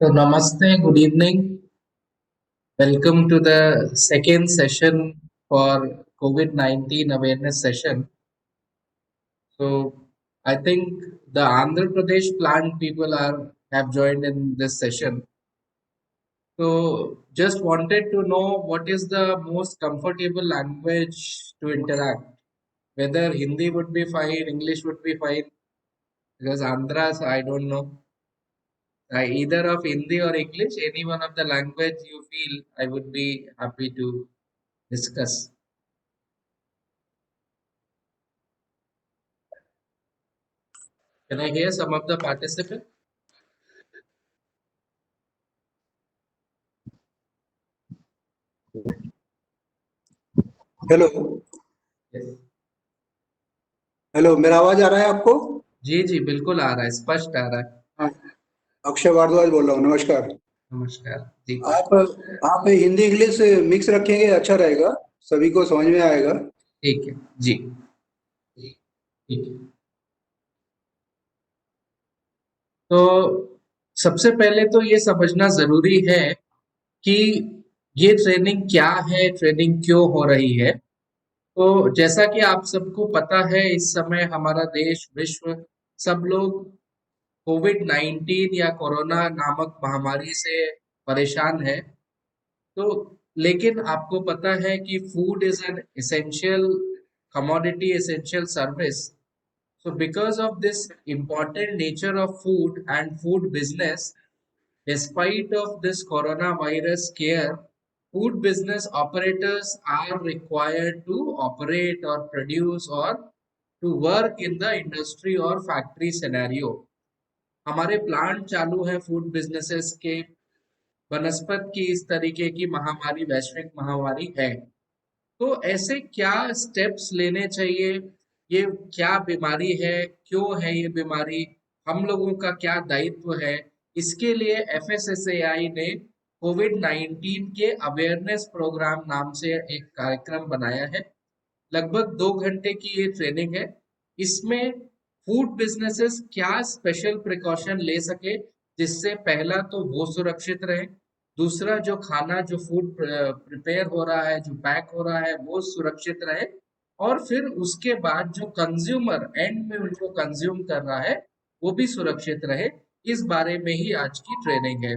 So, namaste, good evening. Welcome to the second session for COVID-19 awareness session. So, I think the Andhra Pradesh plant people are have joined in this session. So, just wanted to know what is the most comfortable language to interact. Whether Hindi would be fine, English would be fine, because Andhras, I don't know. Either of Hindi or English, any one of the language you feel, I would be happy to discuss. Can I hear some of the participants? Hello. Yes. Hello, मेरा आवाज आ रहा है आपको? जी जी बिल्कुल आ रहा है, स्पष्ट आ रहा है। हाँ, अक्षय भारद्वाज बोल रहा हूँ। नमस्कार। नमस्कार जी। आप हिंदी इंग्लिश मिक्स रखेंगे, अच्छा रहेगा, सभी को समझ में आएगा। ठीक है जी। ठीक है। तो सबसे पहले तो ये समझना जरूरी है कि ये ट्रेनिंग क्या है, ट्रेनिंग क्यों हो रही है। तो जैसा कि आप सबको पता है, इस समय हमारा देश, विश्व, सब लोग कोविड-19 या कोरोना नामक महामारी से परेशान है। तो लेकिन आपको पता है कि food is an essential commodity, essential service. So because of this important nature of food and food business, despite of this coronavirus scare, food business operators are required to operate or produce or to work in the industry or factory scenario. हमारे plant चालू है food businesses के, बनस्पत की इस तरीके की महामारी, वैश्विक महामारी है। तो ऐसे क्या स्टेप्स लेने चाहिए, ये क्या बीमारी है, क्यों है ये बीमारी, हम लोगों का क्या दायित्व है, इसके लिए एफएसएसएआई ने कोविड 19 के अवेयरनेस प्रोग्राम नाम से एक कार्यक्रम बनाया है। लगभग 2 घंटे की ये ट्रेनिंग है। इसमें फूड बिजनेसेस क्या स्पेशल प्रिकॉशन ले सके, जिससे पहला तो वो सुरक्षित रहे, दूसरा जो खाना, जो फूड प्रिपेयर हो रहा है, जो पैक हो रहा है, वो सुरक्षित रहे, और फिर उसके बाद जो कंज्यूमर एंड में उनको कंज्यूम कर रहा है वो भी सुरक्षित रहे। इस बारे में ही आज की ट्रेनिंग है।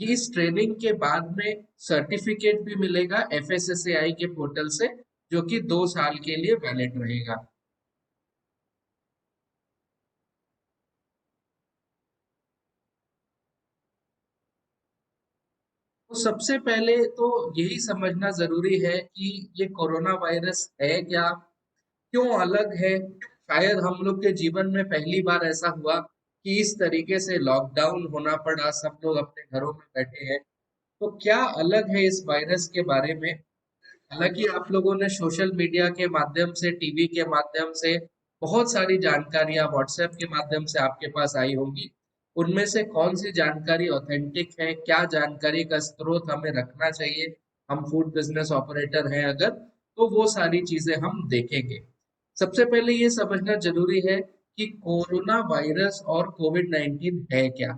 ये इस ट्रेनिंग के बाद में सर्टिफिकेट भी मिलेगा एफएसएसएआई के पोर्टल से, जो कि 2 साल के लिए वैलिड रहेगा। तो सबसे पहले तो यही समझना जरूरी है कि ये कोरोना वायरस है क्या, क्यों अलग है। शायद हम लोग के जीवन में पहली बार ऐसा हुआ कि इस तरीके से लॉकडाउन होना पड़ा, सब लोग अपने घरों में बैठे हैं। तो क्या अलग है इस वायरस के बारे में। हालांकि आप लोगों ने सोशल मीडिया के माध्यम से, टीवी के माध्यम से बहुत सारी जानकारियां व्हाट्सएप के माध्यम से आपके पास आई होंगी। उनमें से कौन सी जानकारी ऑथेंटिक है, क्या जानकारी का स्रोत हमें रखना चाहिए, हम फूड बिजनेस ऑपरेटर हैं अगर, तो वो सारी चीजें हम देखेंगे। सबसे पहले ये समझना जरूरी है कि कोरोना वायरस और कोविड 19 है क्या।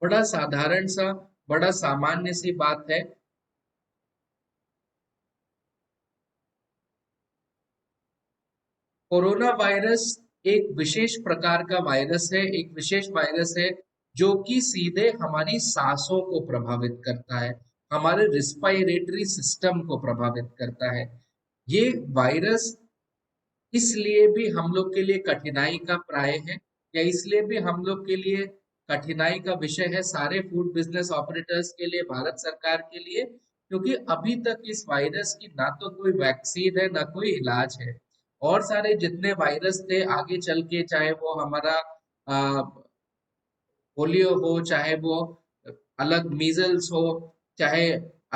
बड़ा साधारण सा, बड़ा सामान्य सी बात है। कोरोना वायरस एक विशेष प्रकार का वायरस है, एक विशेष वायरस है जो कि सीधे हमारी सांसों को प्रभावित करता है, हमारे रिस्पायरेटरी सिस्टम को प्रभावित करता है। ये वायरस इसलिए भी हम लोग के लिए कठिनाई का प्राय है, या इसलिए भी हम लोग के लिए कठिनाई का विषय है, सारे फूड बिजनेस ऑपरेटर्स के लिए, भारत सरकार के लिए, क्योंकि अभी तक इस वायरस की ना तो कोई वैक्सीन है, ना कोई इलाज है। और सारे जितने वायरस थे आगे चल के, चाहे वो हमारा पोलियो हो, चाहे वो अलग मीजल्स हो, चाहे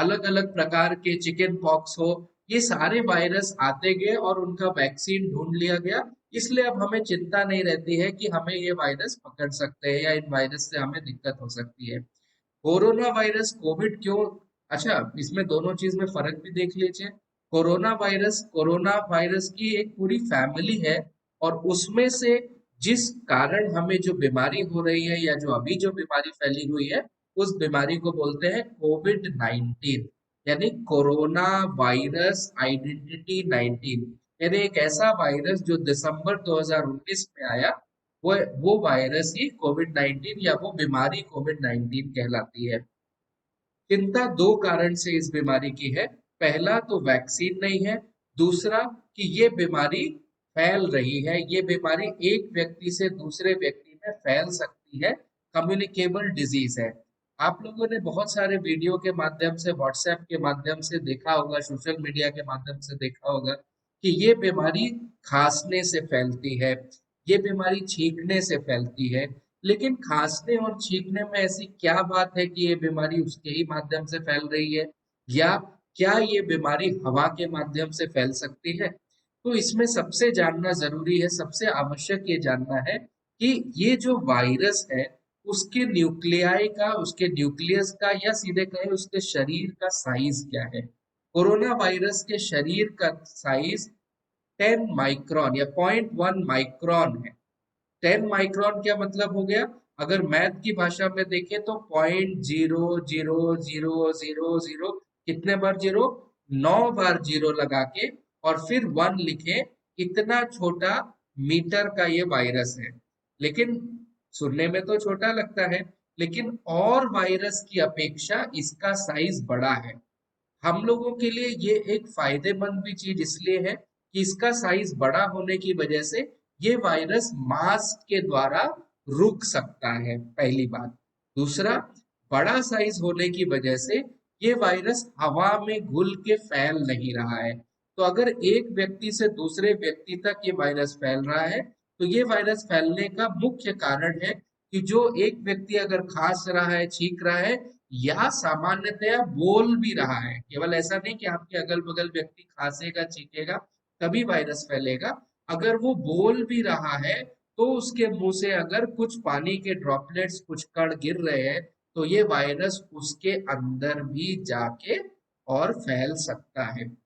अलग अलग प्रकार के चिकन पॉक्स हो, ये सारे वायरस आते गए और उनका वैक्सीन ढूंढ लिया गया। इसलिए अब हमें चिंता नहीं रहती है कि हमें ये वायरस पकड़ सकते हैं या इन वायरस से हमें दिक्कत हो सकती है। कोरोना वायरस, कोविड क्यों, अच्छा इसमें दोनों चीज में फर्क भी देख लीजिए। कोरोना वायरस की एक पूरी फैमिली है, और उसमें से जिस कारण हमें जो बीमारी हो रही है या जो अभी जो बीमारी फैली हुई है, उस बीमारी को बोलते हैं कोविड 19, यानी कोरोना वायरस आइडेंटिटी 19। यानी एक ऐसा वायरस जो दिसंबर 2019 में आया, वो वायरस ही कोविड 19 या वो बीमारी कोविड 19 कहलाती है। चिंता दो कारण से इस बीमारी की है। पहला तो वैक्सीन नहीं है। दूसरा कि ये बीमारी फैल रही है, ये बीमारी एक व्यक्ति से दूसरे व्यक्ति में फैल सकती है, कम्युनिकेबल डिजीज है। आप लोगों ने बहुत सारे वीडियो के माध्यम से, व्हाट्सएप के माध्यम से देखा होगा, सोशल मीडिया के माध्यम से देखा होगा कि ये बीमारी खांसने से फैलती है, ये बीमारी छींकने से फैलती है। लेकिन खांसने और छींकने में ऐसी क्या बात है कि ये बीमारी उसके ही माध्यम से फैल रही है, या क्या ये बीमारी हवा के माध्यम से फैल सकती है? तो इसमें सबसे जानना जरूरी है, सबसे आवश्यक ये जानना है कि ये जो वायरस है, उसके न्यूक्लियाई का, उसके न्यूक्लियस का, या सीधे कहें उसके शरीर का साइज क्या है। कोरोना वायरस के शरीर का साइज 10 माइक्रोन या 0.1 माइक्रोन है। 10 माइक्रोन क्या मतलब हो गया? अगर मैथ की भाषा में देखें तो 0.00000, कितने बार जीरो? 9 बार जीरो लगा के और फिर वन लिखे, इतना छोटा मीटर का ये वायरस है। लेकिन सुनने में तो छोटा लगता है, लेकिन और वायरस की अपेक्षा इसका साइज बड़ा है। हम लोगों के लिए ये एक फायदेमंद भी चीज इसलिए है कि इसका साइज बड़ा होने की वजह से ये वायरस मास्क के द्वारा रुक सकता है, पहली बात। दूसरा, बड़ा साइज होने की वजह से ये वायरस हवा में घुल के फैल नहीं रहा है। तो अगर एक व्यक्ति से दूसरे व्यक्ति तक ये वायरस फैल रहा है, तो ये वायरस फैलने का मुख्य कारण है कि जो एक व्यक्ति अगर खांस रहा है, छींक रहा है, या सामान्यतया बोल भी रहा है, केवल ऐसा नहीं कि आपके अगल बगल व्यक्ति खांसेगा छींकेगा तभी वायरस फैलेगा। अगर वो बोल भी रहा है, तो उसके मुंह से अगर कुछ पानी के ड्रॉपलेट्स, कुछ कण गिर रहे हैं, तो ये वायरस उसके अंदर भी जाके और फैल सकता है।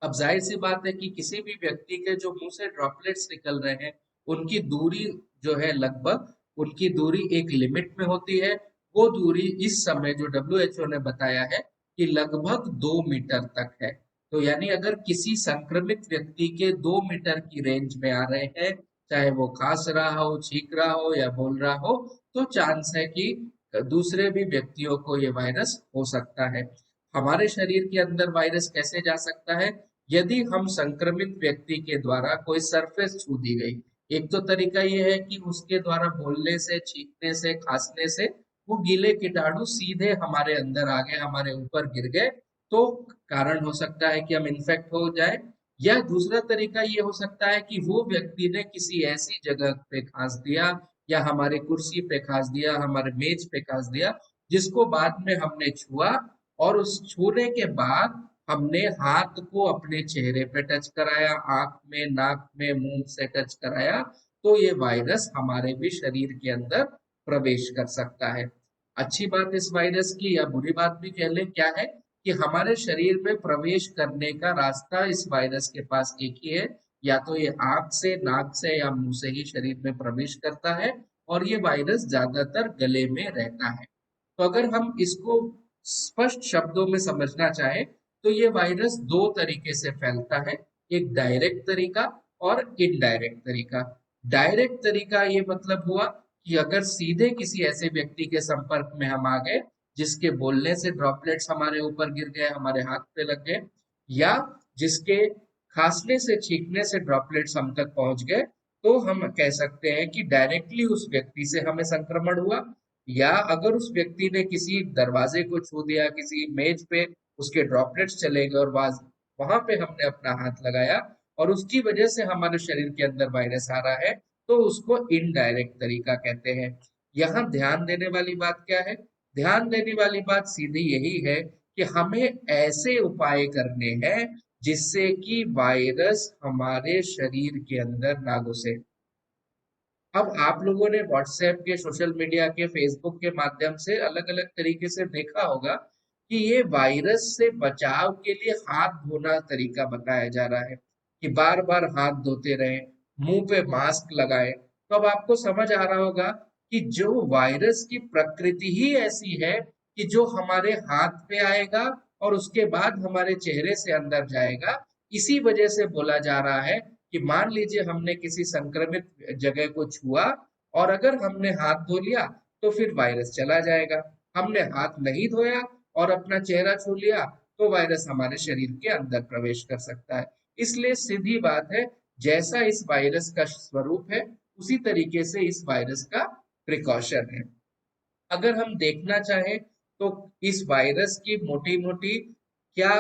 अब जाहिर सी बात है कि किसी भी व्यक्ति के जो मुंह से ड्रॉपलेट्स निकल रहे हैं, उनकी दूरी जो है, लगभग उनकी दूरी एक लिमिट में होती है। वो दूरी इस समय जो WHO ने बताया है कि लगभग 2 मीटर तक है। तो यानी अगर किसी संक्रमित व्यक्ति के 2 मीटर की रेंज में आ रहे हैं, चाहे वो खांस रहा हो, छींक रहा हो या बोल रहा हो, तो चांस है कि दूसरे भी व्यक्तियों को ये वायरस हो सकता है। हमारे शरीर के अंदर वायरस कैसे जा सकता है? यदि हम संक्रमित व्यक्ति के द्वारा कोई सरफेस छू दी गई। एक तो तरीका ये है कि उसके द्वारा बोलने से, छींकने से, खांसने से वो गीले कीटाणु सीधे हमारे अंदर आ गए, हमारे ऊपर गिर गए, तो कारण हो सकता है कि हम इन्फेक्ट हो जाए। या दूसरा तरीका ये हो सकता है कि वो व्यक्ति ने किसी ऐसी जगह पे खांस दिया, या हमारे कुर्सी पे खांस दिया, हमारे मेज पे खांस दिया, जिसको बाद में हमने छुआ, और उस छूने के बाद हमने हाथ को अपने चेहरे पे टच कराया, आंख में, नाक में, मुंह से टच कराया, तो ये वायरस हमारे भी शरीर के अंदर प्रवेश कर सकता है। अच्छी बात इस वायरस की, या बुरी बात भी कह लें, क्या है कि हमारे शरीर में प्रवेश करने का रास्ता इस वायरस के पास एक ही है, या तो ये आंख से, नाक से या मुंह से ही शरीर में प्रवेश करता है, और ये वायरस ज्यादातर गले में रहता है। तो अगर हम इसको स्पष्ट शब्दों में समझना चाहें, तो ये वायरस दो तरीके से फैलता है। एक डायरेक्ट तरीका और इनडायरेक्ट तरीका। डायरेक्ट तरीका ये मतलब हुआ कि अगर सीधे किसी ऐसे व्यक्ति के संपर्क में हम आ गए, जिसके बोलने से ड्रॉपलेट्स हमारे ऊपर गिर गए, हमारे हाथ पे लग गए, या जिसके खांसने से, छींकने से ड्रॉपलेट्स हम तक पहुंच गए, तो हम कह सकते हैं कि डायरेक्टली उस व्यक्ति से हमें संक्रमण हुआ। या अगर उस व्यक्ति ने किसी दरवाजे को छू दिया, किसी मेज पे उसके ड्रॉपलेट्स चले गए और वहां पे हमने अपना हाथ लगाया, और उसकी वजह से हमारे शरीर के अंदर वायरस आ रहा है, तो उसको इनडायरेक्ट तरीका कहते हैं। यहाँ ध्यान देने वाली बात क्या है? ध्यान देने वाली बात सीधी यही है कि हमें ऐसे उपाय करने हैं जिससे कि वायरस हमारे शरीर के अंदर ना घुसे। अब आप लोगों ने व्हाट्सएप के, सोशल मीडिया के, फेसबुक के माध्यम से अलग अलग तरीके से देखा होगा कि ये वायरस से बचाव के लिए हाथ धोना तरीका बताया जा रहा है, कि बार बार हाथ धोते रहें, मुंह पे मास्क लगाएं। तो अब आपको समझ आ रहा होगा कि जो वायरस की प्रकृति ही ऐसी है कि जो हमारे हाथ पे आएगा और उसके बाद हमारे चेहरे से अंदर जाएगा। इसी वजह से बोला जा रहा है कि मान लीजिए हमने किसी संक्रमित जगह को छुआ और अगर हमने हाथ धो लिया तो फिर वायरस चला जाएगा। हमने हाथ नहीं धोया और अपना चेहरा छू लिया तो वायरस हमारे शरीर के अंदर प्रवेश कर सकता है। इसलिए सीधी बात है, जैसा इस वायरस का स्वरूप है उसी तरीके से इस वायरस का प्रिकॉशन है। अगर हम देखना चाहें तो इस वायरस की मोटी मोटी क्या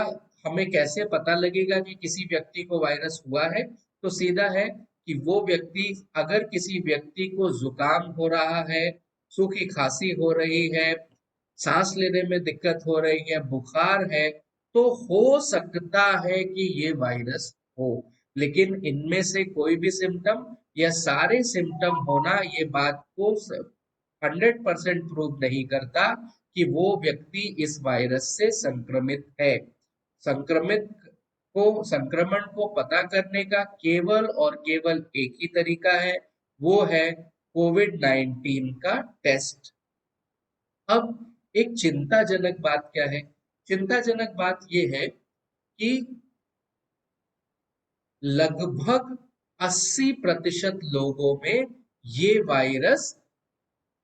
हमें कैसे पता लगेगा कि किसी व्यक्ति को वायरस हुआ है, तो सीधा है कि वो व्यक्ति, अगर किसी व्यक्ति को जुकाम हो रहा है, सूखी खांसी हो रही है, सांस लेने में दिक्कत हो रही है, बुखार है, तो हो सकता है कि ये वायरस हो। लेकिन इनमें से कोई भी सिम्टम या सारे सिम्टम होना ये बात को 100% प्रूव नहीं करता कि वो व्यक्ति इस वायरस से संक्रमित है। संक्रमित संक्रमण को पता करने का केवल और केवल एक ही तरीका है, वो है कोविड-19 का टेस्ट। अब एक चिंताजनक बात क्या है? चिंताजनक बात ये है कि लगभग 80% लोगों में ये वायरस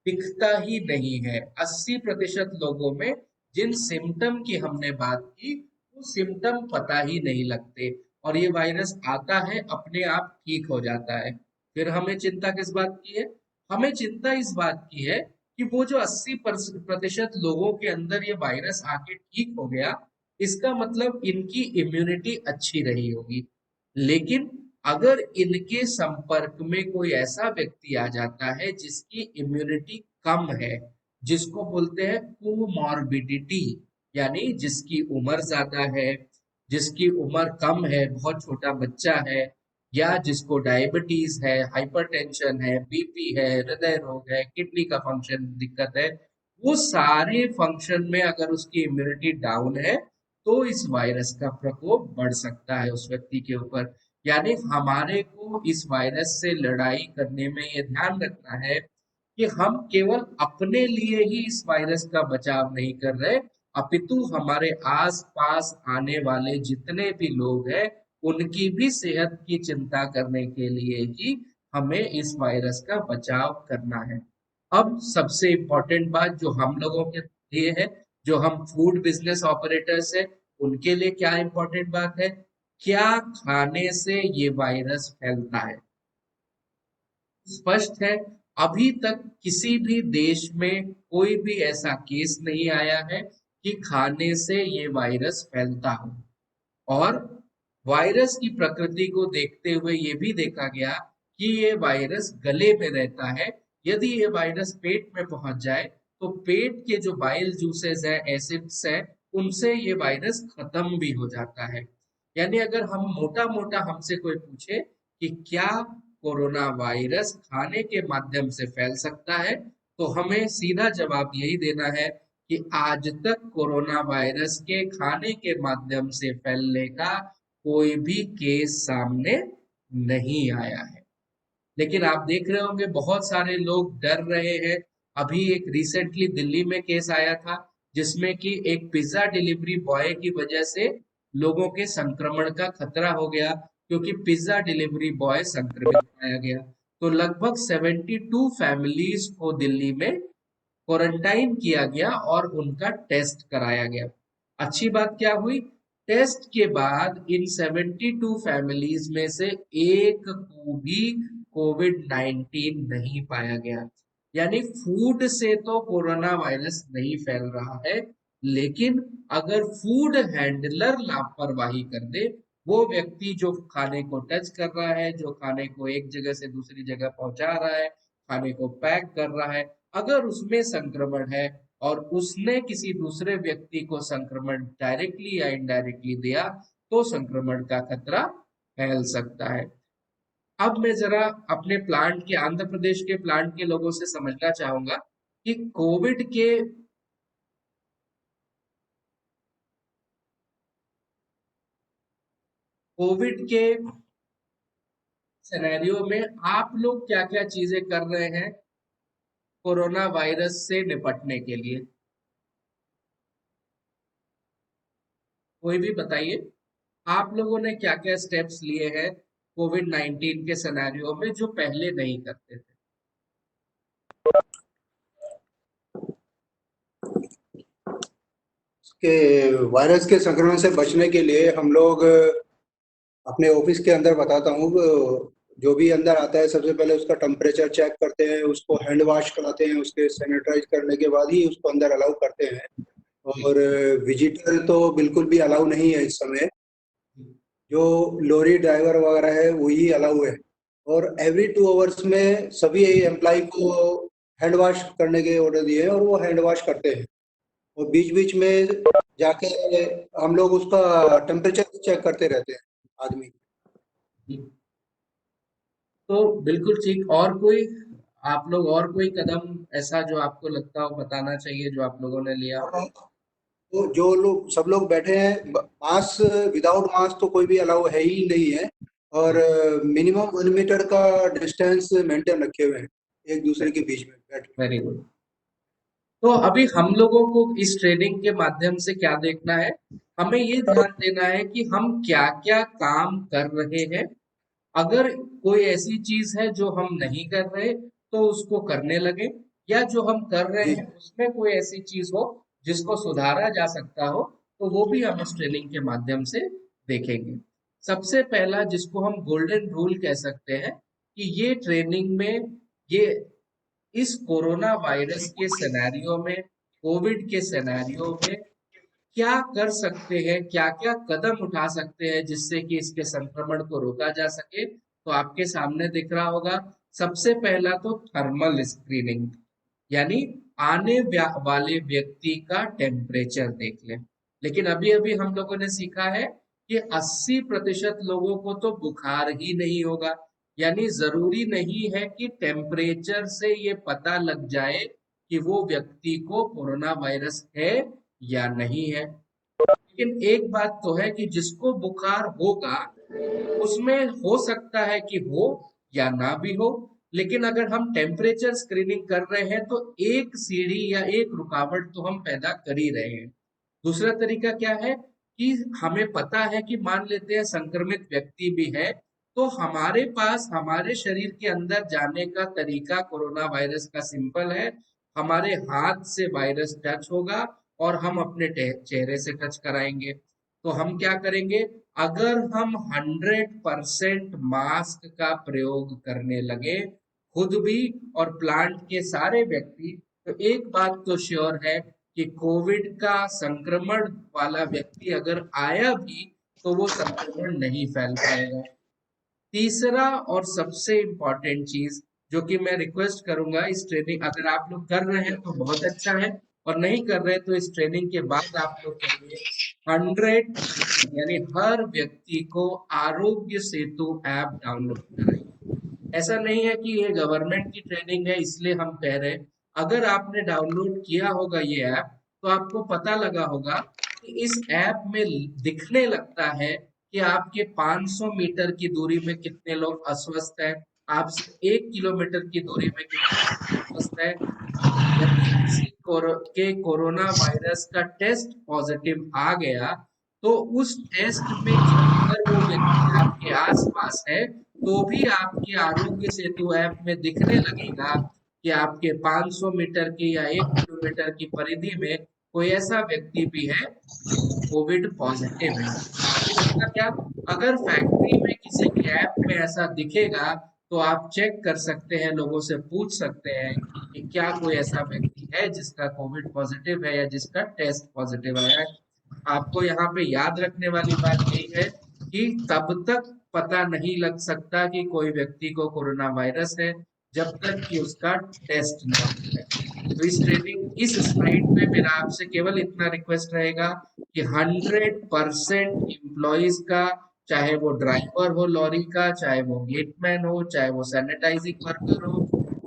दिखता ही नहीं है। 80% लोगों में जिन सिम्टम की हमने बात की वो सिम्टम पता ही नहीं लगते और ये वायरस आता है अपने आप ठीक हो जाता है। फिर हमें चिंता किस बात की है? हमें चिंता इस बात की है कि वो जो 80% लोगों के अंदर ये वायरस आके ठीक हो गया, इसका मतलब इनकी इम्यूनिटी अच्छी रही होगी। लेकिन अगर इनके संपर्क में कोई ऐसा व्यक्ति आ जाता है जिसकी इम्यूनिटी कम है, जिसको बोलते हैं कोमॉर्बिडिटी, यानी जिसकी उम्र ज्यादा है, जिसकी उम्र कम है, बहुत छोटा बच्चा है, या जिसको डायबिटीज है, हाइपरटेंशन है, बीपी है, हृदय रोग है, किडनी का फंक्शन दिक्कत है, वो सारे फंक्शन में अगर उसकी इम्यूनिटी डाउन है तो इस वायरस का प्रकोप बढ़ सकता है उस व्यक्ति के ऊपर। यानी हमारे को इस वायरस से लड़ाई करने में ये ध्यान रखना है कि हम केवल अपने लिए ही इस वायरस का बचाव नहीं कर रहे, अपितु हमारे आस-पास आने वाले जितने भी लोग हैं, उनकी भी सेहत की चिंता करने के लिए ही हमें इस वायरस का बचाव करना है। अब सबसे इम्पोर्टेंट बात जो हम लोगों के लिए है, जो हम फूड बिजनेस ऑपरेटर्स हैं, उनके लिए क्या इम्पोर्टेंट बात है? क्या खाने से ये वायरस फैलता है? स्पष्ट है, अभी तक किसी भी देश में कोई भी ऐसा केस नहीं आया है कि खाने से ये वायरस फैलता हो। और वायरस की प्रकृति को देखते हुए ये भी देखा गया कि ये वायरस गले में रहता है। यदि ये वायरस पेट में पहुंच जाए तो पेट के जो बाइल जूसेस हैं, एसिड्स हैं, उनसे ये वायरस खत्म भी हो जाता है। यानी अगर हम मोटा मोटा हमसे कोई पूछे कि क्या कोरोना वायरस खाने के माध्यम से फैल सकता है, तो हमें सीधा जवाब यही देना है कि आज तक कोरोना वायरस के खाने के माध्यम से फैलने का कोई भी केस सामने नहीं आया है। लेकिन आप देख रहे होंगे बहुत सारे लोग डर रहे हैं। अभी एक रिसेंटली दिल्ली में केस आया था जिसमें कि एक पिज्जा डिलीवरी बॉय की वजह से लोगों के संक्रमण का खतरा हो गया, क्योंकि पिज्जा डिलीवरी बॉय संक्रमित पाया गया। तो लगभग 72 फैमिलीज को दिल्ली में क्वारंटाइन किया गया और उनका टेस्ट कराया गया। अच्छी बात क्या हुई? टेस्ट के बाद इन 72 फैमिलीज में से एक को भी कोविड-19 नहीं पाया गया। यानी फूड से तो कोरोना वायरस नहीं फैल रहा है, लेकिन अगर फूड हैंडलर लापरवाही कर दे, वो व्यक्ति जो खाने को टच कर रहा है, जो खाने को एक जगह से दूसरी जगह पहुंचा रहा है, खाने को पैक कर रहा है, अगर उसमें संक्रमण है और उसने किसी दूसरे व्यक्ति को संक्रमण डायरेक्टली या इनडायरेक्टली दिया, तो संक्रमण का खतरा फैल सकता है। अब मैं जरा अपने प्लांट के, आंध्र प्रदेश के प्लांट के लोगों से समझना चाहूंगा कि कोविड के सिनेरियो में आप लोग क्या क्या चीजें कर रहे हैं कोरोना वायरस से निपटने के लिए? कोई भी बताइए, आप लोगों ने क्या क्या स्टेप्स लिए हैं कोविड 19 के सिनेरियो में जो पहले नहीं करते थे? के वायरस के संक्रमण से बचने के लिए हम लोग अपने ऑफिस के अंदर बताता हूँ, जो भी अंदर आता है सबसे पहले उसका टेम्परेचर चेक करते हैं, उसको हैंड वॉश कराते हैं, उसके सैनिटाइज करने के बाद ही उसको अंदर अलाउ करते हैं। जी, और विजिटर तो बिल्कुल भी अलाउ नहीं है इस समय। जी, जो लॉरी ड्राइवर वगैरह है वही अलाउ है। और एवरी 2 आवर्स में सभी एम्प्लॉय को हैंड वॉश करने के ऑर्डर दिए हैं और वो हैंड वॉश करते हैं। और बीच बीच में जाके हम लोग उसका टेम्परेचर भी चेक करते रहते हैं आदमी। जी। तो बिल्कुल ठीक। और कोई, आप लोग और कोई कदम ऐसा जो आपको लगता हो बताना चाहिए जो आप लोगों ने लिया हो? और तो जो लोग सब लोग बैठे हैं, मास्क, विदाउट मास्क तो कोई भी अलाउ है ही नहीं है। और जी, मिनिमम 1 मीटर का डिस्टेंस मेंटेन रखे हुए हैं एक दूसरे के बीच में बैठ के। Very good. तो अभी हम लोगों को इस ट्रेनिंग के माध्यम से क्या देखना है? हमें ये ध्यान देना है कि हम क्या-क्या काम कर रहे हैं। अगर कोई ऐसी चीज है जो हम नहीं कर रहे तो उसको करने लगे, या जो हम कर रहे जी। हैं उसमें कोई ऐसी चीज हो जिसको सुधारा जा सकता हो, तो वो भी हम इस ट्रेनिंग के माध्यम से देखेंगे। सबसे पहला जिसको हम गोल्डन रूल कह सकते हैं कि ये ट्रेनिंग में, ये इस कोरोना वायरस के सिनेरियो में, कोविड के सिनेरियो में क्या कर सकते हैं, क्या-क्या कदम उठा सकते हैं जिससे कि इसके संक्रमण को रोका जा सके, तो आपके सामने दिख रहा होगा। सबसे पहला तो थर्मल स्क्रीनिंग, यानी आने वाले व्यक्ति का टेम्परेचर देख लें। लेकिन अभी-अभी हम लोगों ने सीखा है कि 80% लोगों को तो बुखार ही नहीं होगा, यानी जरूरी नहीं है कि टेम्परेचर से ये पता लग जाए कि वो व्यक्ति को कोरोना वायरस है या नहीं है। लेकिन एक बात तो है कि जिसको बुखार होगा उसमें हो सकता है कि हो या ना भी हो। लेकिन अगर हम टेम्परेचर स्क्रीनिंग कर रहे हैं तो एक सीढ़ी या एक रुकावट तो हम पैदा कर ही रहे हैं। दूसरा तरीका क्या है कि हमें पता है कि मान लेते हैं संक्रमित व्यक्ति भी है, तो हमारे पास हमारे शरीर के अंदर जाने का तरीका कोरोना वायरस का सिंपल है। हमारे हाथ से वायरस टच होगा और हम अपने चेहरे से टच कराएंगे। तो हम क्या करेंगे, अगर हम 100% मास्क का प्रयोग करने लगे, खुद भी और प्लांट के सारे व्यक्ति, तो एक बात तो श्योर है कि कोविड का संक्रमण वाला व्यक्ति अगर आया भी तो वो संक्रमण नहीं फैल पाएगा। तीसरा और सबसे इम्पोर्टेंट चीज जो कि मैं रिक्वेस्ट करूंगा, इस ट्रेनिंग अगर आप लोग कर रहे हैं तो बहुत अच्छा है, और नहीं कर रहे तो इस ट्रेनिंग के बाद आप लोग करिए। 100% यानी हर व्यक्ति को आरोग्य सेतु ऐप डाउनलोड कराइए। ऐसा नहीं है कि ये गवर्नमेंट की ट्रेनिंग है इसलिए हम कह रहे हैं। अगर आपने डाउनलोड किया होगा ये ऐप, तो आपको पता लगा होगा कि इस ऐप में दिखने लगता है कि आपके 500 मीटर की दूरी में कितने लोग अस्वस्थ हैं, आपसे 1 किलोमीटर की दूरी में कितने लोग अस्वस्थ हैं। यदि किसी के कोरोना वायरस का टेस्ट पॉजिटिव आ गया, तो उस टेस्ट में अगर वो व्यक्ति आपके आसपास है, तो भी आपके आरोग्य सेतु ऐप में दिखने लगेगा कि आपके 500 मीटर की या 1 किलोमीटर की परिधि में कोई ऐसा व्यक्ति भी है जो कोविड पॉजिटिव है। इसका क्या, अगर फैक्ट्री में किसी के ऐप में ऐसा दिखेगा तो आप चेक कर सकते हैं, लोगों से पूछ सकते हैं कि क्या कोई ऐसा व्यक्ति है जिसका कोविड पॉजिटिव है या जिसका टेस्ट पॉजिटिव आया है। आपको यहाँ पे याद रखने वाली बात यही है कि तब तक पता नहीं लग सकता कि कोई व्यक्ति को कोरोना वायरस है जब तक कि उसका टेस्ट ना हो जाए। तो इस ट्रेनिंग, इस स्लाइड में मेरा आपसे केवल इतना रिक्वेस्ट रहेगा कि 100% एम्प्लॉयज का, चाहे वो ड्राइवर हो लॉरी का, चाहे वो गेटमैन हो, चाहे वो सैनिटाइजिंग वर्कर हो,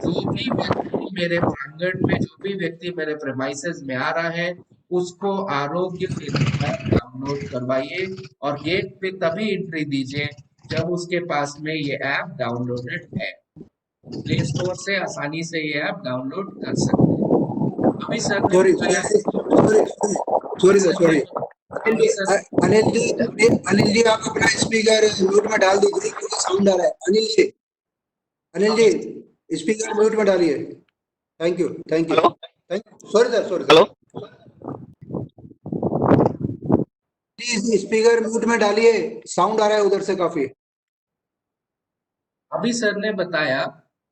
जो भी व्यक्ति मेरे प्रांगण में, जो भी व्यक्ति मेरे प्रेमाइसेस में आ रहा है, उसको आरोग्य सेतु ऐप डाउनलोड करवाइए और गेट पे तभी एंट्री दीजिए जब उसके पास में ये ऐप डाउनलोडेड है। प्ले स्टोर से आसानी से ये ऐप डाउनलोड कर सकते हैं। अभी सर ने सॉरी बताया, सॉरी सॉरी सर, सर ने सॉरी। अभी सर अनिल जी आप अपना स्पीकर म्यूट में डाल दीजिए क्योंकि साउंड आ रहा है। अनिल अभी जी स्पीकर म्यूट में डालिए। Thank you, thank you, hello thank you. Sorry sir, sorry hello sir, please speaker mute में डालिए, साउंड आ रहा है उधर से काफी। अभी सर ने बताया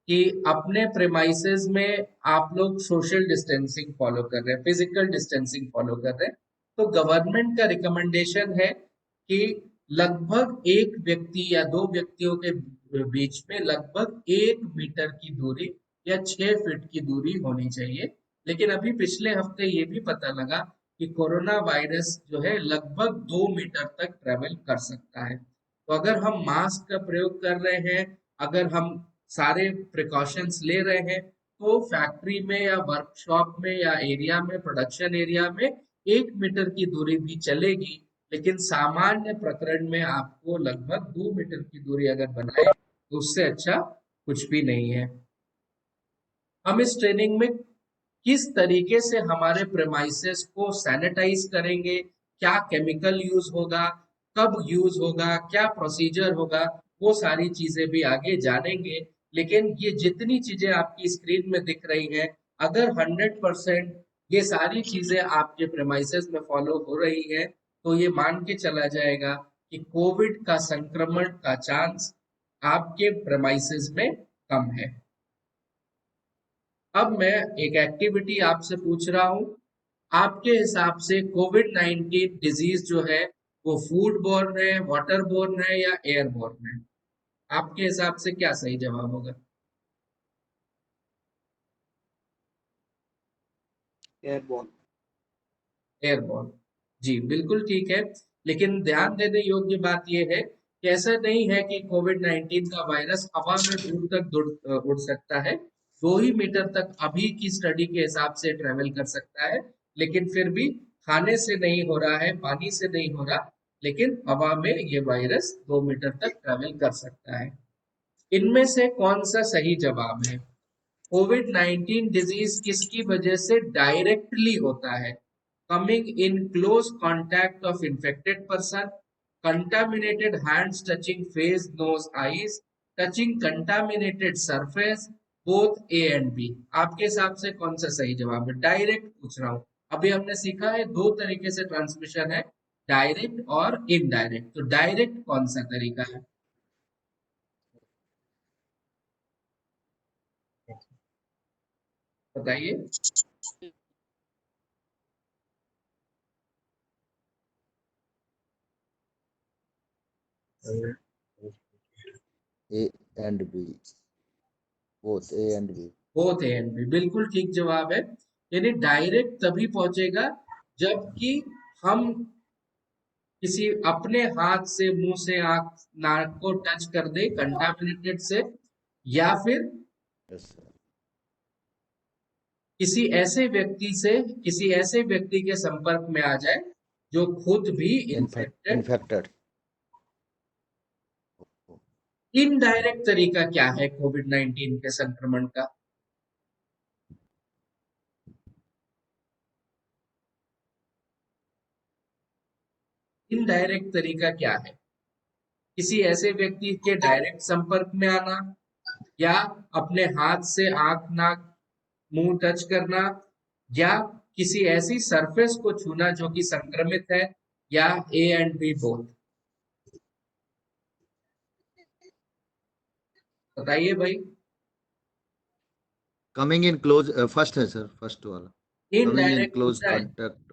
कि अपने प्रेमाइसेस में आप लोग सोशल डिस्टेंसिंग फॉलो कर रहे हैं, फिजिकल डिस्टेंसिंग फॉलो कर रहे हैं। तो गवर्नमेंट का रिकमेंडेशन है कि लगभग एक व्यक्ति या दो व्यक्तियों के बीच में लगभग 1 मीटर की दूरी या 6 फीट की दूरी होनी चाहिए। लेकिन अभी पिछले हफ्ते ये भी पता लगा कि कोरोना वायरस जो है लगभग 2 मीटर तक ट्रेवल कर सकता है। तो अगर हम मास्क का प्रयोग कर रहे हैं, अगर हम सारे प्रिकॉशंस ले रहे हैं, तो फैक्ट्री में या वर्कशॉप में या एरिया में, प्रोडक्शन एरिया में 1 मीटर की दूरी भी चलेगी। लेकिन सामान्य प्रकरण में आपको लगभग 2 मीटर की दूरी अगर बनाए तो उससे अच्छा कुछ भी नहीं है। हम इस ट्रेनिंग में किस तरीके से हमारे प्रेमाइसेस को सैनिटाइज करेंगे, क्या केमिकल यूज होगा, कब यूज होगा, क्या प्रोसीजर होगा, वो सारी चीजें भी आगे जानेंगे। लेकिन ये जितनी चीजें आपकी स्क्रीन में दिख रही हैं, अगर 100% ये सारी चीजें आपके प्रेमाइसेस में फॉलो हो रही है, तो ये मान के चला जाएगा कि कोविड का संक्रमण का चांस आपके प्रेमाइसेस में कम है। अब मैं एक एक्टिविटी आपसे पूछ रहा हूँ। आपके हिसाब से कोविड 19 डिजीज जो है वो फूड बोर्न है, वाटर बोर्न है या एयर बोर्न है? आपके हिसाब से क्या सही जवाब होगा? एयरबोर्न। एयरबॉर्न। जी बिल्कुल ठीक है। लेकिन ध्यान देने योग्य बात यह है कि ऐसा नहीं है कि कोविड 19 का वायरस हवा में दूर तक उड़ सकता है। 2 ही मीटर तक अभी की स्टडी के हिसाब से ट्रेवल कर सकता है। लेकिन फिर भी खाने से नहीं हो रहा है, पानी से नहीं हो रहा, लेकिन हवा में ये वायरस 2 मीटर तक ट्रेवल कर सकता है। इनमें से कौन सा सही जवाब है? कोविड 19 डिजीज किसकी वजह से डायरेक्टली होता है? Coming in close contact of infected person, contaminated hands touching face, nose, eyes, touching contaminated surface, both A and B. आपके हिसाब से कौन सा सही जवाब है? डायरेक्ट पूछ रहा हूँ। अभी हमने सीखा है दो तरीके से ट्रांसमिशन है, डायरेक्ट और इनडायरेक्ट। तो डायरेक्ट कौन सा तरीका है? बताइए। A and B, both A and B. Both A and B, बिल्कुल ठीक जवाब है। यानी डायरेक्ट तभी पहुंचेगा जबकि हम किसी अपने हाथ से, मुंह से, आंख, नाक को टच कर दे कंटामिनेटेड से, या फिर Yes, sir. किसी ऐसे व्यक्ति के संपर्क में आ जाए जो खुद भी इन्फेक्टेड। Infected. इनडायरेक्ट तरीका क्या है कोविड 19 के संक्रमण का? इनडायरेक्ट तरीका क्या है? किसी ऐसे व्यक्ति के डायरेक्ट संपर्क में आना, या अपने हाथ से आंख, नाक, मुंह टच करना, या किसी ऐसी सरफेस को छूना जो कि संक्रमित है, या ए एंड बी बोथ? बताइए भाई। Coming in close, first है sir, first वाला. Coming in इनडायरेक्ट close पूछा है, contact.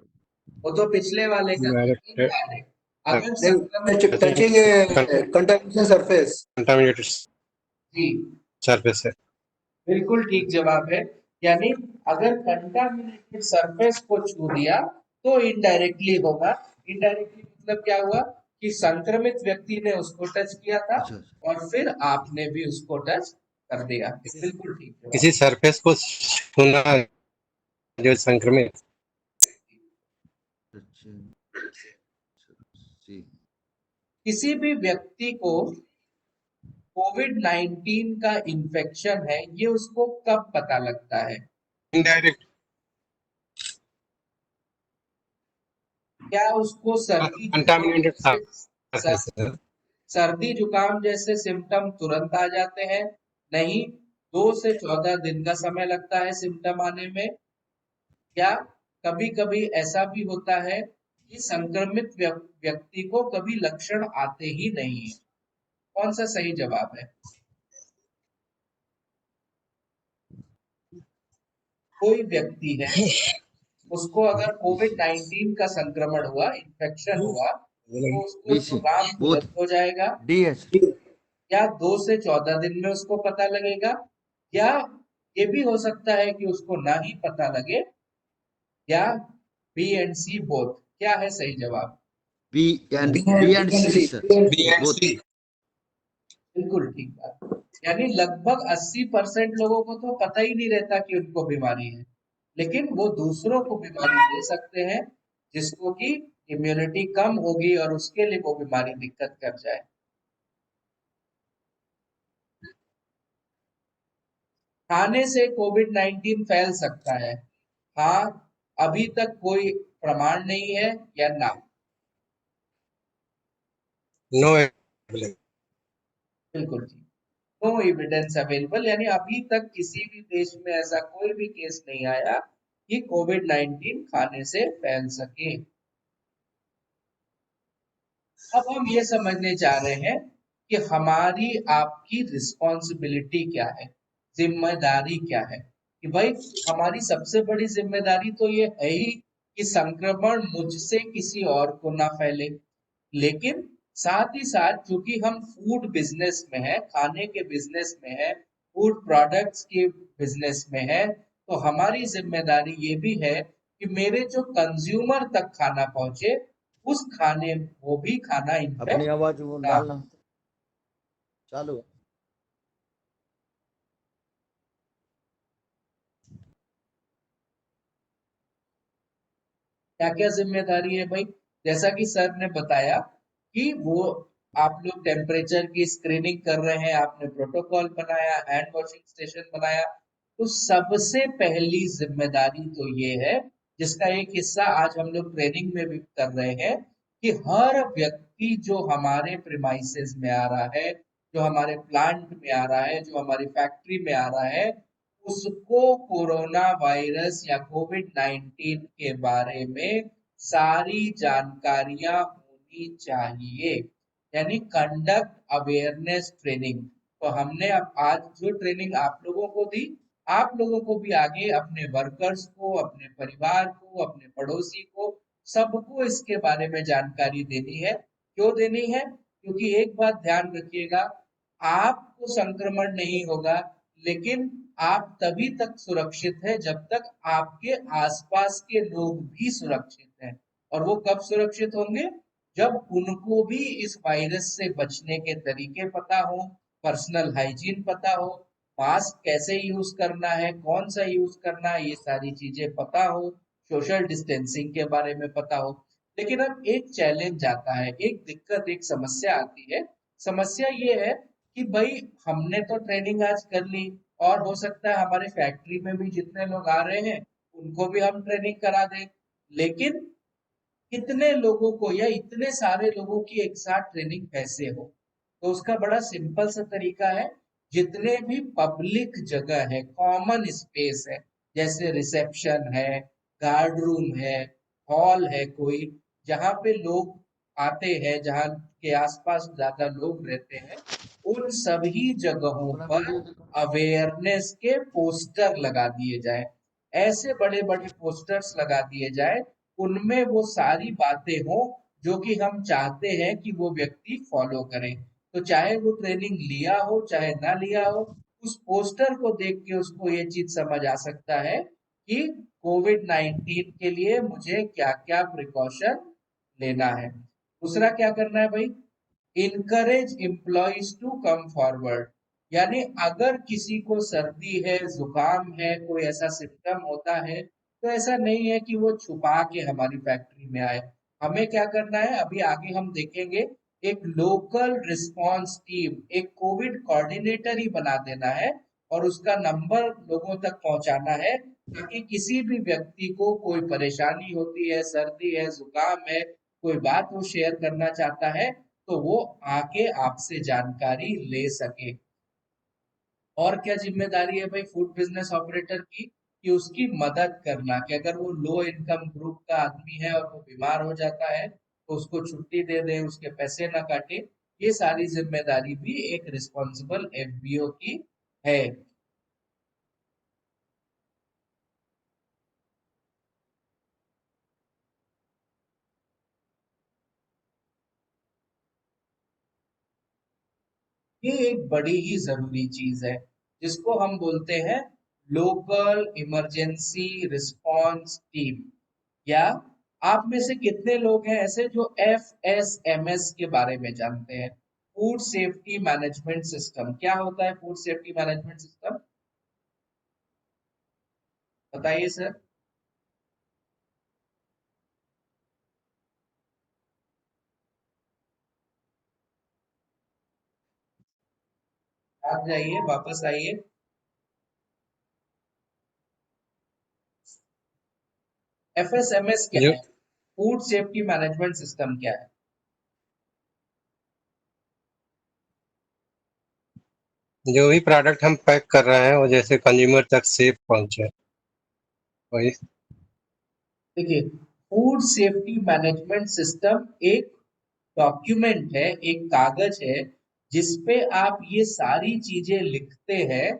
वो तो पिछले वाले का था। डायरेक्ट इनडायरेक्ट, अगर संक्रमित टचिंग कंटामिनेशन सरफेस। कंटामिनेटेड जी सरफेस है। बिल्कुल ठीक जवाब है। यानी अगर कंटामिनेटेड सरफेस को छू दिया तो इनडायरेक्टली होगा। इनडायरेक्टली मतलब क्या हुआ कि संक्रमित व्यक्ति ने उसको टच किया था अच्छा अच्छा. और फिर आपने भी उसको टच कर दिया। बिल्कुल ठीक जवाब। किसी सरफेस को छूना जो संक्रमित। Touching. See. किसी भी व्यक्ति को कोविड-19 का इन्फेक्शन है ये उसको कब पता लगता है? इनडायरेक्ट क्या उसको सर्दी जुकाम कंटामिनेटेड था जैसे सर। सर्दी जुकाम जैसे सिम्टम तुरंत आ जाते हैं? नहीं, 2 से 14 दिन का समय लगता है सिम्टम आने में। या कभी-कभी ऐसा भी होता है कि संक्रमित व्यक्ति को कभी लक्षण आते ही नहीं है। कौन सा सही जवाब है? कोई व्यक्ति है, उसको अगर कोविड-19 का संक्रमण हुआ, इन्फेक्शन हुआ, तो उसको BC, जुकाम both तुरंत हो जाएगा DS. या 2 से 14 दिन में उसको पता लगेगा, या ये भी हो सकता है कि उसको ना ही पता लगे, या बी एंड सी बोथ। क्या है सही जवाब? B and C, sir. B and Both. सी। बिल्कुल ठीक बात। यानी लगभग 80% लोगों को तो पता ही नहीं रहता कि उनको बीमारी है, लेकिन वो दूसरों को बीमारी दे सकते हैं जिसको कि इम्यूनिटी कम होगी और उसके लिए वो बीमारी दिक्कत कर जाए। खाने से कोविड-19 फैल सकता है? हाँ, अभी तक कोई प्रमाण नहीं है, या ना? नो। बिल्कुल ठीक। नो एविडेंस अवेलेबल, यानी अभी तक किसी भी देश में ऐसा कोई भी केस नहीं आया कि कोविड-19 खाने से फैल सके। अब हम ये समझने जा रहे हैं कि हमारी आपकी रिस्पॉन्सिबिलिटी क्या है, जिम्मेदारी क्या है। कि भाई हमारी सबसे बड़ी जिम्मेदारी तो ये है ही कि संक्रमण मुझसे किसी और को ना फैले, लेकिन साथ ही साथ चूंकि हम फूड बिजनेस में है, खाने के बिजनेस में है, फूड प्रोडक्ट्स के बिजनेस में है, तो हमारी जिम्मेदारी ये भी है कि मेरे जो कंज्यूमर तक खाना पहुंचे, उस खाने वो भी खाना अपनी इनफेक्ट आवाज वो ना हो। डालना चालू है। क्या क्या जिम्मेदारी है भाई? जैसा कि सर ने बताया कि वो आप लोग टेम्परेचर की स्क्रीनिंग कर रहे हैं, आपने प्रोटोकॉल बनाया, हैंड वॉशिंग स्टेशन बनाया, तो सबसे पहली जिम्मेदारी तो ये है, जिसका एक हिस्सा आज हम लोग ट्रेनिंग में भी कर रहे हैं, कि हर व्यक्ति जो हमारे प्रिमाइसेस में आ रहा है, जो हमारे प्लांट में आ रहा है, जो हमारी फैक्ट्री में आ रहा है, उसको कोरोना वायरस या कोविड-19 के बारे में सारी जानकारियां होनी चाहिए। यानी कंडक्ट अवेयरनेस ट्रेनिंग। तो हमने अब आज जो ट्रेनिंग आप लोगों को दी, आप लोगों को भी आगे अपने वर्कर्स को, अपने परिवार को, अपने पड़ोसी को, सबको इसके बारे में जानकारी देनी है। क्यों देनी है? क्योंकि एक बात ध्यान रखिएगा, आपको संक्रमण नहीं होगा, लेकिन आप तभी तक सुरक्षित है जब तक आपके आसपास के लोग भी सुरक्षित हैं। और वो कब सुरक्षित होंगे? जब उनको भी इस वायरस से बचने के तरीके पता हो, पर्सनल हाइजीन पता हो, मास्क कैसे यूज करना है, कौन सा यूज करना है, ये सारी चीजें पता हो, सोशल डिस्टेंसिंग के बारे में पता हो। लेकिन अब एक चैलेंज आता है, एक दिक्कत, एक समस्या आती है। समस्या ये है कि भाई हमने तो ट्रेनिंग आज कर ली, और हो सकता है हमारे फैक्ट्री में भी जितने लोग आ रहे हैं उनको भी हम ट्रेनिंग करा दें, लेकिन कितने लोगों को या इतने सारे लोगों की एक साथ ट्रेनिंग कैसे हो? तो उसका बड़ा सिंपल सा तरीका है, जितने भी पब्लिक जगह है, कॉमन स्पेस है, जैसे रिसेप्शन है, गार्ड रूम है, हॉल है कोई, जहाँ पे लोग आते हैं, जहाँ के आसपास ज्यादा लोग रहते हैं, उन सभी जगहों अपना पर वीडियो देखो। अवेयरनेस के पोस्टर लगा दिए जाए। ऐसे बड़े बड़े पोस्टर्स लगा दिए जाए, उनमें वो सारी बातें हो जो कि हम चाहते हैं कि वो व्यक्ति फॉलो करे। तो चाहे वो ट्रेनिंग लिया हो चाहे ना लिया हो, उस पोस्टर को देख के उसको ये चीज समझ आ सकता है कि कोविड-19 के लिए मुझे क्या क्या प्रिकॉशन लेना है। दूसरा क्या करना है भाई? Encourage employees to come forward. यानी अगर किसी को सर्दी है, जुकाम है, कोई ऐसा सिम्टम होता है, तो ऐसा नहीं है कि वो छुपा के हमारी फैक्ट्री में आए। हमें क्या करना है, अभी आगे हम देखेंगे, एक लोकल रिस्पांस टीम, एक कोविड कोऑर्डिनेटर ही बना देना है और उसका नंबर लोगों तक पहुंचाना है, ताकि किसी भी व्यक्ति को कोई परेशानी होती है, सर्दी है, जुकाम है, कोई बात वो शेयर करना चाहता है, तो वो आके आपसे जानकारी ले सके। और क्या जिम्मेदारी है भाई फूड बिजनेस ऑपरेटर की, कि उसकी मदद करना, कि अगर वो लो इनकम ग्रुप का आदमी है और वो बीमार हो जाता है तो उसको छुट्टी दे दे, उसके पैसे ना काटे। ये सारी जिम्मेदारी भी एक रिस्पॉन्सिबल एफबीओ की है। ये एक बड़ी ही जरूरी चीज है जिसको हम बोलते हैं लोकल इमरजेंसी रिस्पॉन्स टीम। या आप में से कितने लोग हैं ऐसे जो FSMS के बारे में जानते हैं? फूड सेफ्टी मैनेजमेंट सिस्टम क्या होता है? फूड सेफ्टी मैनेजमेंट सिस्टम बताइए सर। आप जाइए, वापस आइए। FSMS क्या जो है? फूड सेफ्टी मैनेजमेंट सिस्टम क्या है? जो भी प्रोडक्ट हम पैक कर रहे हैं वो जैसे कंज्यूमर तक सेफ पहुंचे, वही। देखिए, फूड सेफ्टी मैनेजमेंट सिस्टम एक डॉक्यूमेंट है, एक कागज है, जिसपे आप ये सारी चीजें लिखते हैं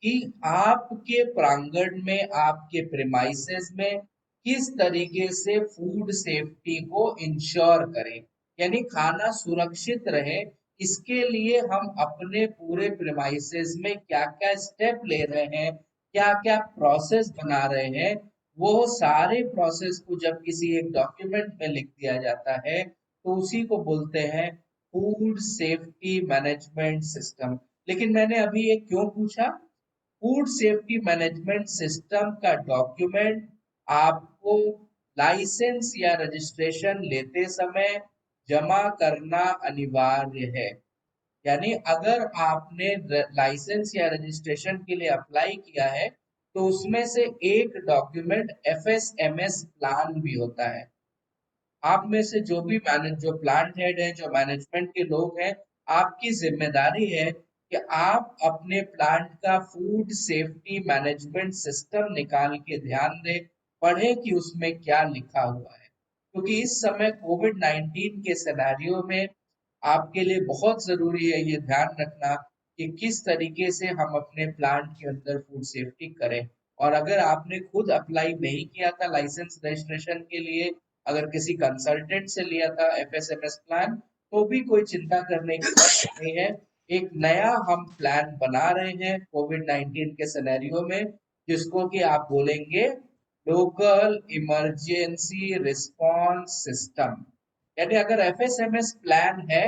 कि आपके प्रांगण में, आपके प्रेमाइसेस में किस तरीके से फूड सेफ्टी को इंश्योर करें, यानी खाना सुरक्षित रहे। इसके लिए हम अपने पूरे प्रेमाइसेस में क्या क्या स्टेप ले रहे हैं, क्या क्या प्रोसेस बना रहे हैं, वो सारे प्रोसेस को जब किसी एक डॉक्यूमेंट में लिख दिया जाता है तो उसी को बोलते हैं फूड सेफ्टी मैनेजमेंट सिस्टम। लेकिन मैंने अभी ये क्यों पूछा? फूड सेफ्टी मैनेजमेंट सिस्टम का डॉक्यूमेंट आपको लाइसेंस या रजिस्ट्रेशन लेते समय जमा करना अनिवार्य है। यानी अगर आपने लाइसेंस या रजिस्ट्रेशन के लिए अप्लाई किया है तो उसमें से एक डॉक्यूमेंट FSMS प्लान भी होता है। आप में से जो भी मैनेज जो प्लांट हेड है, जो मैनेजमेंट के लोग हैं, आपकी जिम्मेदारी है कि आप अपने प्लांट का फूड सेफ्टी मैनेजमेंट सिस्टम निकाल के ध्यान दें, पढ़ें कि उसमें क्या लिखा हुआ है। क्योंकि इस समय कोविड-19 के सिनेरियो में आपके लिए बहुत जरूरी है ये ध्यान रखना कि किस तरीके से हम अपने प्लांट के अंदर फूड सेफ्टी करें। और अगर आपने खुद अप्लाई नहीं किया था लाइसेंस रजिस्ट्रेशन के लिए, अगर किसी कंसल्टेंट से लिया था FSMS प्लान, तो भी कोई चिंता करने की जरूरत नहीं है। एक नया हम प्लान बना रहे हैं कोविड-19 के सिनेरियो में, जिसको कि आप बोलेंगे लोकल इमरजेंसी रिस्पांस सिस्टम। यानी अगर FSMS प्लान है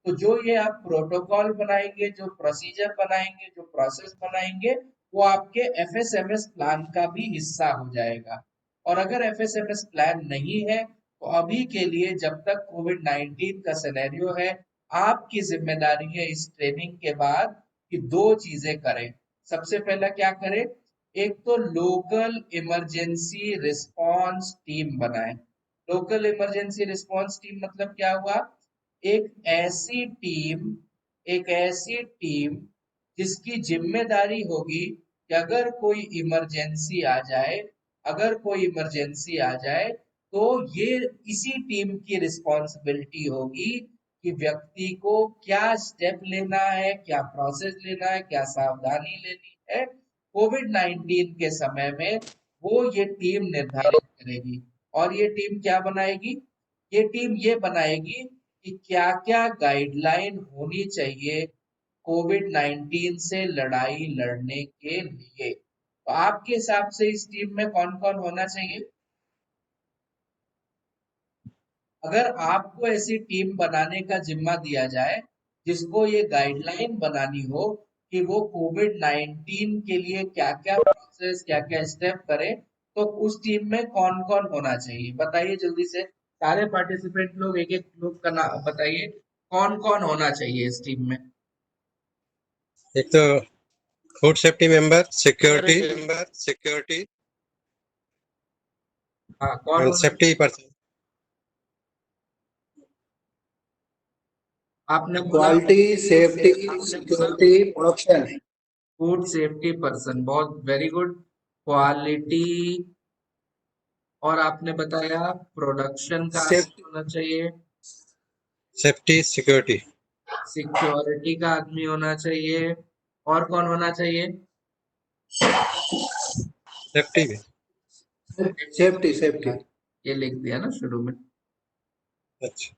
तो जो ये आप प्रोटोकॉल बनाएंगे, जो प्रोसीजर बनाएंगे, जो प्रोसेस बनाएंगे, वो आपके FSMS प्लान का भी हिस्सा हो जाएगा। और अगर FSMS प्लान नहीं है तो अभी के लिए जब तक कोविड-19 का सिनेरियो है, आपकी जिम्मेदारी है इस ट्रेनिंग के बाद कि दो चीजें करें। सबसे पहला क्या करें? एक तो लोकल इमरजेंसी रिस्पांस टीम बनाएं। लोकल इमरजेंसी रिस्पांस टीम मतलब क्या हुआ? एक ऐसी टीम एक ऐसी टीम जिसकी जिम्मेदारी होगी कि अगर कोई इमरजेंसी आ जाए तो ये इसी टीम की रिस्पॉन्सिबिलिटी होगी कि व्यक्ति को क्या स्टेप लेना है, क्या प्रोसेस लेना है, क्या सावधानी लेनी है कोविड-19 के समय में, वो ये टीम निर्धारित करेगी। और ये टीम क्या बनाएगी? ये टीम ये बनाएगी कि क्या-क्या गाइडलाइन होनी चाहिए कोविड-19 से लड़ाई लड़ने के लिए। तो आपके हिसाब से इस टीम में कौन-कौन होना चाहिए? अगर आपको ऐसी टीम बनाने का जिम्मा दिया जाए जिसको ये गाइडलाइन बनानी हो कि वो कोविड-19 के लिए क्या-क्या प्रोसेस, क्या-क्या स्टेप करे, तो उस टीम में कौन-कौन होना चाहिए? बताइए जल्दी से। सारे पार्टिसिपेंट लोग एक-एक लोग का नाम बताइए। कौन कौन होना चाहिए इस टीम में? एक तो फूड सेफ्टी सिक्योरिटी हाँ, कौन एंड होना सेफ्टी चाहिए? पर्सन। आपने बोला quality, safety, security, production. Food safety person, बहुत वेरी गुड। क्वालिटी, और आपने बताया प्रोडक्शन का आदमी सेफ्टी, होना चाहिए, सेफ्टी सिक्योरिटी सिक्योरिटी का आदमी होना चाहिए, और कौन होना चाहिए? सेफ्टी भी। Safety, safety. ये लिख दिया ना शुरू में। अच्छा,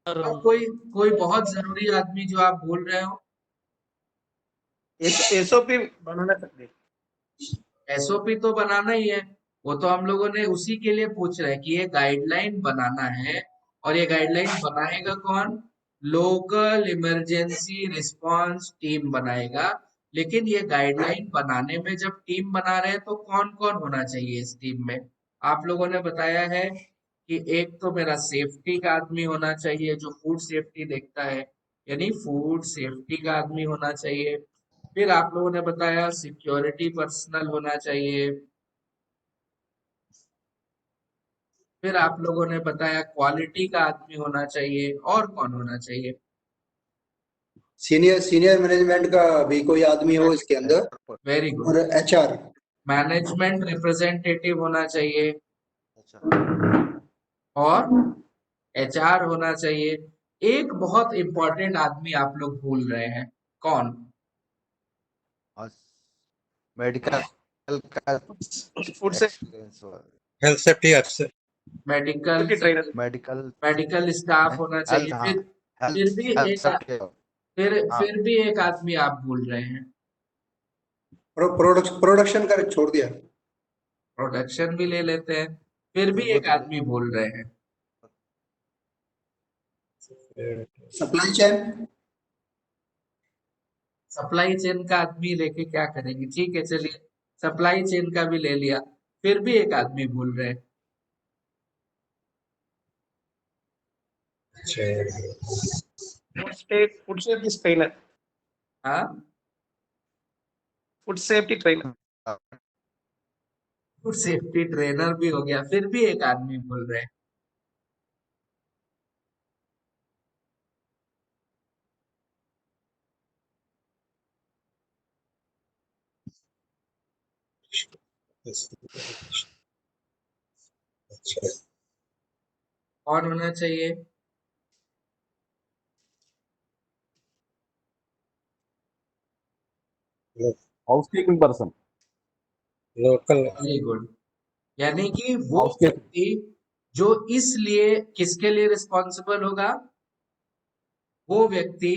और कोई कोई बहुत जरूरी आदमी जो आप भूल रहे हो? एसओपी बनाना सकते। एसओपी तो बनाना ही है, वो तो हम लोगों ने उसी के लिए पूछ रहे हैं कि ये गाइडलाइन बनाना है। और ये गाइडलाइन बनाएगा कौन? लोकल इमरजेंसी रिस्पांस टीम बनाएगा। लेकिन ये गाइडलाइन बनाने में जब टीम बना रहे हैं तो कौन कौन होना चाहिए इस टीम में? आप लोगों ने बताया है कि एक तो मेरा सेफ्टी का आदमी होना चाहिए जो फूड सेफ्टी देखता है, यानी फूड सेफ्टी का आदमी होना चाहिए। फिर आप लोगों ने बताया सिक्योरिटी पर्सनल होना चाहिए। फिर आप लोगों ने बताया क्वालिटी का आदमी होना चाहिए, और कौन होना चाहिए? सीनियर सीनियर मैनेजमेंट का भी कोई आदमी हो इसके अंदर, वेरी और गुड। एचआर। मैनेजमेंट रिप्रेजेंटेटिव होना चाहिए, अच्छा, और एचआर होना चाहिए। एक बहुत इंपॉर्टेंट आदमी आप लोग भूल रहे हैं, कौन? और मेडिकल का फूड से एक्सपीरियंस हो, हेल्थ सेफ्टी अफसर। Medical trainer. Medical medical staff होना चाहिए। हेल्थ, हाँ, फिर भी हेल्थ एक सेफ्टी, हाँ। फिर भी एक आदमी आप भूल रहे हैं। प्रोडक्शन का छोड़ दिया। प्रोडक्शन भी ले लेते हैं, फिर भी वो एक तो आदमी भूल रहे हैं। Supply chain. सप्लाई चेन का आदमी लेके क्या करेंगे? ठीक है, चलिए सप्लाई चेन का भी ले लिया, फिर भी एक आदमी भूल रहे हैं। Food safety trainer. हाँ, food safety trainer. Food safety trainer भी हो गया, फिर भी एक आदमी भूल रहे हैं। अच्छा, कौन होना चाहिए? Housekeeping person. Local very good. यानी कि वो हाउसकीपिंग। व्यक्ति जो इसलिए किसके लिए रिस्पॉन्सिबल होगा? वो व्यक्ति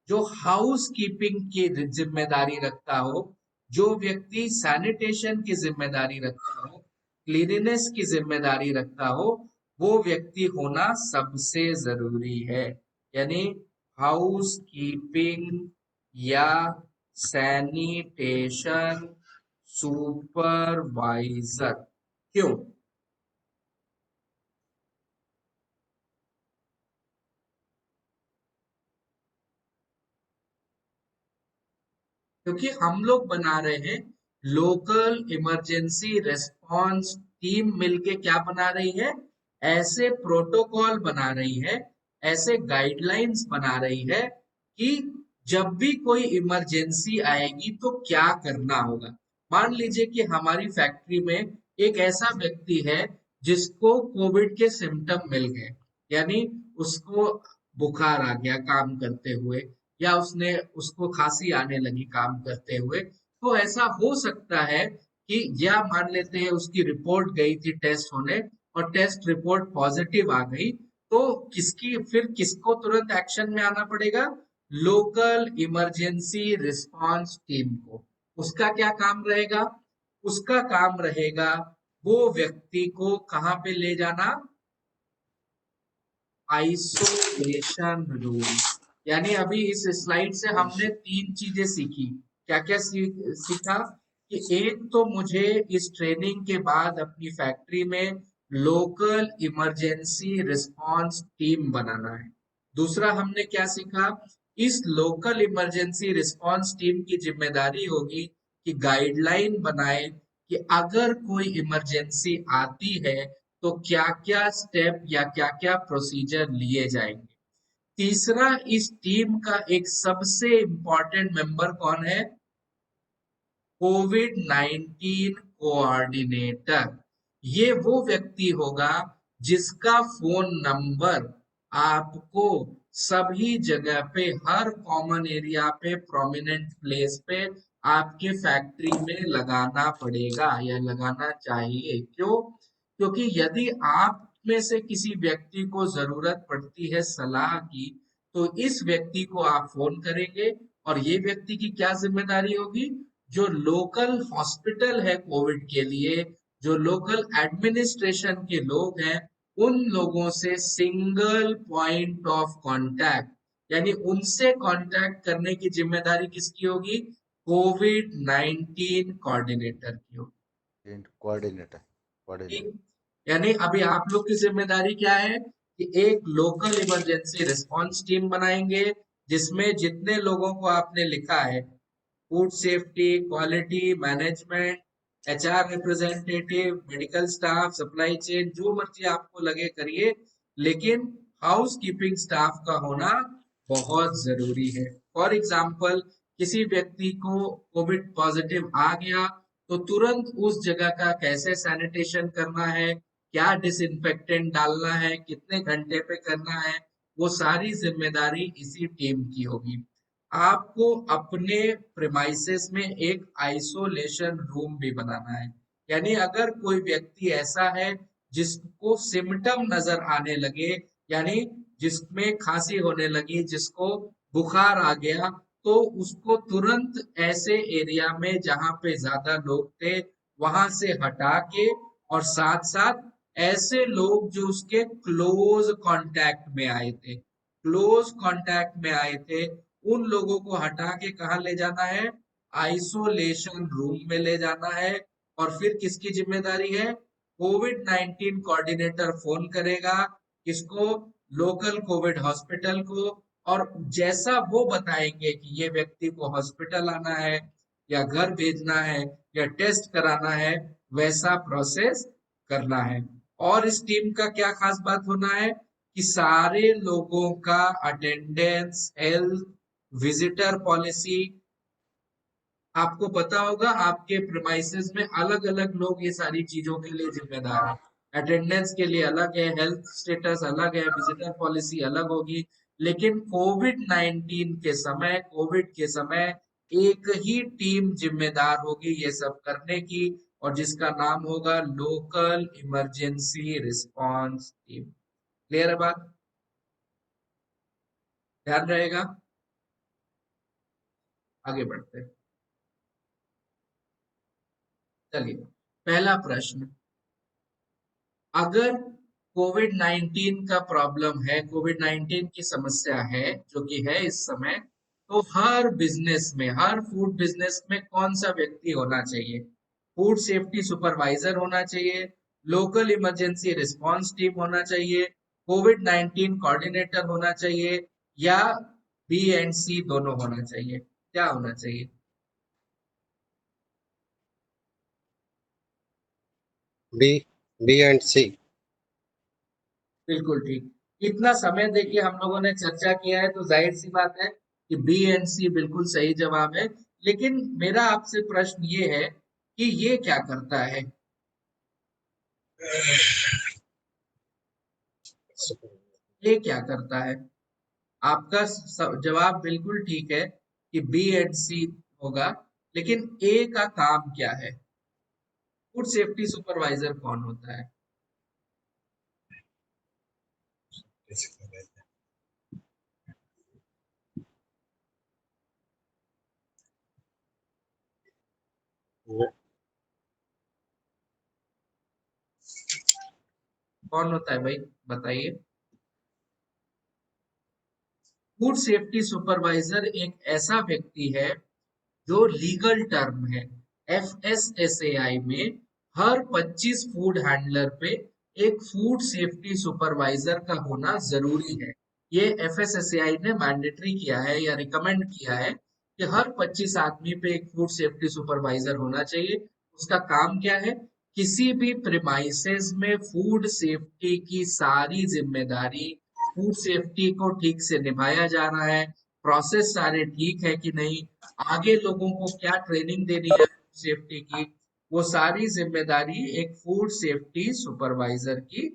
जो हाउस कीपिंग की जिम्मेदारी रखता हो, जो व्यक्ति सैनिटेशन की जिम्मेदारी रखता हो, क्लीनिनेस की जिम्मेदारी रखता हो, वो व्यक्ति होना सबसे जरूरी है। यानी हाउस कीपिंग या सैनिटेशन सुपरवाइजर। क्यों? क्योंकि हम लोग बना रहे हैं लोकल इमरजेंसी रेस्पॉन्स टीम, मिलके क्या बना रही है? ऐसे प्रोटोकॉल बना रही है, ऐसे गाइडलाइंस बना रही है कि जब भी कोई इमरजेंसी आएगी तो क्या करना होगा। मान लीजिए कि हमारी फैक्ट्री में एक ऐसा व्यक्ति है जिसको कोविड के सिम्टम मिल गए, यानी उसको बुखार आ गया काम करते हुए, या उसको खांसी आने लगी काम करते हुए। तो ऐसा हो सकता है कि, या मान लेते हैं उसकी रिपोर्ट गई थी टेस्ट होने और टेस्ट रिपोर्ट पॉजिटिव आ गई, तो किसको तुरंत एक्शन में आना पड़ेगा? लोकल इमरजेंसी रिस्पांस टीम को। उसका क्या काम रहेगा? उसका काम रहेगा वो व्यक्ति को कहाँ पे ले जाना? Isolation room. यानी अभी इस स्लाइड से हमने तीन चीजें सीखी। क्या क्या सीखा? कि एक तो मुझे इस ट्रेनिंग के बाद अपनी फैक्ट्री में लोकल इमरजेंसी रिस्पांस टीम बनाना है। दूसरा हमने क्या सीखा, इस लोकल इमरजेंसी रिस्पांस टीम की जिम्मेदारी होगी कि गाइडलाइन बनाए कि अगर कोई इमरजेंसी आती है तो क्या क्या स्टेप या क्या क्या प्रोसीजर लिए जाएंगे। तीसरा, इस टीम का एक सबसे इंपॉर्टेंट मेंबर कौन है, कोविड-19 कोऑर्डिनेटर। ये वो व्यक्ति होगा जिसका फोन नंबर आपको सभी जगह पे, हर कॉमन एरिया पे, प्रोमिनेंट प्लेस पे आपके फैक्ट्री में लगाना पड़ेगा या लगाना चाहिए। क्यों? क्योंकि यदि आप में से किसी व्यक्ति को जरूरत पड़ती है सलाह की, तो इस व्यक्ति को आप फोन करेंगे और ये व्यक्ति की क्या जिम्मेदारी होगी, जो लोकल हॉस्पिटल है कोविड के लिए, जो लोकल एडमिनिस्ट्रेशन के लोग हैं, उन लोगों से सिंगल पॉइंट ऑफ कांटेक्ट, यानी उनसे कांटेक्ट करने की जिम्मेदारी किसकी होगी, कोविड-19 कोऑर्डिनेटर की होगी। कोऑर्डिनेटर ठीक? कोऑर्डिनेटर यानी अभी आप लोग की जिम्मेदारी क्या है कि एक लोकल इमरजेंसी रिस्पांस टीम बनाएंगे जिसमें जितने लोगों को आपने लिखा है, food safety, quality management, HR representative, medical staff, supply chain, जो मर्जी आपको लगे करिए, लेकिन हाउस कीपिंग स्टाफ का होना बहुत जरूरी है। फॉर एग्जाम्पल, किसी व्यक्ति को कोविड पॉजिटिव आ गया तो तुरंत उस जगह का कैसे सैनिटेशन करना है, क्या डिसइंफेक्टेंट डालना है, कितने घंटे पे करना है, वो सारी जिम्मेदारी इसी टीम की होगी। आपको अपने प्रेमाइसेस में एक आइसोलेशन रूम भी बनाना है। यानी अगर कोई व्यक्ति ऐसा है जिसको सिम्टम नजर आने लगे, यानी जिसमें खांसी होने लगी, जिसको बुखार आ गया, तो उसको तुरंत ऐसे एरिया में जहां पे ज्यादा लोग थे वहां से हटा के, और साथ साथ ऐसे लोग जो उसके क्लोज कांटेक्ट में आए थे, उन लोगों को हटा के कहाँ ले जाना है, आइसोलेशन रूम में ले जाना है। और फिर किसकी जिम्मेदारी है, कोविड-19 कोऑर्डिनेटर फोन करेगा किसको, लोकल कोविड हॉस्पिटल को, और जैसा वो बताएंगे कि ये व्यक्ति को हॉस्पिटल आना है या घर भेजना है या टेस्ट कराना है, वैसा प्रोसेस करना है। और इस टीम का क्या खास बात होना है कि सारे लोगों का अटेंडेंस, हेल्थ, विजिटर पॉलिसी, आपको पता होगा आपके प्रेमाइसेस में अलग अलग लोग ये सारी चीजों के लिए जिम्मेदार हैं। अटेंडेंस के लिए अलग है, हेल्थ स्टेटस अलग है, विजिटर पॉलिसी अलग होगी। लेकिन कोविड-19 के समय, कोविड के समय एक ही टीम जिम्मेदार होगी ये सब करने की, और जिसका नाम होगा local emergency response team. Clear है बात? ध्यान रहेगा। आगे बढ़ते हैं। चलिए, पहला प्रश्न, अगर कोविड-19 का प्रॉब्लम है, कोविड-19 की समस्या है जो कि है इस समय, तो हर बिजनेस में, हर फूड बिजनेस में कौन सा व्यक्ति होना चाहिए, फूड सेफ्टी सुपरवाइजर होना चाहिए, लोकल इमरजेंसी रिस्पांस टीम होना चाहिए, कोविड-19 कोऑर्डिनेटर होना चाहिए, या बी एंड सी दोनों होना चाहिए? क्या होना चाहिए? बी बी एंड सी। बिल्कुल ठीक। इतना समय देके हम लोगों ने चर्चा किया है तो जाहिर सी बात है कि बी एंड सी बिल्कुल सही जवाब है। लेकिन मेरा आपसे प्रश्न ये है कि ये क्या करता है? ये क्या करता है? आपका जवाब बिल्कुल ठीक है कि बी एंड सी होगा, लेकिन ए का काम क्या है? फूड सेफ्टी सुपरवाइजर कौन होता है? कौन होता है भाई, बताइए। फूड सेफ्टी सुपरवाइजर एक ऐसा व्यक्ति है जो लीगल टर्म है, एफएसएसएआई में हर 25 फूड हैंडलर पे एक फूड सेफ्टी सुपरवाइजर का होना जरूरी है। ये एफएसएसएआई ने मैंडेटरी किया है या रिकमेंड किया है कि हर 25 आदमी पे एक फूड सेफ्टी सुपरवाइजर होना चाहिए। उसका काम क्या है? किसी भी प्रिमाइसेस में फूड सेफ्टी की सारी जिम्मेदारी, फूड सेफ्टी को ठीक से निभाया जा रहा है, प्रोसेस सारे ठीक है कि नहीं, आगे लोगों को क्या ट्रेनिंग देनी है फूड सेफ्टी की, वो सारी जिम्मेदारी एक फूड सेफ्टी सुपरवाइजर की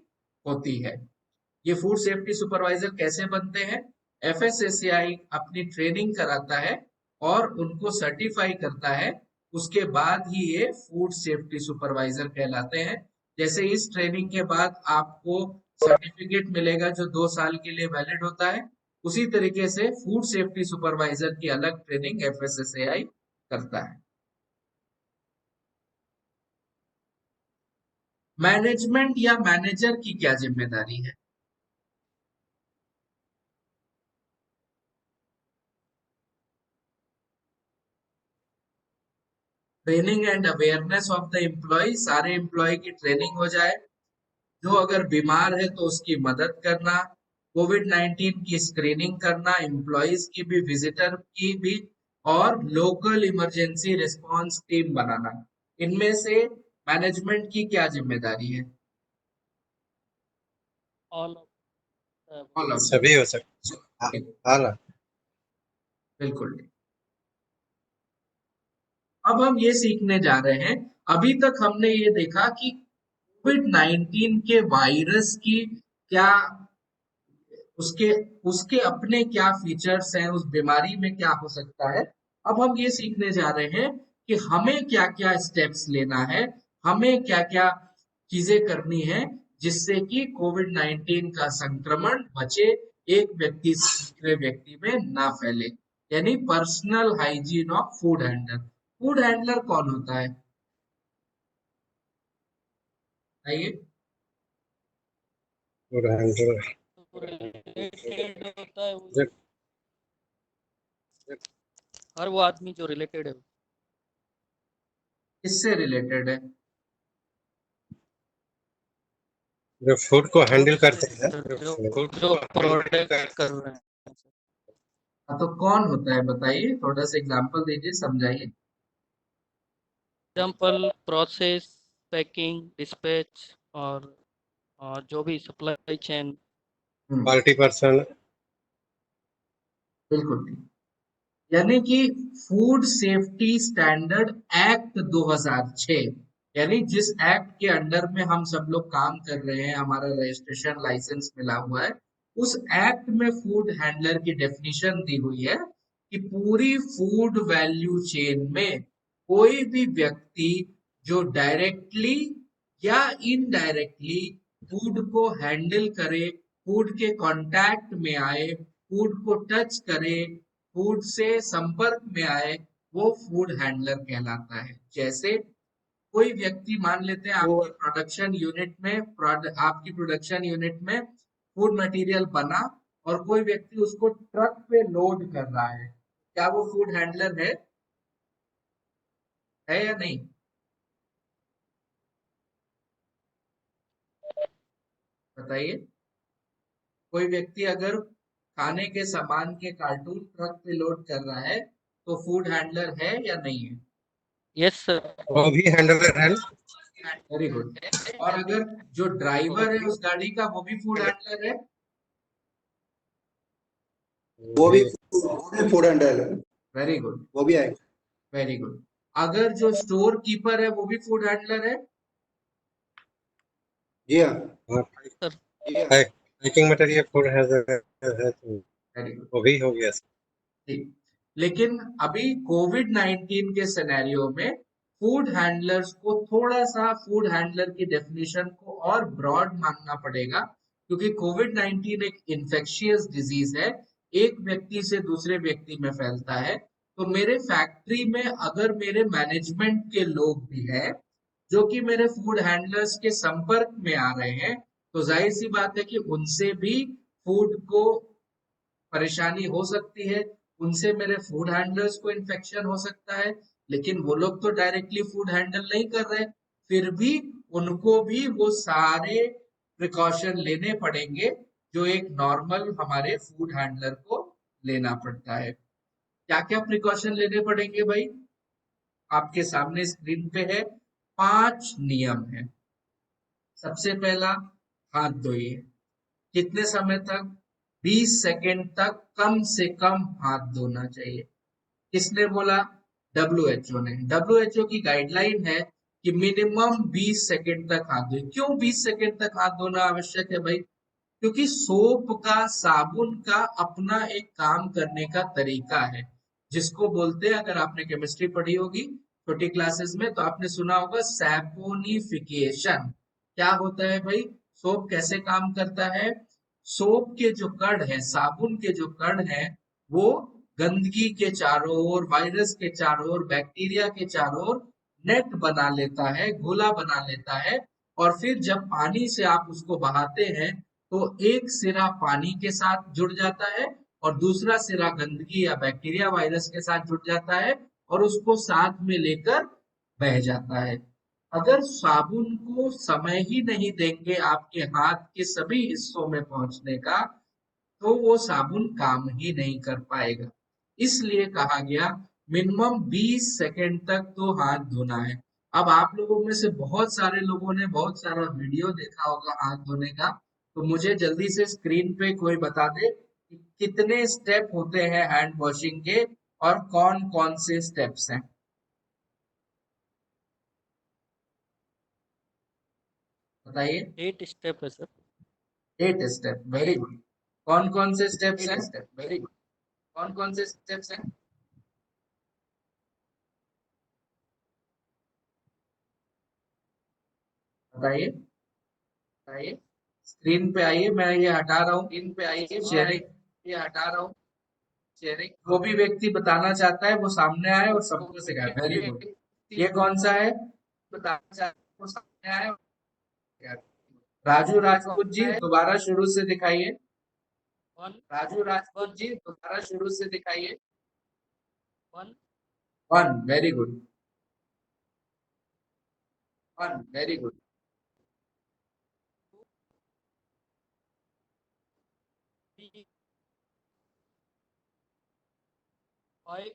होती है। ये फूड सेफ्टी सुपरवाइजर कैसे बनते हैं? एफएसएसएआई अपनी ट्रेनिंग कराता है और उनको सर्टिफाई करता है, उसके बाद ही ये फूड सेफ्टी सुपरवाइजर कहलाते हैं। जैसे इस ट्रेनिंग के बाद आपको सर्टिफिकेट मिलेगा जो 2 साल के लिए वैलिड होता है, उसी तरीके से फूड सेफ्टी सुपरवाइजर की अलग ट्रेनिंग एफएसएसएआई करता है। मैनेजमेंट या मैनेजर की क्या जिम्मेदारी है? Training and awareness of the employee, सारे एम्प्लॉय की ट्रेनिंग हो जाए, जो अगर बीमार है तो उसकी मदद करना, कोविड-19 की स्क्रीनिंग करना, एम्प्लॉयज की भी, विजिटर की भी, और लोकल इमरजेंसी रिस्पांस टीम बनाना। इनमें से मैनेजमेंट की क्या जिम्मेदारी है? All of ऑल ऑफ सभी हो सकते। हाँ ना। बिल्कुल। अब हम ये सीखने जा रहे हैं, अभी तक हमने ये देखा कि कोविड-19 के वायरस की क्या, उसके उसके अपने क्या फीचर्स हैं, उस बीमारी में क्या हो सकता है। अब हम ये सीखने जा रहे हैं कि हमें क्या क्या स्टेप्स लेना है, हमें क्या क्या चीजें करनी है जिससे कि कोविड-19 का संक्रमण बचे, एक व्यक्ति से दूसरे व्यक्ति में ना फैले, यानी personal hygiene of food handler. Food handler कौन होता है बताइए? और हैंडल रिलेटेड होता है वो, जब हर वो आदमी जो रिलेटेड है किससे रिलेटेड है? जो फूड को हैंडल फूड करते से हैं, जो फूड जो को हैंडल प्रोडक्ट कर रहे हैं। हाँ, तो कौन होता है बताइए, थोड़ा सा एग्जांपल दीजिए, समझाइए। एग्जाम्पल प्रोसेस, पैकिंग, डिस्पैच और जो भी सप्लाई चेन। Quality person. बिल्कुल ठीक। यानी कि फूड सेफ्टी स्टैंडर्ड एक्ट 2006, यानी जिस एक्ट के अंडर में हम सब लोग काम कर रहे हैं, हमारा रजिस्ट्रेशन लाइसेंस मिला हुआ है, उस एक्ट में फूड हैंडलर की डेफिनेशन दी हुई है कि पूरी फूड वैल्यू चेन में कोई भी व्यक्ति जो डायरेक्टली या इनडायरेक्टली फूड को हैंडल करे, फूड के कांटेक्ट में आए, फूड को टच करे, फूड से संपर्क में आए, वो फूड हैंडलर कहलाता है। जैसे कोई व्यक्ति, मान लेते हैं वो आपकी प्रोडक्शन यूनिट में, आपकी प्रोडक्शन यूनिट में फूड मटेरियल बना और कोई व्यक्ति उसको ट्रक पे लोड कर रहा है, क्या वो फूड हैंडलर है या नहीं? बताइए। कोई व्यक्ति अगर खाने के सामान के कार्टून ट्रक पे लोड कर रहा है तो फूड हैंडलर है या नहीं है? Yes sir. वो भी हैंडलर है। Very good. और अगर जो ड्राइवर है उस गाड़ी का, वो भी फूड हैंडलर है? वो भी फूड हैंडल है, वेरी गुड, वो भी आएगा। Very good. अगर जो स्टोर कीपर है वो भी फूड हैंडलर है? जी हाँ। हाँ, सर पैकिंग मटेरियल फूड है तो वेरी गुड, वो भी हो गया। ठीक। लेकिन अभी कोविड-19 के सिनेरियो में फूड हैंडलर्स को थोड़ा सा फूड हैंडलर की डेफिनेशन को और ब्रॉड मानना पड़ेगा, क्योंकि कोविड-19 एक इन्फेक्शियस डिजीज है, एक व्यक्ति से दूसरे व्यक्ति में फैलता है। तो मेरे फैक्ट्री में अगर मेरे मैनेजमेंट के लोग भी हैं जो कि मेरे फूड हैंडलर्स के संपर्क में आ रहे हैं, तो जाहिर सी बात है कि उनसे भी फूड को परेशानी हो सकती है, उनसे मेरे फूड हैंडलर्स को इन्फेक्शन हो सकता है। लेकिन वो लोग तो डायरेक्टली फूड हैंडल नहीं कर रहे, फिर भी उनको भी वो सारे प्रिकॉशन लेने पड़ेंगे जो एक नॉर्मल हमारे फूड हैंडलर को लेना पड़ता है। क्या क्या प्रिकॉशन लेने पड़ेंगे भाई? आपके सामने स्क्रीन पे है, 5 नियम है। सबसे पहला, हाथ धोइए। कितने समय तक? 20 सेकेंड तक कम से कम हाथ धोना चाहिए। किसने बोला? WHO ने। WHO की गाइडलाइन है कि मिनिमम 20 सेकेंड तक हाथ धोए। क्यों 20 सेकेंड तक हाथ धोना आवश्यक है भाई? क्योंकि सोप का, साबुन का अपना एक काम करने का तरीका है, जिसको बोलते हैं, अगर आपने केमिस्ट्री पढ़ी होगी छोटी क्लासेस में तो आपने सुना होगा सैपोनिफिकेशन। क्या होता है भाई? सोप कैसे काम करता है? सोप के जो कण है, साबुन के जो कण है, वो गंदगी के चारों ओर, वायरस के चारों ओर, बैक्टीरिया के चारों ओर नेट बना लेता है, गोला बना लेता है। और फिर जब पानी से आप उसको बहाते हैं तो एक सिरा पानी के साथ जुड़ जाता है और दूसरा सिरा गंदगी या बैक्टीरिया वायरस के साथ जुड़ जाता है और उसको साथ में लेकर बह जाता है। अगर साबुन को समय ही नहीं देंगे आपके हाथ के सभी हिस्सों में पहुंचने का, तो वो साबुन काम ही नहीं कर पाएगा। इसलिए कहा गया मिनिमम 20 सेकेंड तक तो हाथ धोना है। अब आप लोगों में से बहुत सारे लोगों ने बहुत सारा वीडियो देखा होगा हाथ धोने का, तो मुझे जल्दी से स्क्रीन पे कोई बता दे कि कितने स्टेप होते हैं हैंड वॉशिंग के और कौन कौन से स्टेप्स हैं। बताइए। 8 स्टेप है सर। 8 step, very good. कौन कौन से स्टेप्स हैं? Very good. कौन कौन से स्टेप्स हैं? बताइए, बताइए। स्क्रीन पे आइए, मैं ये हटा रहा हूँ। स्क्रीन पे आइए, शेयरिंग ये हटा रहा हूँ। शेयरिंग, जो भी व्यक्ति बताना चाहता है वो सामने आए और सबको सिखाए। Very good. ये कौन सा है? बताना चाहता है वो सामने आए। राजू राजपूत जी, दोबारा शुरू से दिखाइए। 1 राजू राजपूत 1 जी, दोबारा शुरू से दिखाइए। 1 1, वेरी गुड। 1, very good. 3 5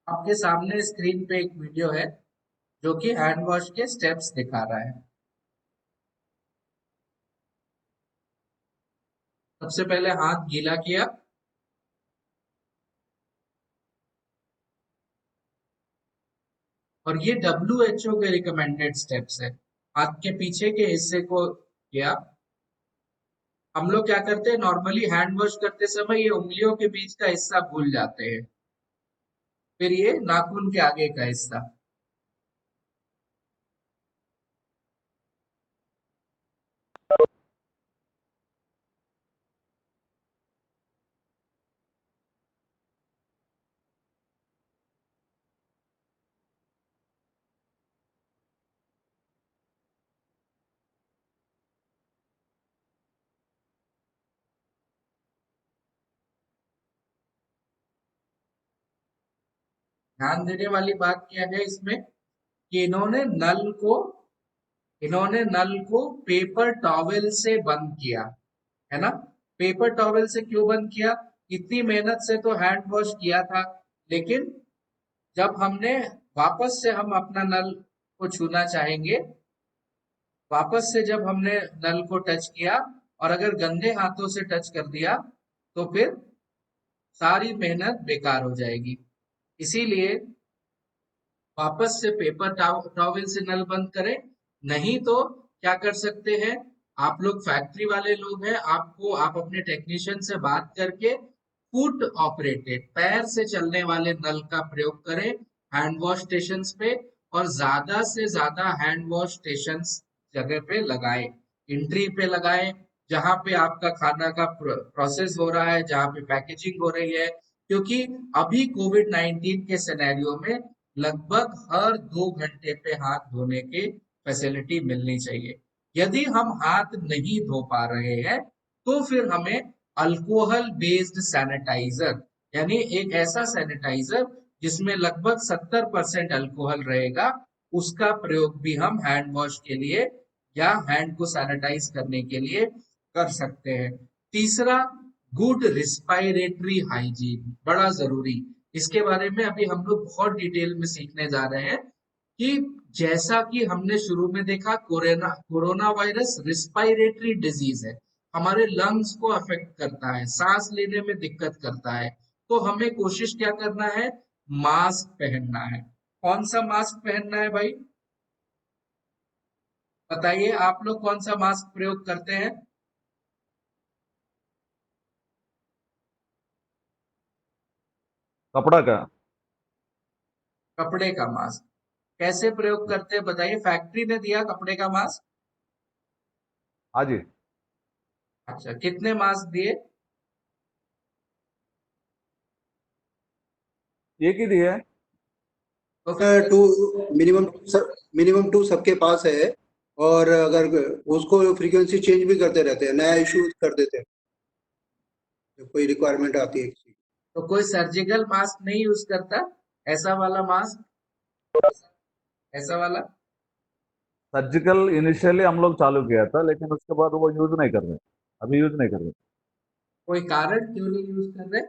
आपके सामने स्क्रीन पे एक वीडियो है जो कि हैंड वॉश के स्टेप्स दिखा रहा है। सबसे पहले हाथ गीला किया, और ये WHO के रिकमेंडेड स्टेप्स है। हाथ के पीछे के हिस्से को किया। हम लोग क्या करते हैं, नॉर्मली हैंड वॉश करते समय ये उंगलियों के बीच का हिस्सा भूल जाते हैं। फिर ये नाखून के आगे का हिस्सा। ध्यान देने वाली बात क्या है इसमें कि इन्होंने नल को पेपर टॉवेल से बंद किया, है ना। पेपर टॉवेल से क्यों बंद किया? इतनी मेहनत से तो हैंड वॉश किया था, लेकिन जब हमने वापस से हम अपना नल को छूना चाहेंगे, वापस से जब हमने नल को टच किया और अगर गंदे हाथों से टच कर दिया तो फिर सारी मेहनत बेकार हो जाएगी। इसीलिए वापस से पेपर टॉवेल से नल बंद करें। नहीं तो क्या कर सकते हैं, आप लोग फैक्ट्री वाले लोग हैं, आप अपने टेक्नीशियन से बात करके फुट ऑपरेटेड पैर से चलने वाले नल का प्रयोग करें हैंड वॉश स्टेशन पे, और ज्यादा से ज्यादा हैंड वॉश स्टेशन जगह पे लगाएं, एंट्री पे लगाएं, जहां पे आपका खाना का प्रोसेस हो रहा है, जहां पे पैकेजिंग हो रही है, क्योंकि अभी कोविड-19 के सिनेरियो में लगभग हर 2 घंटे पे हाथ धोने की फैसिलिटी मिलनी चाहिए। यदि हम हाथ नहीं धो पा रहे हैं तो फिर हमें अल्कोहल बेस्ड सैनिटाइजर, यानी एक ऐसा सैनिटाइजर जिसमें लगभग 70% अल्कोहल रहेगा, उसका प्रयोग भी हम हैंड वॉश के लिए या हैंड को सैनिटाइज करने के लिए कर सकते हैं। तीसरा, गुड रिस्पायरेटरी हाइजीन, बड़ा जरूरी। इसके बारे में अभी हम लोग बहुत डिटेल में सीखने जा रहे हैं कि जैसा कि हमने शुरू में देखा, कोरोना वायरस रिस्पायरेटरी डिजीज है, हमारे लंग्स को अफेक्ट करता है, सांस लेने में दिक्कत करता है, तो हमें कोशिश क्या करना है, मास्क पहनना है। कौन सा मास्क पहनना है भाई, बताइए आप लोग कौन सा मास्क प्रयोग करते हैं? कपड़ा का। कपड़े का मास्क कैसे प्रयोग करते हैं बताइए, फैक्ट्री ने दिया कपड़े का मास्क? हाँ जी। अच्छा, कितने मास्क दिए? एक ही दिए है। तो फिर टू मिनिमम टू सबके पास है, और अगर उसको फ्रीक्वेंसी चेंज भी करते रहते हैं, नया इशू कर देते हैं जब कोई रिक्वायरमेंट आती है किसी की। तो कोई सर्जिकल मास्क नहीं यूज करता, ऐसा वाला मास्क, ऐसा वाला? सर्जिकल इनिशियली हम लोग चालू किया था, लेकिन उसके बाद वो यूज नहीं कर रहे, अभी यूज नहीं कर रहे। कोई कारण क्यों नहीं यूज कर रहे?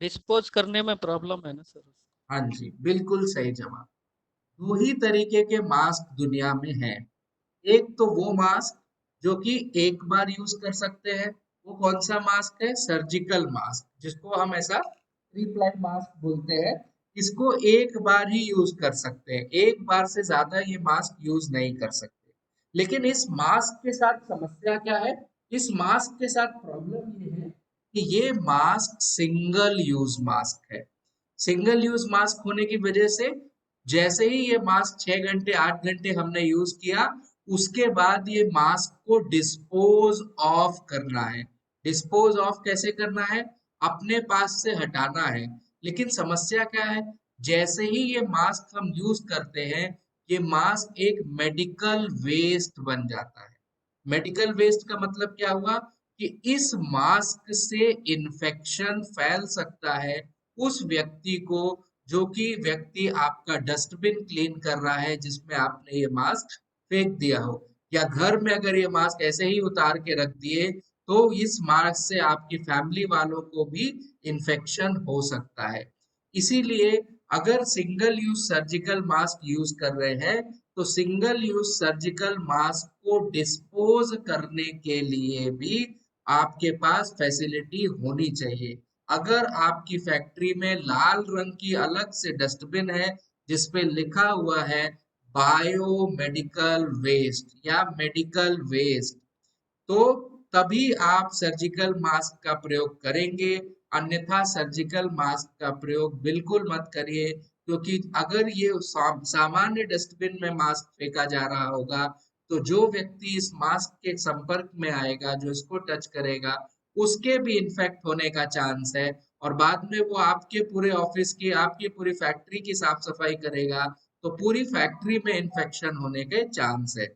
डिस्पोज करने में प्रॉब्लम है ना सर। हाँ जी, बिल्कुल सही जवाब। दो ही तरीके के मास्क दुनिया में हैं। एक तो वो मास्क जो कि एक बार यूज कर सकते हैं, वो कौन सा मास्क है, सर्जिकल मास्क, जिसको हम ऐसा थ्री प्लाई मास्क बोलते हैं। इसको एक बार ही यूज कर सकते हैं, एक बार से ज्यादा ये मास्क यूज नहीं कर सकते। लेकिन इस मास्क के साथ समस्या क्या है, इस मास्क के साथ प्रॉब्लम ये है कि ये मास्क सिंगल यूज मास्क है। सिंगल यूज मास्क होने की वजह से जैसे ही ये मास्क 6 घंटे 8 घंटे हमने यूज किया, उसके बाद ये मास्क को डिस्पोज ऑफ करना है। डिस्पोज ऑफ कैसे करना है, अपने पास से हटाना है। लेकिन समस्या क्या है, जैसे ही ये मास्क हम यूज करते हैं, ये मास्क एक मेडिकल वेस्ट बन जाता है। मेडिकल वेस्ट का मतलब क्या हुआ कि इस मास्क से इन्फेक्शन फैल सकता है उस व्यक्ति को, जो कि व्यक्ति आपका डस्टबिन क्लीन कर रहा है जिसमें आपने ये मास्क फेंक दिया हो, या घर में अगर ये मास्क ऐसे ही उतार के रख दिए, तो इस मास्क से आपकी फैमिली वालों को भी इन्फेक्शन हो सकता है। इसीलिए अगर single use surgical mask use कर रहे हैं, तो सिंगल यूज सर्जिकल मास्क को डिस्पोज करने के लिए भी आपके पास फैसिलिटी होनी चाहिए। अगर आपकी फैक्ट्री में लाल रंग की अलग से डस्टबिन है जिसपे लिखा हुआ है बायोमेडिकल वेस्ट या मेडिकल वेस्ट, तो तभी आप सर्जिकल मास्क का प्रयोग करेंगे, अन्यथा सर्जिकल मास्क का प्रयोग बिल्कुल मत करिए। क्योंकि अगर ये सामान्य डस्टबिन में मास्क फेंका जा रहा होगा, तो जो व्यक्ति इस मास्क के संपर्क में आएगा, जो इसको टच करेगा, उसके भी इन्फेक्ट होने का चांस है, और बाद में वो आपके पूरे ऑफिस की, आपकी पूरी फैक्ट्री की साफ सफाई करेगा, तो पूरी फैक्ट्री में इन्फेक्शन होने के चांस है।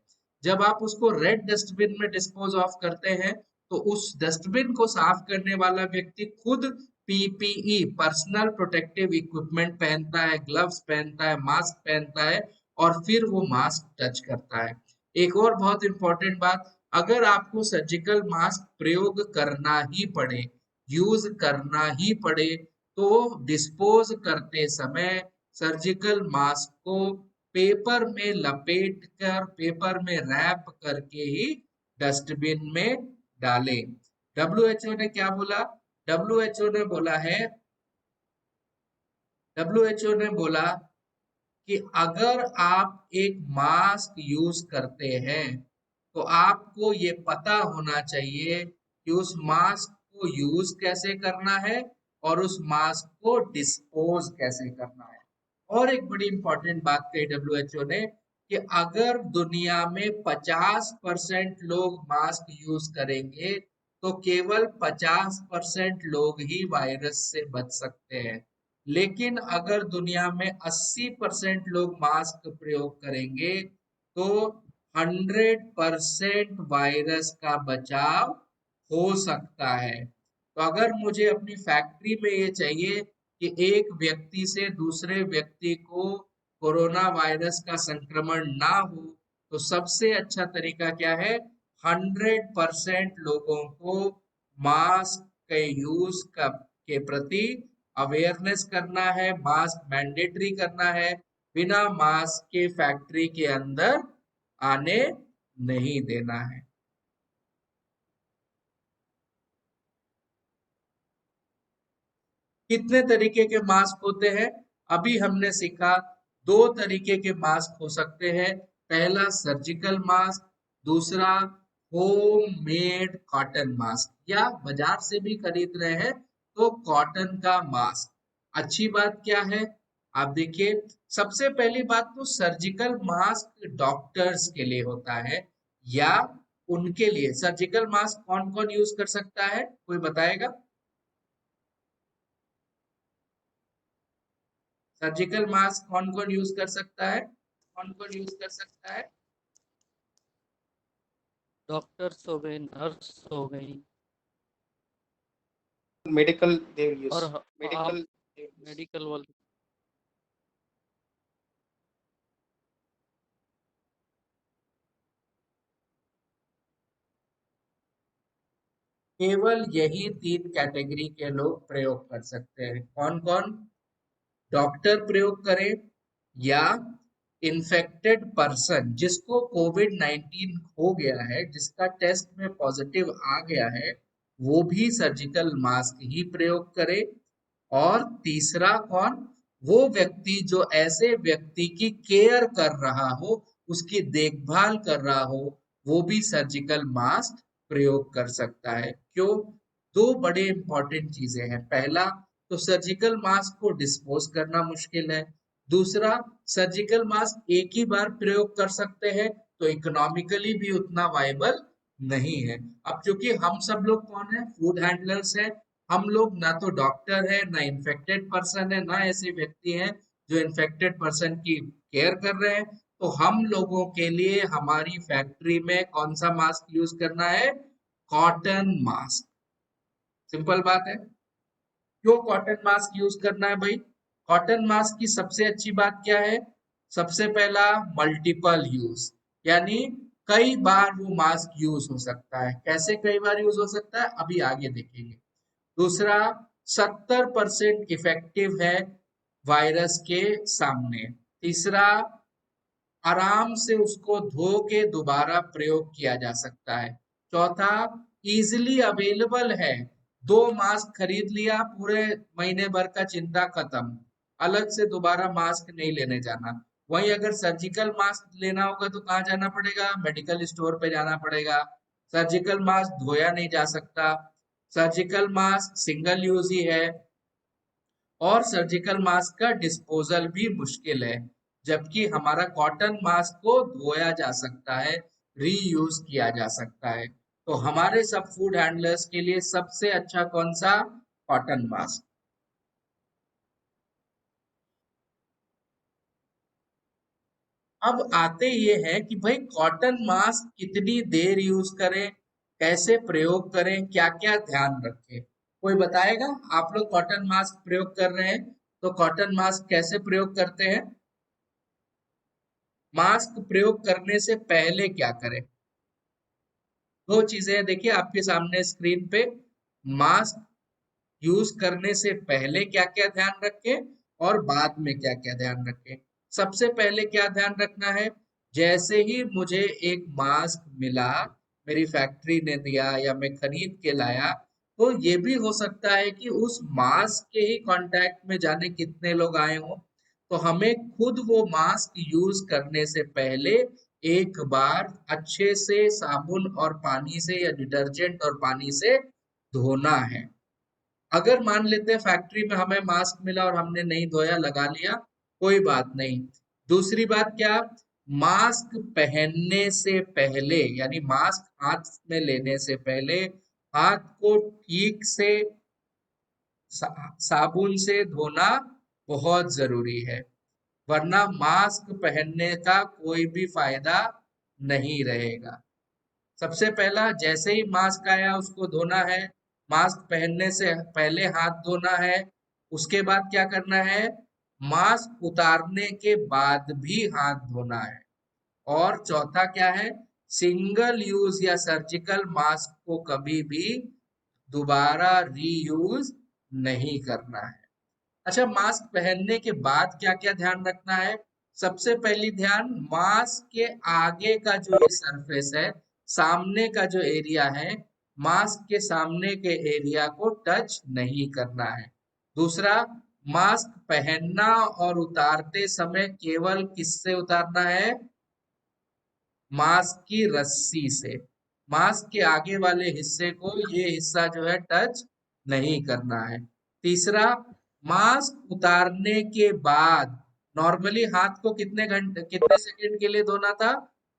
जब आप उसको रेड डस्टबिन में डिस्पोज ऑफ करते हैं, तो उस डस्टबिन को साफ करने वाला व्यक्ति खुद पीपीई पर्सनल प्रोटेक्टिव इक्विपमेंट पहनता है, ग्लव्स पहनता है, मास्क पहनता है, और फिर वो मास्क टच करता है। एक और बहुत इंपॉर्टेंट बात, अगर आपको सर्जिकल मास्क प्रयोग करना ही पड़े, यूज करना ही पड़े, तो डिस्पोज करते समय सर्जिकल मास्क को पेपर में लपेट कर, पेपर में रैप करके ही डस्टबिन में डालें। डब्ल्यूएचओ ने क्या बोला, डब्ल्यूएचओ ने बोला है, डब्ल्यूएचओ ने बोला कि अगर आप एक मास्क यूज करते हैं तो आपको ये पता होना चाहिए कि उस मास्क को यूज कैसे करना है और उस मास्क को डिस्पोज कैसे करना है। और एक बड़ी इंपॉर्टेंट बात कही डब्ल्यूएचओ ने कि अगर दुनिया में 50% लोग मास्क यूज करेंगे तो केवल 50% लोग ही वायरस से बच सकते हैं, लेकिन अगर दुनिया में 80% लोग मास्क प्रयोग करेंगे तो 100% वायरस का बचाव हो सकता है। तो अगर मुझे अपनी फैक्ट्री में ये चाहिए कि एक व्यक्ति से दूसरे व्यक्ति को कोरोना वायरस का संक्रमण ना हो, तो सबसे अच्छा तरीका क्या है? 100% लोगों को मास्क के यूज के प्रति अवेयरनेस करना है, मास्क मैंडेटरी करना है, बिना मास्क के फैक्ट्री के अंदर आने नहीं देना है। कितने तरीके के मास्क होते हैं? अभी हमने सीखा 2 तरीके के मास्क हो सकते हैं। पहला सर्जिकल मास्क, दूसरा होम मेड कॉटन मास्क, या बाजार से भी खरीद रहे हैं तो कॉटन का मास्क। अच्छी बात क्या है? आप देखिए, सबसे पहली बात तो सर्जिकल मास्क डॉक्टर्स के लिए होता है, या उनके लिए सर्जिकल मास्क कौन कौन यूज कर सकता है, कोई बताएगा? सर्जिकल मास्क कौन कौन यूज कर सकता है? कौन कौन यूज कर सकता है? डॉक्टर्स हो गए, नर्स हो गई, मेडिकल they will use. और आप Medical they will use. Medical वाले। केवल यही 3 कैटेगरी के लोग प्रयोग कर सकते हैं। कौन कौन? डॉक्टर प्रयोग करें, या इन्फेक्टेड पर्सन जिसको कोविड-19 हो गया है, जिसका टेस्ट में पॉजिटिव आ गया है, वो भी सर्जिकल मास्क ही प्रयोग करे। और तीसरा कौन? वो व्यक्ति जो ऐसे व्यक्ति की केयर कर रहा हो, उसकी देखभाल कर रहा हो, वो भी सर्जिकल मास्क प्रयोग कर सकता है। क्यों? 2 बड़े इंपॉर्टेंट चीजें हैं। पहला, तो सर्जिकल मास्क को डिस्पोज करना मुश्किल है। दूसरा, सर्जिकल मास्क एक ही बार प्रयोग कर सकते हैं तो इकोनॉमिकली भी उतना वायबल नहीं है। अब क्योंकि हम सब लोग कौन है? फूड हैंडलर्स हैं। हम लोग ना तो डॉक्टर है, ना इन्फेक्टेड पर्सन है, ना ऐसे व्यक्ति हैं जो इन्फेक्टेड पर्सन की केयर कर रहे हैं। तो हम लोगों के लिए हमारी फैक्ट्री में कौन सा मास्क यूज करना है? Cotton mask. सिंपल बात है। क्यों कॉटन मास्क यूज करना है भाई? कॉटन मास्क की सबसे अच्छी बात क्या है? सबसे पहला, मल्टीपल यूज, यानी कई बार वो मास्क यूज हो सकता है। कैसे कई बार यूज हो सकता है, अभी आगे देखेंगे। दूसरा, 70% इफेक्टिव है वायरस के सामने। तीसरा, आराम से उसको धो के दोबारा प्रयोग किया जा सकता है। चौथा, इजिली अवेलेबल है। 2 मास्क खरीद लिया, पूरे महीने भर का चिंता खत्म, अलग से दोबारा मास्क नहीं लेने जाना। वहीं अगर सर्जिकल मास्क लेना होगा तो कहाँ जाना पड़ेगा? मेडिकल स्टोर पे जाना पड़ेगा। सर्जिकल मास्क धोया नहीं जा सकता, सर्जिकल मास्क सिंगल यूज ही है, और सर्जिकल मास्क का डिस्पोजल भी मुश्किल है। जबकि हमारा कॉटन मास्क को धोया जा सकता है, रीयूज किया जा सकता है। तो हमारे सब फूड हैंडलर्स के लिए सबसे अच्छा कौन सा? Cotton mask. अब आते ये है कि भाई कॉटन मास्क कितनी देर यूज करें, कैसे प्रयोग करें, क्या क्या ध्यान रखें, कोई बताएगा? आप लोग कॉटन मास्क प्रयोग कर रहे हैं तो कॉटन मास्क कैसे प्रयोग करते हैं? मास्क प्रयोग करने से पहले क्या करें? 2 चीजें देखिए आपके सामने स्क्रीन पे। मास्क यूज करने से पहले क्या क्या ध्यान रखें और बाद में क्या क्या ध्यान रखें। सबसे पहले क्या ध्यान रखना है? जैसे ही मुझे एक मास्क मिला, मेरी फैक्ट्री ने दिया या मैं खरीद के लाया, तो ये भी हो सकता है कि उस मास्क के ही कांटेक्ट में जाने कितने लोग आए हों, तो हमें खुद वो मास्क यूज करने से पहले एक बार अच्छे से साबुन और पानी से या डिटर्जेंट और पानी से धोना है। अगर मान लेते हैं फैक्ट्री में हमें मास्क मिला और हमने नहीं धोया, लगा लिया, कोई बात नहीं। दूसरी बात क्या, मास्क पहनने से पहले यानी मास्क हाथ में लेने से पहले हाथ को ठीक से साबुन से धोना बहुत जरूरी है, वरना मास्क पहनने का कोई भी फायदा नहीं रहेगा। सबसे पहला जैसे ही मास्क आया उसको धोना है, मास्क पहनने से पहले हाथ धोना है। उसके बाद क्या करना है, मास्क उतारने के बाद भी हाथ धोना है। और चौथा क्या है, सिंगल यूज या सर्जिकल मास्क को कभी भी दोबारा रीयूज नहीं करना है। अच्छा, मास्क पहनने के बाद क्या क्या ध्यान रखना है? सबसे पहली ध्यान, मास्क के आगे का जो ये सरफेस है, सामने का जो एरिया है, मास्क के सामने के एरिया को टच नहीं करना है। दूसरा, मास्क पहनना और उतारते समय केवल किससे उतारना है? मास्क की रस्सी से। मास्क के आगे वाले हिस्से को ये हिस्सा जो है टच नहीं करना है। तीसरा, मास्क उतारने के बाद नॉर्मली हाथ को कितने सेकंड के लिए धोना था?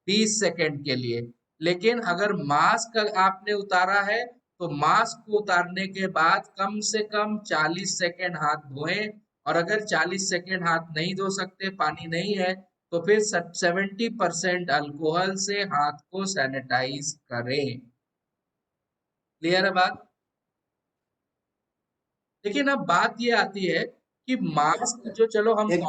20 सेकंड के लिए। लेकिन अगर मास्क आपने उतारा है तो मास्क को उतारने के बाद कम से कम 40 सेकंड हाथ धोएं, और अगर 40 सेकंड हाथ नहीं धो सकते, पानी नहीं है, तो फिर 70% अल्कोहल से हाथ को सैनिटाइज करें। क्लियर है बात? लेकिन अब बात ये आती है कि मास्क जो, चलो हम एक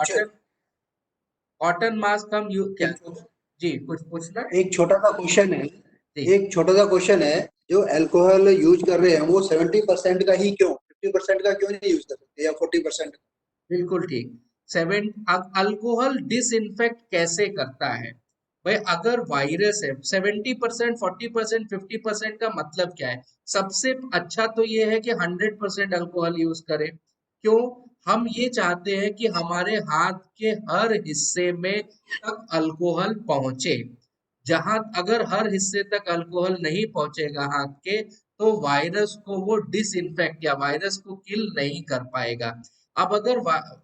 कॉटन मास्क हम क्या, एक जी कुछ पूछना? एक छोटा सा क्वेश्चन है, जी एक छोटा सा क्वेश्चन है, जो अल्कोहल यूज कर रहे हैं वो 70% का ही क्यों, 50% का क्यों नहीं यूज कर सकते, या 40%? बिल्कुल ठीक। अल्कोहल डिसइंफेक्ट कैसे करता है भाई? अगर वायरस है, 70%, 40%, 50% का मतलब क्या है? सबसे अच्छा तो ये है कि 100% अल्कोहल यूज करें। क्यों? हम ये चाहते हैं कि हमारे हाथ के हर हिस्से में तक अल्कोहल पहुंचे। जहां अगर हर हिस्से तक अल्कोहल नहीं पहुंचेगा हाथ के, तो वायरस को वो डिसइंफेक्ट या वायरस को किल नहीं कर पाएगा। अब अगर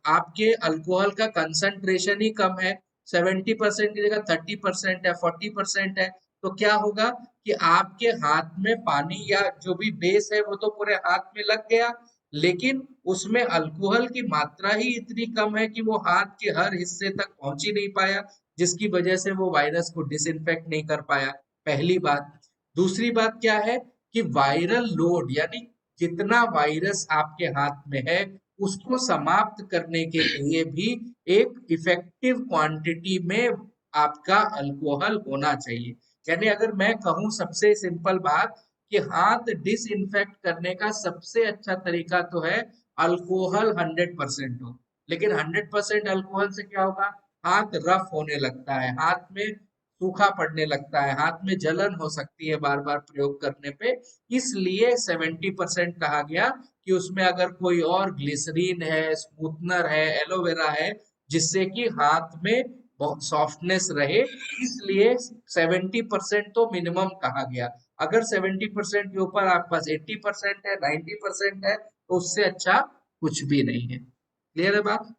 आपके अल्कोहल का कंसंट्रेशन ही कम है, 70% की जगह 30% है, 40% है, तो क्या होगा कि आपके हाथ में पानी या जो भी बेस है वो तो पूरे हाथ में लग गया, लेकिन उसमें अल्कोहल की मात्रा ही इतनी कम है कि वो हाथ के हर हिस्से तक पहुंच ही नहीं पाया, जिसकी वजह से वो वायरस को डिसइंफेक्ट नहीं कर पाया। पहली बात। दूसरी बात क्या है कि वायरल लोड यानी जितना वायरस आपके हाथ में है उसको समाप्त करने के लिए भी एक इफेक्टिव क्वांटिटी में आपका अल्कोहल होना चाहिए। यानी अगर मैं कहूं सबसे सिंपल बात कि हाथ डिसइंफेक्ट करने का सबसे अच्छा तरीका तो है अल्कोहल 100% हो। लेकिन 100% अल्कोहल से क्या होगा? हाथ रफ होने लगता है, हाथ में सूखा पड़ने लगता है, हाथ में जलन हो सकती है बार बार प्रयोग करने पे। इसलिए 70% कहा गया कि उसमें अगर कोई और ग्लिसरीन है, स्मूथनर है, एलोवेरा है, जिससे कि हाथ में बहुत सॉफ्टनेस रहे, इसलिए 70% तो मिनिमम कहा गया। अगर 70% के ऊपर आपके पास 80% है, 90% है, तो उससे अच्छा कुछ भी नहीं है। क्लियर है बात?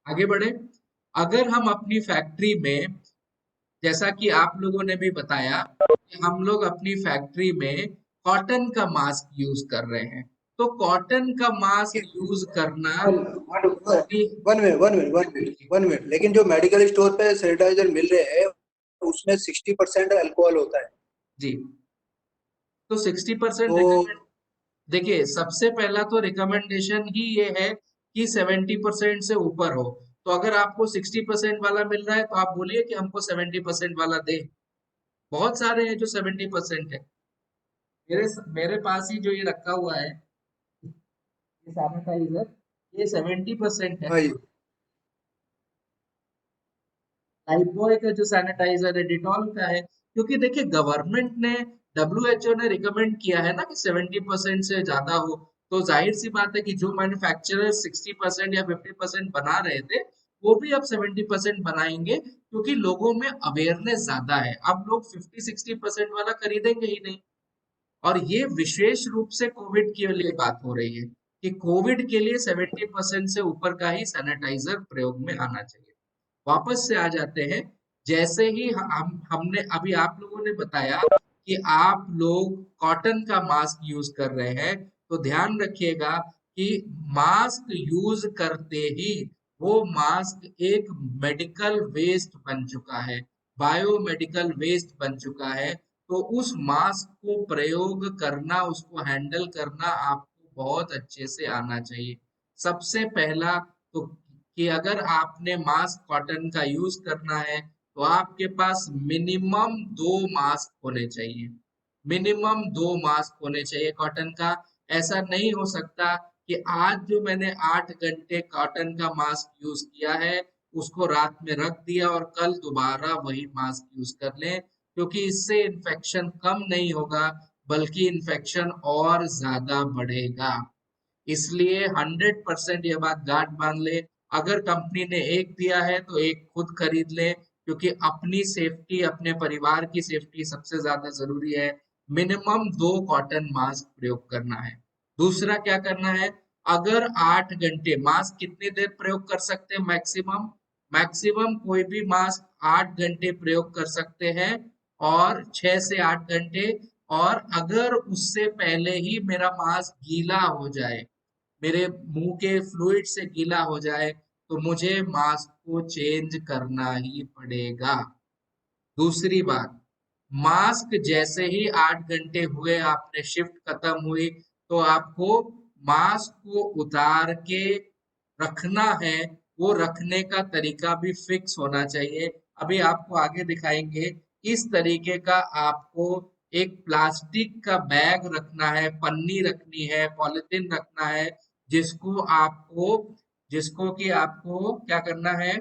आगे बढ़े। अगर हम अपनी फैक्ट्री में, जैसा कि आप लोगों ने भी बताया कि हम लोग अपनी फैक्ट्री में कॉटन का मास्क यूज कर रहे हैं, तो कॉटन का मास्क यूज करना अपनी, वन मिनट, लेकिन जो मेडिकल स्टोर पे सैनिटाइजर मिल रहे हैं उसमें 60% अल्कोहल होता है। जी, तो 60% तो रिकमेंड, देखिए सबसे पहला तो रिकमेंडेशन ही ये है कि 70% से ऊपर हो। तो अगर आपको 60% वाला मिल रहा है तो आप बोलिए कि हमको 70% वाला दे। बहुत सारे हैं जो 70% है। मेरे पास ही जो ये रखा हुआ है, ये सैनिटाइजर, ये 70% है। भाई, लाइफबॉय का जो सैनिटाइजर है, डिटॉल का है, क्योंकि देखिए गवर्नमेंट ने, WHO ने रिकमेंड किया है ना कि 70% से ज्यादा हो, तो जाहिर सी बात है कि जो मैन्युफैक्चरर 60% या 50% बना रहे थे, वो भी अब 70% बनाएंगे, क्योंकि लोगों में अवेयरनेस ज्यादा है। अब लोग 50-60% वाला खरीदेंगे ही नहीं। और ये विशेष रूप से कोविड के लिए बात हो रही है कि कोविड के लिए 70% से ऊपर का ही सैनिटाइजर प्रयोग में आना चाहिए। वापस से आ जाते हैं। जैसे ही हमने अभी आप लोगों ने बताया कि आप लोग कॉटन का मास्क यूज कर रहे हैं, तो ध्यान रखिएगा कि मास्क यूज करते ही वो मास्क एक मेडिकल वेस्ट बन चुका है, बायोमेडिकल वेस्ट बन चुका है। तो उस मास्क को प्रयोग करना, उसको हैंडल करना आपको बहुत अच्छे से आना चाहिए। सबसे पहला तो कि अगर आपने मास्क कॉटन का यूज करना है, तो आपके पास मिनिमम 2 मास्क होने चाहिए। मिनिमम 2 मास्क होने चाहिए कॉटन का। ऐसा नहीं हो सकता कि आज जो मैंने 8 घंटे कॉटन का मास्क यूज किया है, उसको रात में रख दिया और कल दोबारा वही मास्क यूज कर लें, क्योंकि इससे इन्फेक्शन कम नहीं होगा, बल्कि इन्फेक्शन और ज्यादा बढ़ेगा। इसलिए 100% ये बात गांठ बांध ले, अगर कंपनी ने एक दिया है तो एक खुद खरीद ले, क्योंकि अपनी सेफ्टी, अपने परिवार की सेफ्टी सबसे ज्यादा जरूरी है। मिनिमम 2 कॉटन मास्क प्रयोग करना है। दूसरा क्या करना है, अगर 8 घंटे, मास्क कितनी देर प्रयोग कर सकते हैं मैक्सिमम? मैक्सिमम कोई भी मास्क 8 घंटे प्रयोग कर सकते हैं, और 6 से 8 घंटे। और अगर उससे पहले ही मेरा मास्क गीला हो जाए, मेरे मुंह के फ्लूइड से गीला हो जाए, तो मुझे मास्क को चेंज करना ही पड़ेगा। दूसरी बात, मास्क जैसे ही 8 घंटे हुए, आपने शिफ्ट खत्म हुई, तो आपको मास्क को उतार के रखना है। वो रखने का तरीका भी फिक्स होना चाहिए। अभी आपको आगे दिखाएंगे। इस तरीके का आपको एक प्लास्टिक का बैग रखना है, पन्नी रखनी है, पॉलिथीन रखना है, जिसको कि आपको क्या करना है,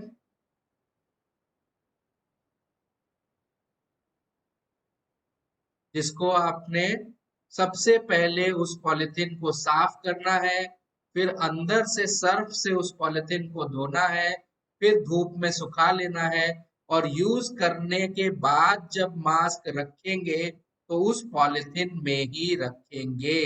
जिसको आपने सबसे पहले उस पॉलिथीन को साफ करना है, फिर अंदर से सर्फ से उस पॉलिथीन को धोना है, फिर धूप में सुखा लेना है, और यूज करने के बाद जब मास्क रखेंगे तो उस पॉलिथीन में ही रखेंगे।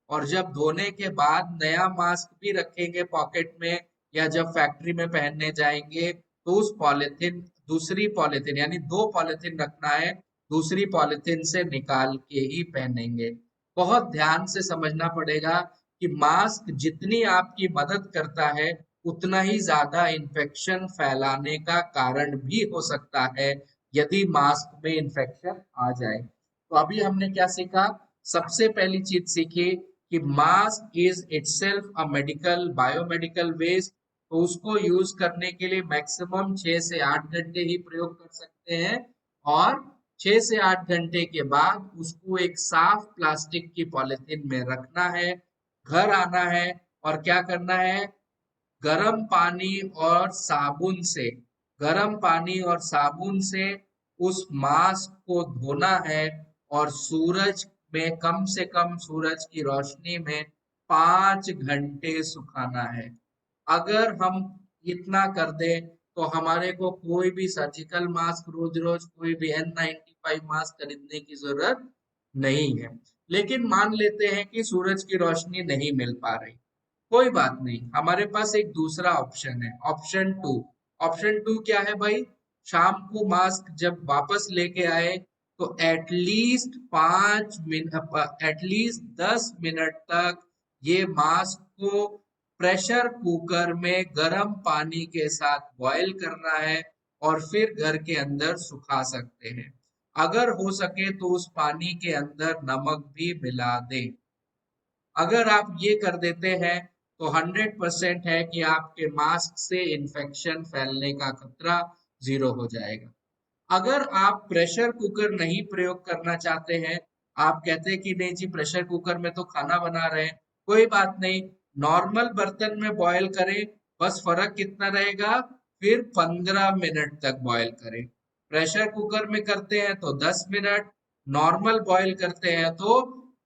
और जब धोने के बाद नया मास्क भी रखेंगे पॉकेट में, या जब फैक्ट्री में पहनने जाएंगे, तो उस पॉलिथीन, दूसरी पॉलिथीन, यानी 2 पॉलिथीन रखना है, दूसरी पॉलिथीन से निकाल के ही पहनेंगे। बहुत ध्यान से समझना पड़ेगा कि मास्क जितनी आपकी मदद करता है, उतना ही ज्यादा इन्फेक्शन फैलाने का कारण भी हो सकता है, यदि मास्क में इन्फेक्शन आ जाए। तो अभी हमने क्या सीखा? सबसे पहली चीज सीखी कि mask is itself a medical, biomedical waste. तो उसको यूज करने के लिए मैक्सिमम 6 से 8 घंटे ही प्रयोग कर सकते हैं, और 6 से 8 घंटे के बाद उसको एक साफ प्लास्टिक की पॉलिथीन में रखना है, घर आना है, और क्या करना है, गर्म पानी और साबुन से, गर्म पानी और साबुन से उस मास्क को धोना है, और सूरज में, कम से कम सूरज की रोशनी में 5 घंटे सुखाना है। अगर हम इतना कर दें, तो हमारे को कोई भी सर्जिकल मास्क, रोज रोज कोई भी N95 मास्क खरीदने की जरूरत नहीं है। लेकिन मान लेते हैं कि सूरज की रोशनी नहीं मिल पा रही, कोई बात नहीं, हमारे पास एक दूसरा ऑप्शन है, ऑप्शन टू। ऑप्शन टू क्या है भाई? शाम को मास्क जब वापस लेके आए, तो एटलीस्ट 5 मिनट, एटलीस्ट 10 मिनट तक ये मास्क को प्रेशर कुकर में गर्म पानी के साथ बॉईल करना है, और फिर घर के अंदर सुखा सकते हैं। अगर हो सके तो उस पानी के अंदर नमक भी मिला दें। अगर आप ये कर देते हैं, तो 100% है कि आपके मास्क से इन्फेक्शन फैलने का खतरा 0 हो जाएगा। अगर आप प्रेशर कुकर नहीं प्रयोग करना चाहते हैं, आप कहते हैं कि नहीं जी प्रेशर कुकर में तो खाना बना रहे हैं, कोई बात नहीं, नॉर्मल बर्तन में बॉयल करें। बस फर्क कितना रहेगा, फिर 15 मिनट तक बॉयल करें। प्रेशर कुकर में करते हैं तो 10 मिनट, नॉर्मल बॉईल करते हैं तो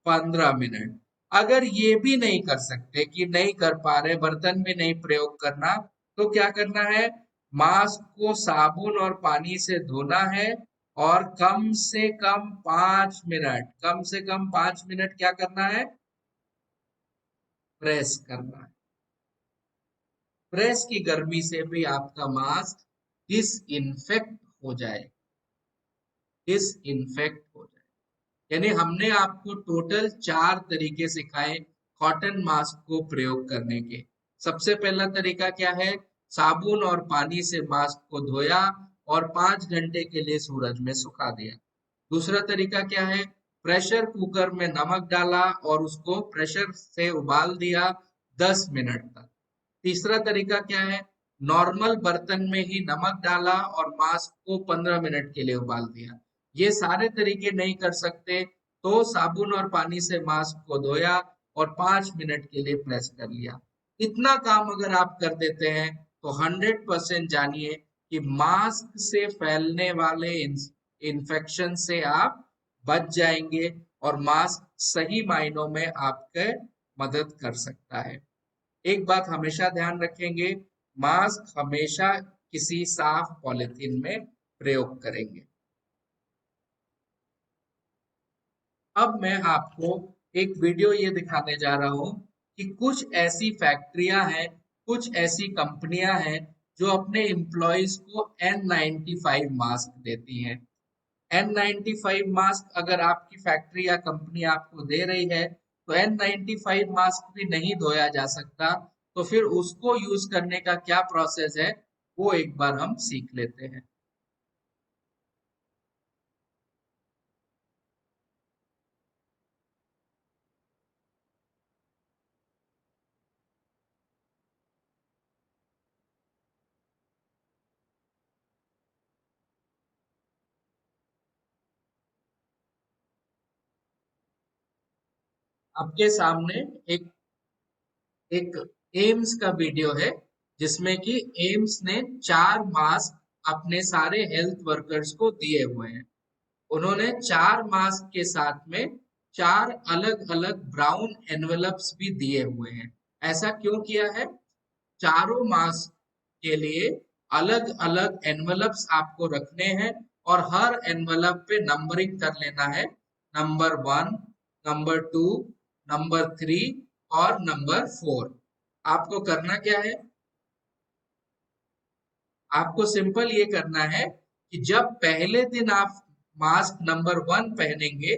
15 मिनट। अगर ये भी नहीं कर सकते कि नहीं कर पा रहे, बर्तन में नहीं प्रयोग करना, तो क्या करना है, मांस को साबुन और पानी से धोना है और कम से कम 5 मिनट, कम से कम 5 मिनट क्या करना है, प्रेस करना है। प्रेस की गर्मी से भी आपका मांस डिसइंफेक्ट हो जाए, डिसइंफेक्ट हो जाए। यानी हमने आपको टोटल 4 तरीके सिखाए कॉटन मास्क को प्रयोग करने के। सबसे पहला तरीका क्या है, साबुन और पानी से मास्क को धोया और 5 घंटे के लिए सूरज में सुखा दिया। दूसरा तरीका क्या है, प्रेशर कुकर में नमक डाला और उसको प्रेशर से उबाल दिया 10 मिनट तक। तीसरा तरीका क्या है, नॉर्मल बर्तन में ही नमक डाला और मांस को 15 मिनट के लिए उबाल दिया। ये सारे तरीके नहीं कर सकते तो साबुन और पानी से मांस को धोया और 5 मिनट के लिए प्रेस कर लिया। इतना काम अगर आप कर देते हैं तो 100% जानिए कि मास्क से फैलने वाले इन्फेक्शन से आप बच जाएंगे और मास्क सही मायनों में आपके मदद कर सकता है। एक बात हमेशा ध्यान रखेंगे, मास्क हमेशा किसी साफ पॉलिथीन में प्रयोग करेंगे। अब मैं आपको एक वीडियो ये दिखाने जा रहा हूँ कि कुछ ऐसी फैक्ट्रियां हैं, कुछ ऐसी कंपनियां हैं जो अपने एम्प्लॉयज को N95 मास्क देती हैं। N95 मास्क अगर आपकी फैक्ट्री या कंपनी आपको दे रही है तो N95 मास्क भी नहीं धोया जा सकता, तो फिर उसको यूज करने का क्या प्रोसेस है वो एक बार हम सीख लेते हैं। आपके सामने एक एक एम्स का वीडियो है जिसमें कि एम्स ने 4 मास्क अपने सारे हेल्थ वर्कर्स को दिए हुए हैं। उन्होंने 4 मास्क के साथ में 4 अलग-अलग ब्राउन एनवेलप्स भी दिए हुए हैं। ऐसा क्यों किया है? चारों मास्क के लिए अलग-अलग एनवेलप्स आपको रखने हैं और हर एनवेलप पे नंबरिंग कर लेना है, नंबर 1, नंबर 2, नंबर 3 और नंबर 4। आपको करना क्या है? आपको सिंपल ये करना है कि जब पहले दिन आप मास्क नंबर 1 पहनेंगे,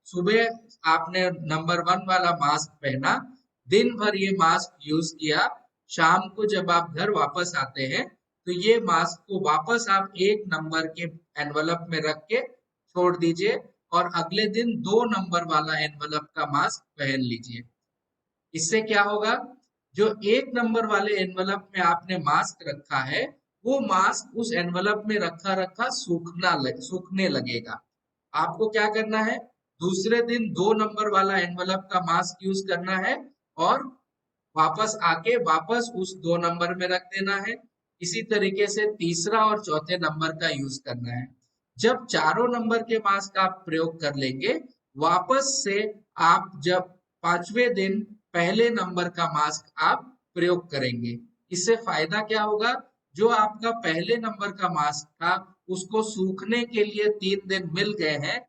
सुबह आपने नंबर 1 वाला मास्क पहना, दिन भर ये मास्क यूज किया, शाम को जब आप घर वापस आते हैं तो ये मास्क को वापस आप 1 नंबर के एनवलप में रख के छोड़ दीजिए और अगले दिन 2 नंबर वाला एनवलप का मास्क पहन लीजिए। इससे क्या होगा, जो 1 नंबर वाले एनवलप में आपने मास्क रखा है वो मास्क उस एनवलप में रखा रखा सूखने लगेगा। आपको क्या करना है, दूसरे दिन 2 नंबर वाला एनवलप का मास्क यूज करना है और वापस आके वापस उस 2 नंबर में रख देना है। इसी तरीके से तीसरा और चौथे नंबर का यूज करना है। जब चारों नंबर के मास्क आप प्रयोग कर लेंगे, वापस से आप जब 5वें दिन पहले नंबर का मास्क आप प्रयोग करेंगे। इससे फायदा क्या होगा, जो आपका पहले नंबर का मास्क था उसको सूखने के लिए 3 दिन मिल गए हैं,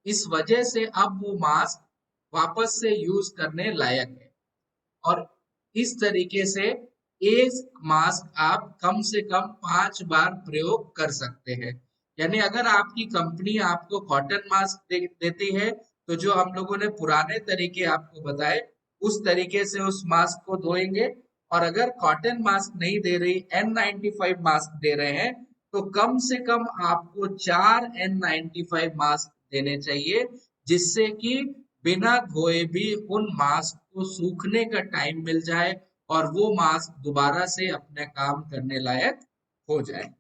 इस वजह से अब वो मास्क वापस से यूज करने लायक है। और इस तरीके से एक मास्क आप कम से कम 5 बार प्रयोग कर सकते हैं। यानी अगर आपकी कंपनी आपको कॉटन मास्क देती है तो जो हम लोगों ने पुराने तरीके आपको बताए उस तरीके से उस मास्क को धोएंगे, और अगर कॉटन मास्क नहीं दे रही, N95 मास्क दे रहे हैं, तो कम से कम आपको 4 N95 मास्क देने चाहिए, जिससे कि बिना धोए भी उन मास्क को सूखने का टाइम मिल जाए और वो मास्क दोबारा से अपने काम करने लायक हो जाए।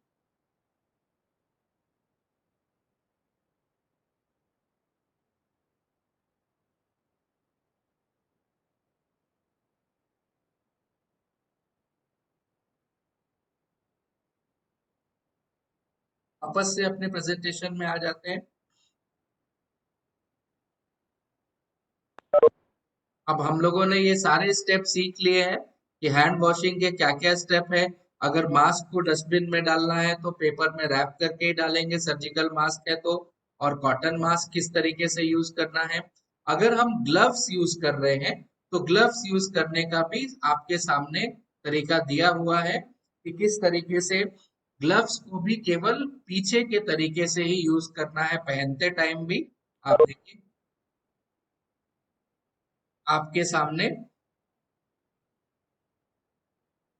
वापस से अपने प्रेजेंटेशन में आ जाते हैं। अब हम लोगों ने ये सारे स्टेप सीख लिए हैं कि हैंड वॉशिंग के क्या क्या स्टेप है। अगर मास्क को डस्टबिन में डालना है तो पेपर में रैप करके ही डालेंगे, सर्जिकल मास्क है तो। और कॉटन मास्क किस तरीके से यूज करना है। अगर हम ग्लव्स यूज कर रहे हैं तो ग्लव्स यूज करने का भी आपके सामने तरीका दिया हुआ है कि किस तरीके से ग्लव्स को भी केवल पीछे के तरीके से ही यूज करना है पहनते टाइम भी। आप देखिए आपके सामने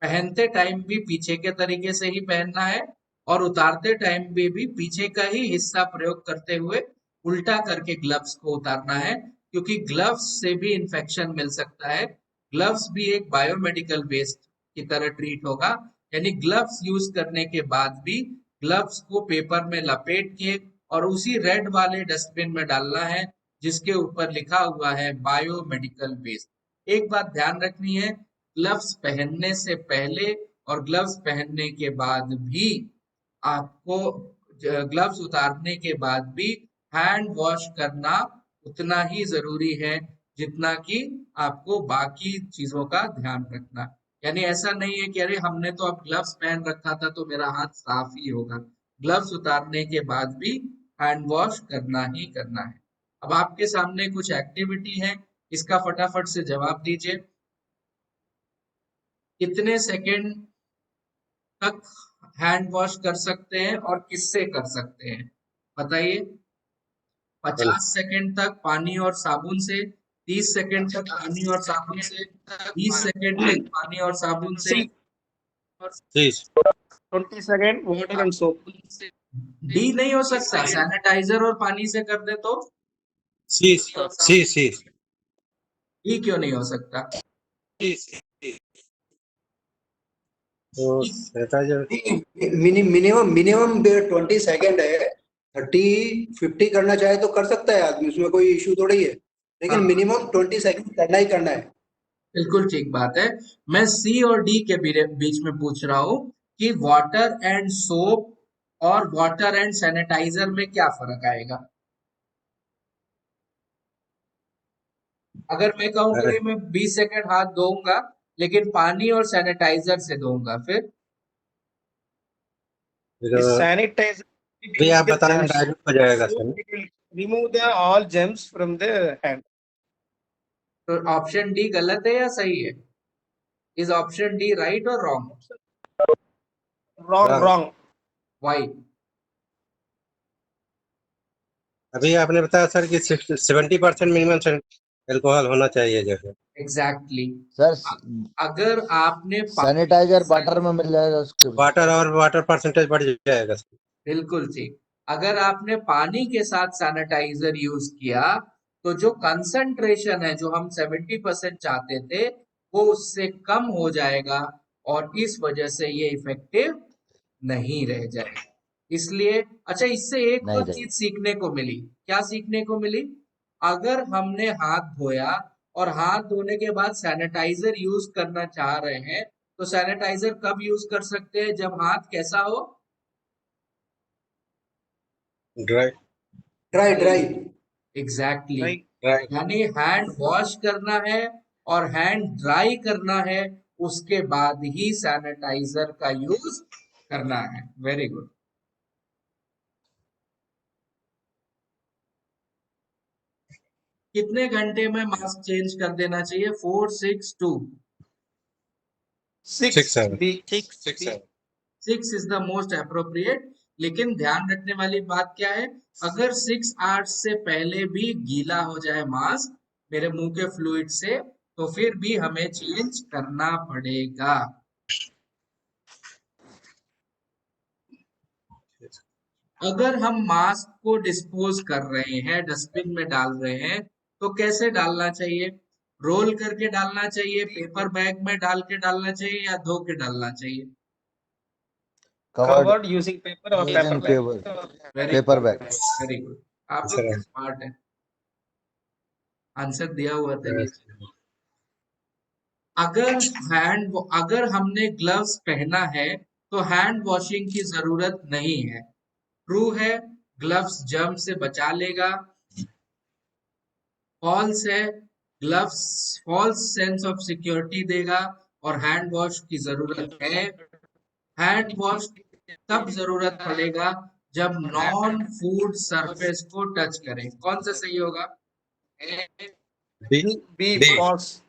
पहनते टाइम भी पीछे के तरीके से ही पहनना है और उतारते टाइम भी पीछे का ही हिस्सा प्रयोग करते हुए उल्टा करके ग्लव्स को उतारना है, क्योंकि ग्लव्स से भी इंफेक्शन मिल सकता है। ग्लव्स भी एक बायोमेडिकल वेस्ट की तरह ट्रीट होगा, यानी ग्लव्स यूज करने के बाद भी ग्लव्स को पेपर में लपेट के और उसी रेड वाले डस्टबिन में डालना है जिसके ऊपर लिखा हुआ है बायोमेडिकल वेस्ट। एक बात ध्यान रखनी है, ग्लव्स पहनने से पहले और ग्लव्स पहनने के बाद भी आपको ग्लव्स उतारने के बाद भी हैंड वॉश करना उतना ही जरूरी है जितना कि आपको बाकी चीजों का ध्यान रखना। यानी ऐसा नहीं है कि अरे हमने तो अब ग्लव्स पहन रखा था तो मेरा हाथ साफ ही होगा। ग्लव्स उतारने के बाद भी हैंड वॉश करना ही करना है। अब आपके सामने कुछ एक्टिविटी है, इसका फटाफट से जवाब दीजिए। कितने सेकंड तक हैंड वॉश कर सकते हैं और किससे कर सकते हैं बताइए। 50 सेकंड तक पानी और साबुन से, 30 सेकंड तक पानी और साबुन से, 20 सेकंड तक पानी और साबुन से, जी 20 second water and soap. D नहीं हो सकता, सैनिटाइजर और पानी से कर दे तो। सी सी सी डी क्यों नहीं हो सकता? तो सैनिटाइजर मिनिमम मिनिमम 20 सेकेंड है। 30-50 करना चाहे तो कर सकता है आदमी, उसमें कोई इशू थोड़ी है, लेकिन हाँ। मिनिमम 20 सेकेंड करना ही करना है। बिल्कुल ठीक बात है। मैं सी और डी के बीच में पूछ रहा हूँ कि वाटर एंड सोप और वाटर एंड सैनिटाइजर में क्या फर्क आएगा। अगर मैं कहूँ कि मैं 20 सेकंड हाथ धोऊंगा लेकिन पानी और सैनिटाइजर से धोऊंगा फिर Sanitizer भी आप the बताएं, germs. डायल्यूट हो जाएगा So sir. it will remove the all germs from the hand. तो ऑप्शन डी गलत है या सही है? इज ऑप्शन डी राइट और रॉन्ग? Wrong. वाई? अभी आपने बताया सर कि 70% मिनिमम एल्कोहल होना चाहिए जैसे। एग्जैक्टली। सर अगर आपने सैनिटाइजर वाटर में मिल जाएगा उसके वाटर और वाटर परसेंटेज बढ़ जाएगा सर। बिल्कुल ठीक। अगर आपने पानी के साथ सैनिटाइजर यूज किया तो जो कंसंट्रेशन है जो हम 70% चाहते थे वो उससे कम हो जाएगा और इस वजह से ये इफेक्टिव नहीं रह जाएगा। इसलिए अच्छा, इससे एक नहीं और रहेगा। चीज सीखने को मिली। क्या सीखने को मिली? अगर हमने हाथ धोया और हाथ धोने के बाद सैनिटाइजर यूज करना चाह रहे हैं तो सैनिटाइजर कब यूज कर सकते हैं? जब हाथ कैसा हो? Dry dry exactly. Right. यानी हैंड वॉश करना है और हैंड ड्राई करना है, उसके बाद ही सैनिटाइजर का यूज करना है। Very good. कितने घंटे में मास्क चेंज कर देना चाहिए? 4, 6, 2? 6 B. 6 is the most appropriate. लेकिन ध्यान रखने वाली बात क्या है, अगर 6 आवर्स से पहले भी गीला हो जाए मास्क मेरे मुंह के फ्लूइड से तो फिर भी हमें चेंज करना पड़ेगा। अगर हम मास्क को डिस्पोज कर रहे हैं, डस्टबिन में डाल रहे हैं, तो कैसे डालना चाहिए? रोल करके डालना चाहिए, पेपर बैग में डाल के डालना चाहिए या धो के डालना चाहिए? Covered using paper or paper using bag. Very paper good, bag. Very good. आप लोग सर स्मार्ट है, आंसर दिया हुआ था नीचे। अगर हमने ग्लव्स पहना है तो हैंड वॉशिंग की जरूरत नहीं है। ट्रू है, ग्लव्स जर्म से बचा लेगा। फॉल्स है, gloves false sense of security देगा और हैंड वॉश की जरूरत है। हैंड वॉश तब जरूरत पड़ेगा जब नॉन फूड सरफेस को टच करें। कौन सा सही होगा? B B B false.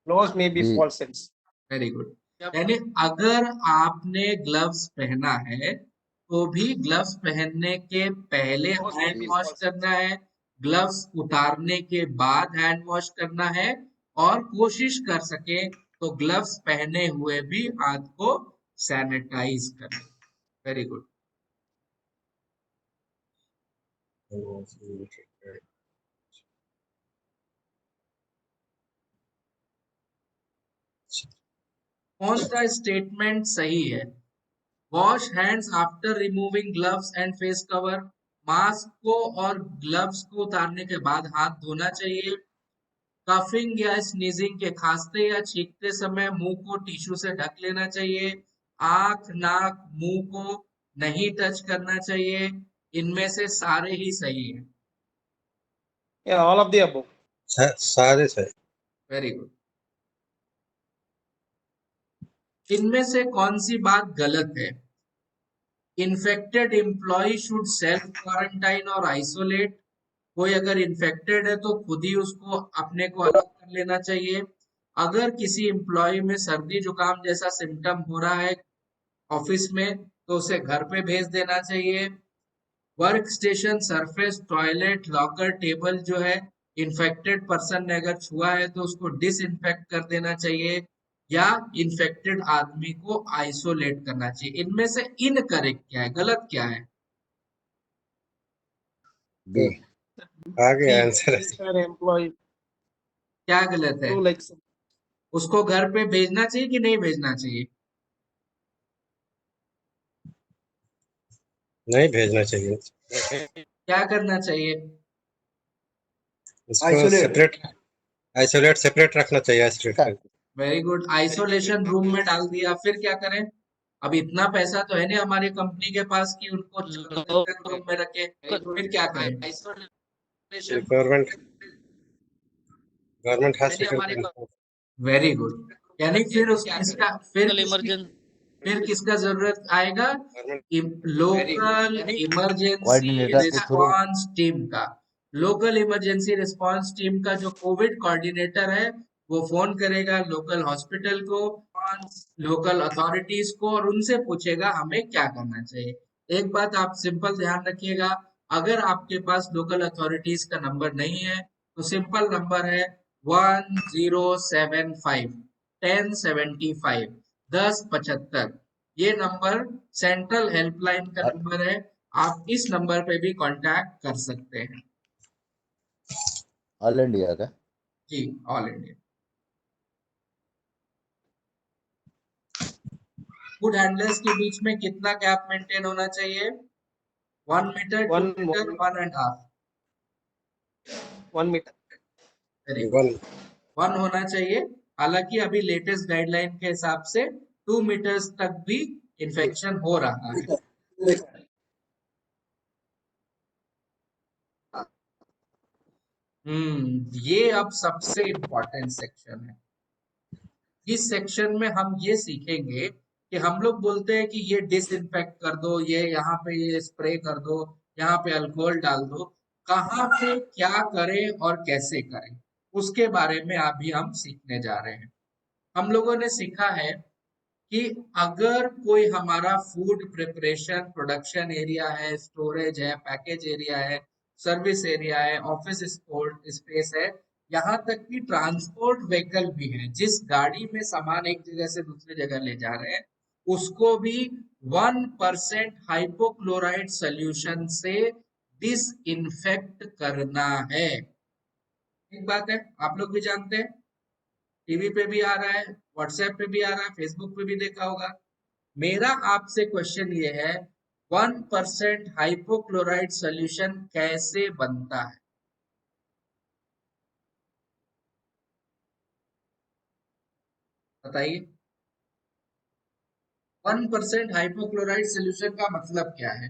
Nose may be B. false sense. Very good. यानी अगर आपने ग्लव्स पहना है तो भी ग्लव्स पहनने के पहले Nose may hand be wash false sense. करना है, ग्लव्स उतारने के बाद हैंड वॉश करना है, और कोशिश कर सके तो ग्लव्स पहने हुए भी हाथ को सैनिटाइज करें। Very good. कौन सा स्टेटमेंट सही है? Wash hands after removing gloves and face cover. Mask को और ग्लव्स को उतारने के बाद हाथ धोना चाहिए। कफिंग या स्नीजिंग के खांसते या छींकते समय मुंह को टिश्यू से ढक लेना चाहिए। आंख, नाक, मुंह को नहीं टच करना चाहिए। इनमें से सारे ही सही हैं। Yeah, all of the above. सारे सही। Very good. इनमें से कौन सी बात गलत है? Infected employee should self quarantine और आइसोलेट। कोई अगर इन्फेक्टेड है तो खुद ही उसको अपने को अलग कर लेना चाहिए। अगर किसी एम्प्लॉय में सर्दी जुकाम जैसा सिम्टम हो रहा है ऑफिस में तो उसे घर पे भेज देना चाहिए। Work station, surface, toilet, locker, table जो है इन्फेक्टेड पर्सन ने अगर छुआ है तो उसको डिसइंफेक्ट कर देना चाहिए या इन्फेक्टेड आदमी को आइसोलेट करना चाहिए। इनमें से इनकरेक्ट क्या है, गलत क्या है? B. आगे B. आंसर है। Sir, employee क्या गलत है? to like उसको घर पे भेजना चाहिए कि नहीं भेजना चाहिए? नहीं भेजना चाहिए, क्या करना चाहिए? इसको आइसोलेट। सेपरेट रखना चाहिए, आइसोलेट कर। Very good. आइसोलेशन रूम में डाल दिया, फिर क्या करें? अब इतना पैसा तो है नहीं हमारी कंपनी के पास कि उनको 14 दिन तक रूम में रखे। फिर क्या करें? Government government hospital. Very good. यानी फिर उस किसका इमरजेंसी फिर किसका जरूरत आएगा? लोकल इमरजेंसी Coordinator के through. रिस्पांस टीम का। लोकल इमरजेंसी रिस्पांस टीम का जो कोविड कोऑर्डिनेटर है वो फोन करेगा लोकल हॉस्पिटल को, लोकल अथॉरिटीज को, और उनसे पूछेगा हमें क्या करना चाहिए। एक बात आप सिंपल ध्यान रखिएगा, अगर आपके पास लोकल अथॉरिटीज का नंबर नहीं है तो सिंपल नंबर है 1075 1075 1075। ये नंबर सेंट्रल हेल्पलाइन का नंबर है। आप इस नंबर पे भी कांटेक्ट कर सकते हैं। ऑल इंडिया का। जी, ऑल इंडिया। फूड हैंडलर्स के बीच में कितना गैप मेंटेन होना चाहिए? 1 metre, 2 1 metre, 1.5? 1 meter. Very good. 1 होना चाहिए। हालांकि अभी लेटेस्ट गाइडलाइन के हिसाब से 2 मीटर्स तक भी इन्फेक्शन हो रहा है। ये अब सबसे इम्पोर्टेंट सेक्शन है। इस सेक्शन में हम ये सीखेंगे कि हम लोग बोलते हैं कि ये डिसइंफेक्ट कर दो, ये यहाँ पे ये स्प्रे कर दो, यहाँ पे अल्कोहल डाल दो। कहाँ पे क्या करें और कैसे करें उसके बारे में अभी हम सीखने जा रहे हैं। हम लोगों ने सीखा है कि अगर कोई हमारा फूड प्रिपरेशन प्रोडक्शन एरिया है, स्टोरेज है, पैकेज एरिया है, सर्विस एरिया है, ऑफिस स्पेस है, यहाँ तक कि ट्रांसपोर्ट व्हीकल भी है, जिस गाड़ी में सामान एक जगह से दूसरी जगह ले जा रहे हैं, उसको भी 1% हाइपोक्लोराइड सोल्यूशन से डिसइंफेक्ट करना है। एक बात है, आप लोग भी जानते हैं, टीवी पे भी आ रहा है, व्हाट्सएप पे भी आ रहा है, फेसबुक पे भी देखा होगा। मेरा आपसे क्वेश्चन ये है, 1% हाइपोक्लोराइड सोल्यूशन कैसे बनता है? बताइए। 1% हाइपोक्लोराइड सोल्यूशन का मतलब क्या है?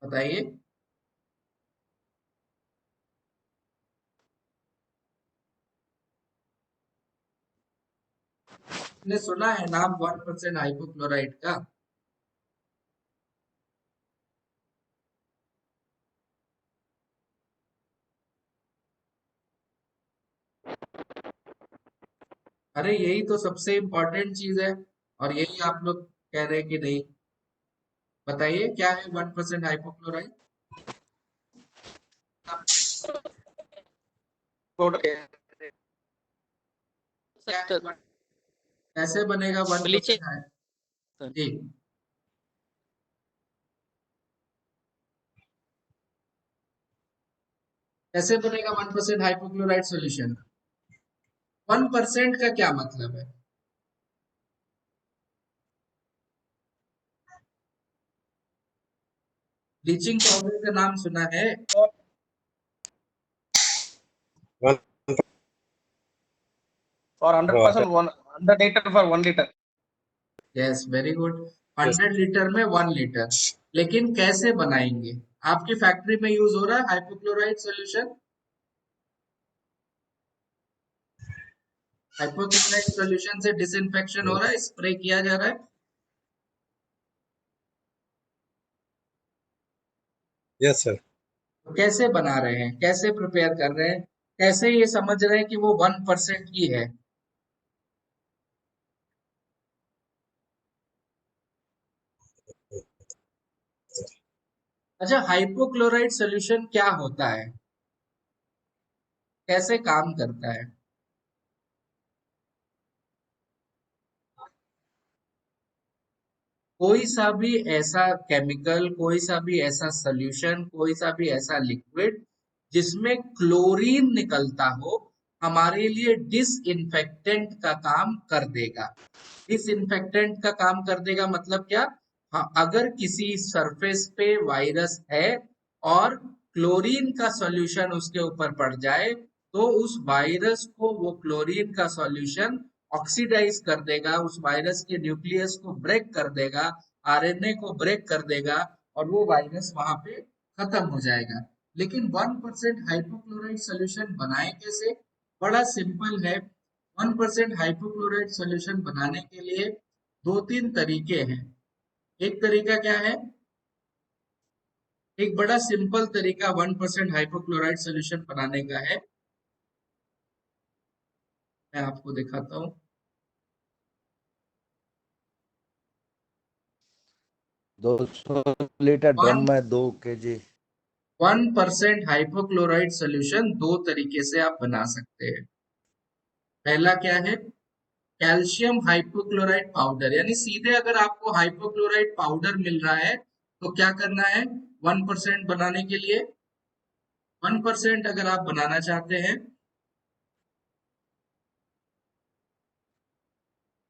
बताइए। आपने सुना है नाम 1% हाइपोक्लोराइट का? अरे यही तो सबसे इम्पोर्टेंट चीज है, और यही आप लोग कह रहे हैं कि नहीं। बताइए क्या है 1% हाइपोक्लोराइट? क्या है कैसे बनेगा 1% ब्लीचिंग। जी, कैसे बनेगा 1% हाइपोक्लोराइट सॉल्यूशन? 1% का क्या मतलब है? ब्लीचिंग पाउडर का नाम सुना है? For 100%, 100 liter for 1 liter. Yes, very good. 100 litre में 1 लीटर। लेकिन कैसे बनाएंगे? आपकी फैक्ट्री में यूज हो रहा है हाइपोक्लोराइट सॉल्यूशन? हाइपोक्लोराइट सॉल्यूशन से डिसइंफेक्शन हो रहा है, स्प्रे किया जा रहा है? Yes sir. तो कैसे बना रहे हैं, कैसे प्रिपेयर कर रहे हैं, कैसे ये समझ रहे हैं कि वो 1% ही है? अच्छा, हाइपोक्लोराइट सॉल्यूशन क्या होता है, कैसे काम करता है? कोई सा भी ऐसा केमिकल, कोई सा भी ऐसा सॉल्यूशन, कोई सा भी ऐसा लिक्विड जिसमें क्लोरीन निकलता हो, हमारे लिए डिसइंफेक्टेंट का काम कर देगा। डिसइंफेक्टेंट का काम कर देगा मतलब क्या? हाँ, अगर किसी सरफेस पे वायरस है और क्लोरीन का सॉल्यूशन उसके ऊपर पड़ जाए, तो उस वायरस को वो क्लोरीन का सॉल्यूशन ऑक्सीडाइज कर देगा, उस वायरस के न्यूक्लियस को ब्रेक कर देगा, आरएनए को ब्रेक कर देगा, और वो वायरस वहां पे खत्म हो जाएगा। लेकिन 1% हाइपोक्लोराइट सॉल्यूशन बनाए कैसे? बड़ा सिंपल है। 1% हाइपोक्लोराइट सॉल्यूशन बनाने के लिए दो तीन तरीके हैं। एक तरीका क्या है? एक बड़ा सिंपल तरीका 1% हाइपोक्लोराइट सॉल्यूशन बनाने का है, मैं आपको दिखाता हूँ। 200 लीटर ड्रम में 2 kg। 1% हाइपोक्लोराइट सॉल्यूशन दो तरीके से आप बना सकते हैं। पहला क्या है? कैल्शियम हाइपोक्लोराइट पाउडर, यानी सीधे अगर आपको हाइपोक्लोराइट पाउडर मिल रहा है तो क्या करना है? 1% बनाने के लिए, 1% अगर आप बनाना चाहते हैं,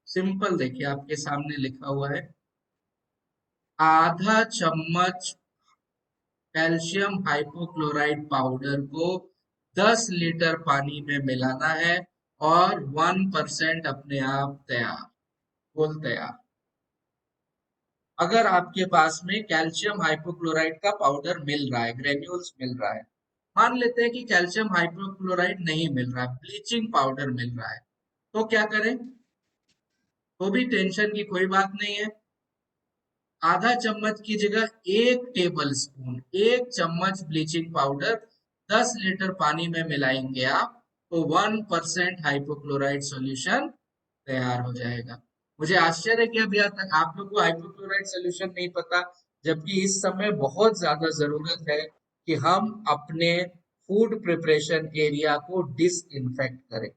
सिंपल देखिए आपके सामने लिखा हुआ है, आधा चम्मच कैल्शियम हाइपोक्लोराइट पाउडर को 10 लीटर पानी में मिलाना है, और 1% अपने आप तैयार, बोल तैयार। अगर आपके पास में कैल्शियम हाइपोक्लोराइट का पाउडर मिल रहा है, ग्रेन्यूल्स मिल रहा है, मान लेते हैं कि कैल्शियम हाइपोक्लोराइट नहीं मिल रहा है, ब्लीचिंग पाउडर मिल रहा है, तो क्या करें? तो भी टेंशन की कोई बात नहीं है। आधा चम्मच की जगह 1 टेबल स्पून, 1 चम्मच ब्लीचिंग पाउडर 10 लीटर पानी में मिलाएंगे आप, तो 1% हाइपोक्लोराइट सॉल्यूशन तैयार हो जाएगा। मुझे आश्चर्य है कि अभी तक आप लोग को हाइपोक्लोराइट सॉल्यूशन नहीं पता, जबकि इस समय बहुत ज्यादा जरूरत है कि हम अपने फूड प्रिपरेशन एरिया को डिसइंफेक्ट करें।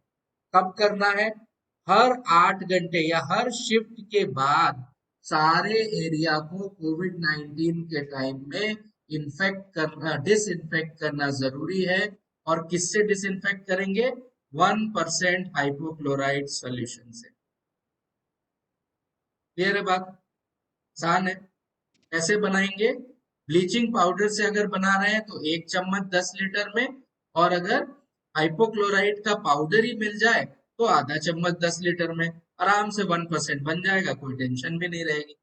कब करना है? हर 8 घंटे या हर शिफ्ट के बाद सारे एरिया को कोविड-19 के टाइम में इन्फेक्ट करना, डिसइंफेक्ट करना जरूरी है। और किससे डिसइंफेक्ट करेंगे? 1% हाइपोक्लोराइड सॉल्यूशन से। क्लियर है बात? आसान है। कैसे बनाएंगे? ब्लीचिंग पाउडर से अगर बना रहे हैं तो 1 चम्मच 10 लीटर में, और अगर हाइपोक्लोराइट का पाउडर ही मिल जाए तो आधा चम्मच 10 लीटर में, आराम से 1% बन जाएगा, कोई टेंशन भी नहीं रहेगी।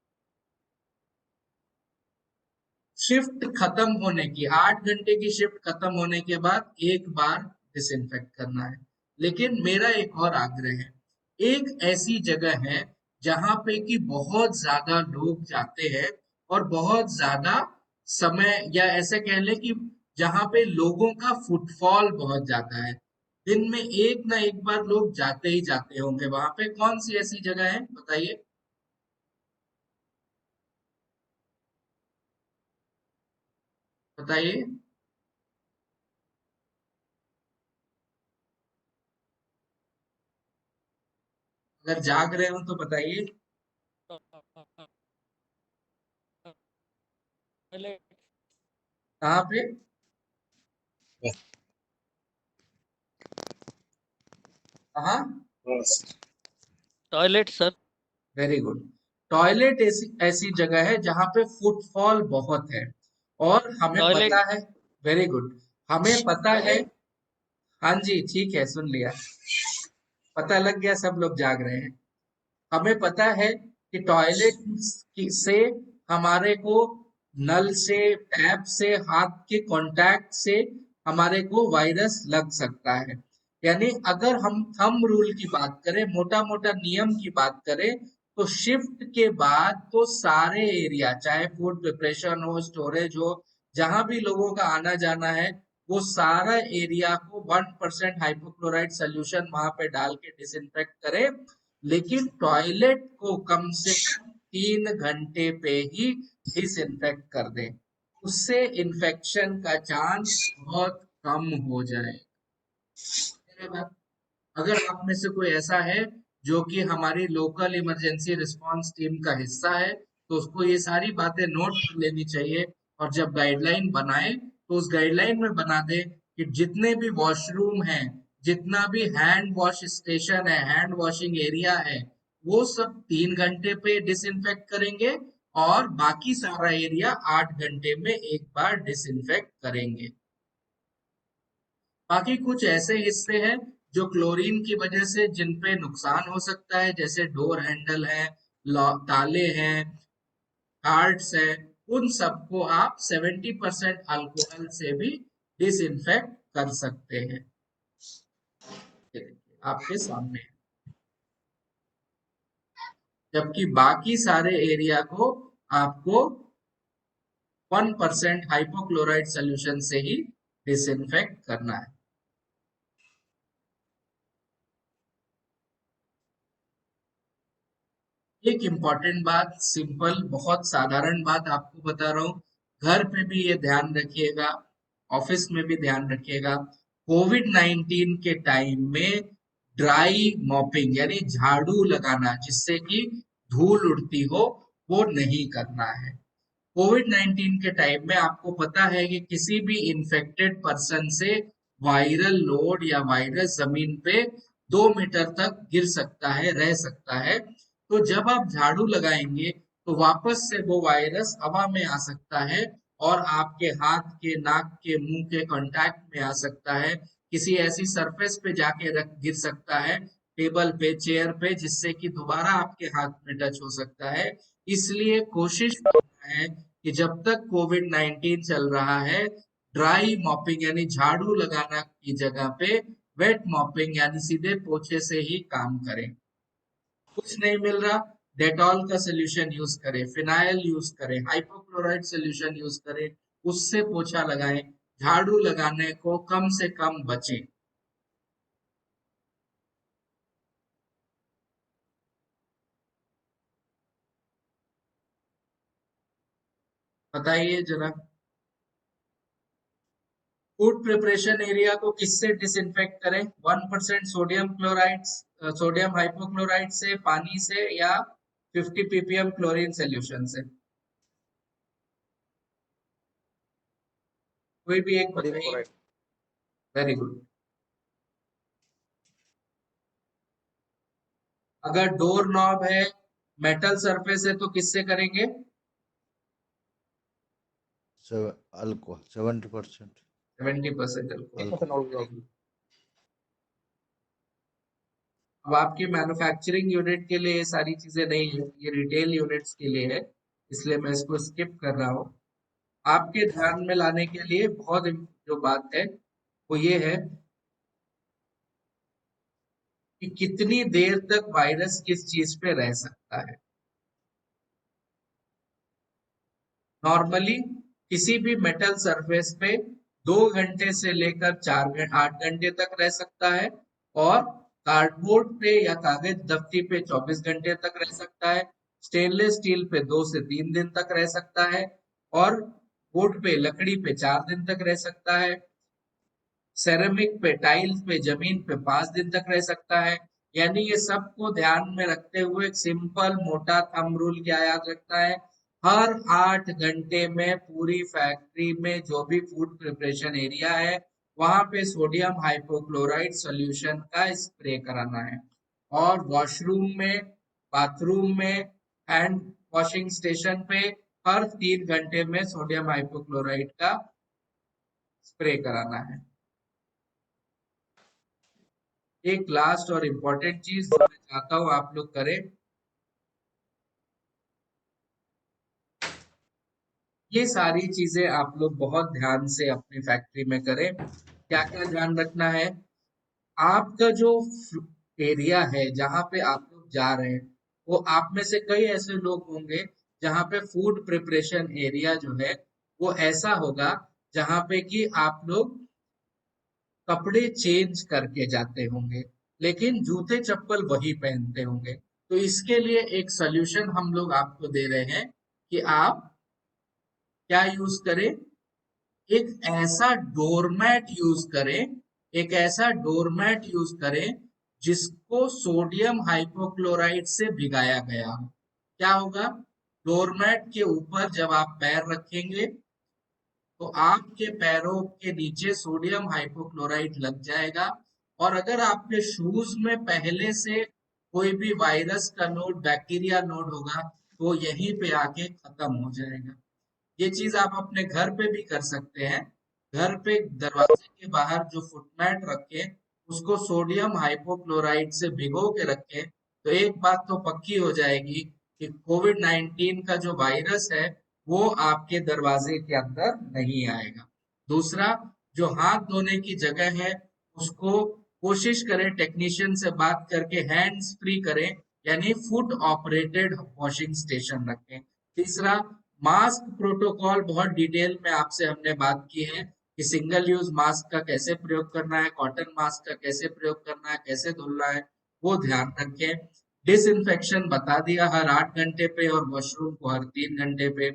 शिफ्ट खत्म होने की 8 घंटे की शिफ्ट खत्म होने के बाद एक बार डिसइंफेक्ट करना है। लेकिन मेरा एक और आग्रह है, एक ऐसी जगह है जहां पे कि बहुत ज्यादा लोग जाते हैं और बहुत ज्यादा समय, या ऐसे कह लें कि जहां पे लोगों का फुटफॉल बहुत ज्यादा है, दिन में एक ना एक बार लोग जाते ही जाते होंगे, वहां पे कौन सी ऐसी जगह है बताइए। बताइए। अगर जाग रहे हो तो बताइए। टॉयलेट कहाँ पे? कहाँ? Toilet sir. Very good. Toilet ऐसी ऐसी जगह है जहां पे फुटफॉल बहुत है, और हमें टॉयलेट पता है। Very good. हमें पता है। हाँ जी, ठीक है, सुन लिया। पता लग गया, सब लोग जाग रहे हैं। हमें पता है कि टॉयलेट से हमारे को, नल से, टैप से, हाथ के कांटेक्ट से हमारे को वायरस लग सकता है। यानी अगर हम थंब रूल की बात करें, मोटा मोटा नियम की बात करें, तो शिफ्ट के बाद तो सारे एरिया, चाहे फूड प्रिपरेशन हो, स्टोरेज हो, जहां भी लोगों का आना जाना है, वो सारा एरिया को 1% हाइपोक्लोराइड सोल्यूशन वहां पे डाल के डिसइंफेक्ट करें। लेकिन टॉयलेट को कम से कम 3 घंटे पे ही डिसइंफेक्ट कर दें, उससे इन्फेक्शन का चांस बहुत कम हो जाए। अगर आप में से कोई ऐसा है जो कि हमारी लोकल इमरजेंसी रिस्पांस टीम का हिस्सा है, तो उसको ये सारी बातें नोट कर लेनी चाहिए, और जब गाइडलाइन बनाए तो उस गाइडलाइन में बना दे कि जितने भी वॉशरूम हैं, जितना भी हैंड वॉश स्टेशन है, हैंड वॉशिंग एरिया है, वो सब 3 घंटे पे डिसइंफेक्ट करेंगे, और बाकी सारा एरिया 8 घंटे में एक बार डिसइंफेक्ट करेंगे। बाकी कुछ ऐसे हिस्से हैं जो क्लोरीन की वजह से जिन पे नुकसान हो सकता है, जैसे डोर हैंडल है, ताले हैं, कार्ड्स है, उन सबको आप 70% अल्कोहल से भी डिसइंफेक्ट कर सकते हैं। ये देखिए, आपके सामने है। जबकि बाकी सारे एरिया को आपको 1% हाइपोक्लोराइड सोल्यूशन से ही डिसइंफेक्ट करना है। एक इम्पॉर्टेंट बात, सिंपल, बहुत साधारण बात आपको बता रहा हूँ, घर पे भी ये ध्यान रखिएगा, ऑफिस में भी ध्यान रखिएगा। कोविड-19 के टाइम में ड्राई मॉपिंग यानी झाड़ू लगाना जिससे कि धूल उड़ती हो, वो नहीं करना है। कोविड-19 के टाइम में आपको पता है कि किसी भी इन्फेक्टेड पर्सन से वायरल लोड या वायरस जमीन पे 2 मीटर तक गिर सकता है, रह सकता है। तो जब आप झाड़ू लगाएंगे तो वापस से वो वायरस हवा में आ सकता है, और आपके हाथ के, नाक के, मुंह के कांटेक्ट में आ सकता है, किसी ऐसी सरफेस पे जाके रख गिर सकता है, टेबल पे, चेयर पे, जिससे कि दोबारा आपके हाथ में टच हो सकता है। इसलिए कोशिश है कि जब तक कोविड-19 चल रहा है, ड्राई मॉपिंग यानी झाड़ू लगाना की जगह पे वेट मॉपिंग यानी सीधे पोछे से ही काम करें। कुछ नहीं मिल रहा, डेटॉल का सोल्यूशन यूज करें, फिनाइल यूज करें, हाइपोक्लोराइड सोल्यूशन यूज करें, उससे पोछा लगाएं। झाड़ू लगाने को कम से कम बचें। बताइए जरा। फूड प्रिपरेशन एरिया को किससे डिसइंफेक्ट करें? 1% सोडियम क्लोराइड, सोडियम हाइपोक्लोराइड से, पानी से, या 50 ppm क्लोरीन सोल्यूशन से? कोई भी एक सोडियम बताइए। क्लोराइड। Very good. अगर डोर नॉब है, मेटल सरफेस है, तो किससे करेंगे? Alcohol 70% 70% alcohol. अल्कोहल। अब आपकी मैन्युफैक्चरिंग यूनिट के लिए ये सारी चीजें नहीं है, ये रिटेल यूनिट्स के लिए है, इसलिए मैं इसको स्किप कर रहा हूँ। आपके ध्यान में लाने के लिए बहुत जो बात है वो ये है कि कितनी देर तक वायरस किस चीज पे रह सकता है। नॉर्मली किसी भी मेटल सरफेस पे 2 घंटे से लेकर 8 घंटे तक रह सकता है, और कार्डबोर्ड पे या कागज दफ्ती पे 24 घंटे तक रह सकता है। स्टेनलेस स्टील पे 2 से 3 दिन तक रह सकता है, और वुड पे लकड़ी पे 4 दिन तक रह सकता है। सेरेमिक पे, टाइल्स पे, जमीन पे 5 दिन तक रह सकता है। यानी ये सबको ध्यान में रखते हुए एक सिंपल मोटा थंब रूल क्या याद रखना है, हर 8 घंटे में पूरी फैक्ट्री में जो भी फूड प्रिपरेशन एरिया है वहां पे सोडियम हाइपोक्लोराइट सॉल्यूशन का स्प्रे कराना है। और वॉशरूम में, बाथरूम में, हैंड वॉशिंग स्टेशन पे हर 3 घंटे में सोडियम हाइपोक्लोराइट का स्प्रे कराना है। एक लास्ट और इम्पोर्टेंट चीज जो मैं चाहता हूँ आप लोग करें, ये सारी चीजें आप लोग बहुत ध्यान से अपनी फैक्ट्री में करें। क्या क्या ध्यान रखना है, आपका जो एरिया है जहाँ पे आप लोग जा रहे हैं, वो आप में से कई ऐसे लोग होंगे जहाँ पे फूड प्रिपरेशन एरिया जो है वो ऐसा होगा जहाँ पे कि आप लोग कपड़े चेंज करके जाते होंगे, लेकिन जूते चप्पल वही पहनते होंगे। तो इसके लिए एक सॉल्यूशन हम लोग आपको दे रहे हैं कि आप क्या यूज करें, एक ऐसा डोरमैट यूज करें, एक ऐसा डोरमैट यूज करें जिसको सोडियम हाइपोक्लोराइट से भिगाया गया हो। क्या होगा, डोरमैट के ऊपर जब आप पैर रखेंगे तो आपके पैरों के नीचे सोडियम हाइपोक्लोराइट लग जाएगा, और अगर आपके शूज में पहले से कोई भी वायरस का नोड, बैक्टीरिया नोड होगा तो यहीं पे आके खत्म हो जाएगा। ये चीज आप अपने घर पे भी कर सकते हैं। घर पे दरवाजे के बाहर जो फुटमैट रखें उसको सोडियम हाइपोक्लोराइट से भिगो के रखें, तो एक बात तो पक्की हो जाएगी कि कोविड-19 का जो वायरस है वो आपके दरवाजे के अंदर नहीं आएगा। दूसरा, जो हाथ धोने की जगह है उसको कोशिश करें टेक्नीशियन से बात करके हैंड्स फ्री करें, यानी फुट ऑपरेटेड वॉशिंग स्टेशन रखें। तीसरा, मास्क प्रोटोकॉल बहुत डिटेल में आपसे हमने बात की है कि सिंगल यूज मास्क का कैसे प्रयोग करना है, कॉटन मास्क का कैसे प्रयोग करना है, कैसे धुलना है, वो ध्यान रखें। डिसइंफेक्शन बता दिया हर 8 घंटे पे, और वॉशरूम को हर 3 घंटे पे।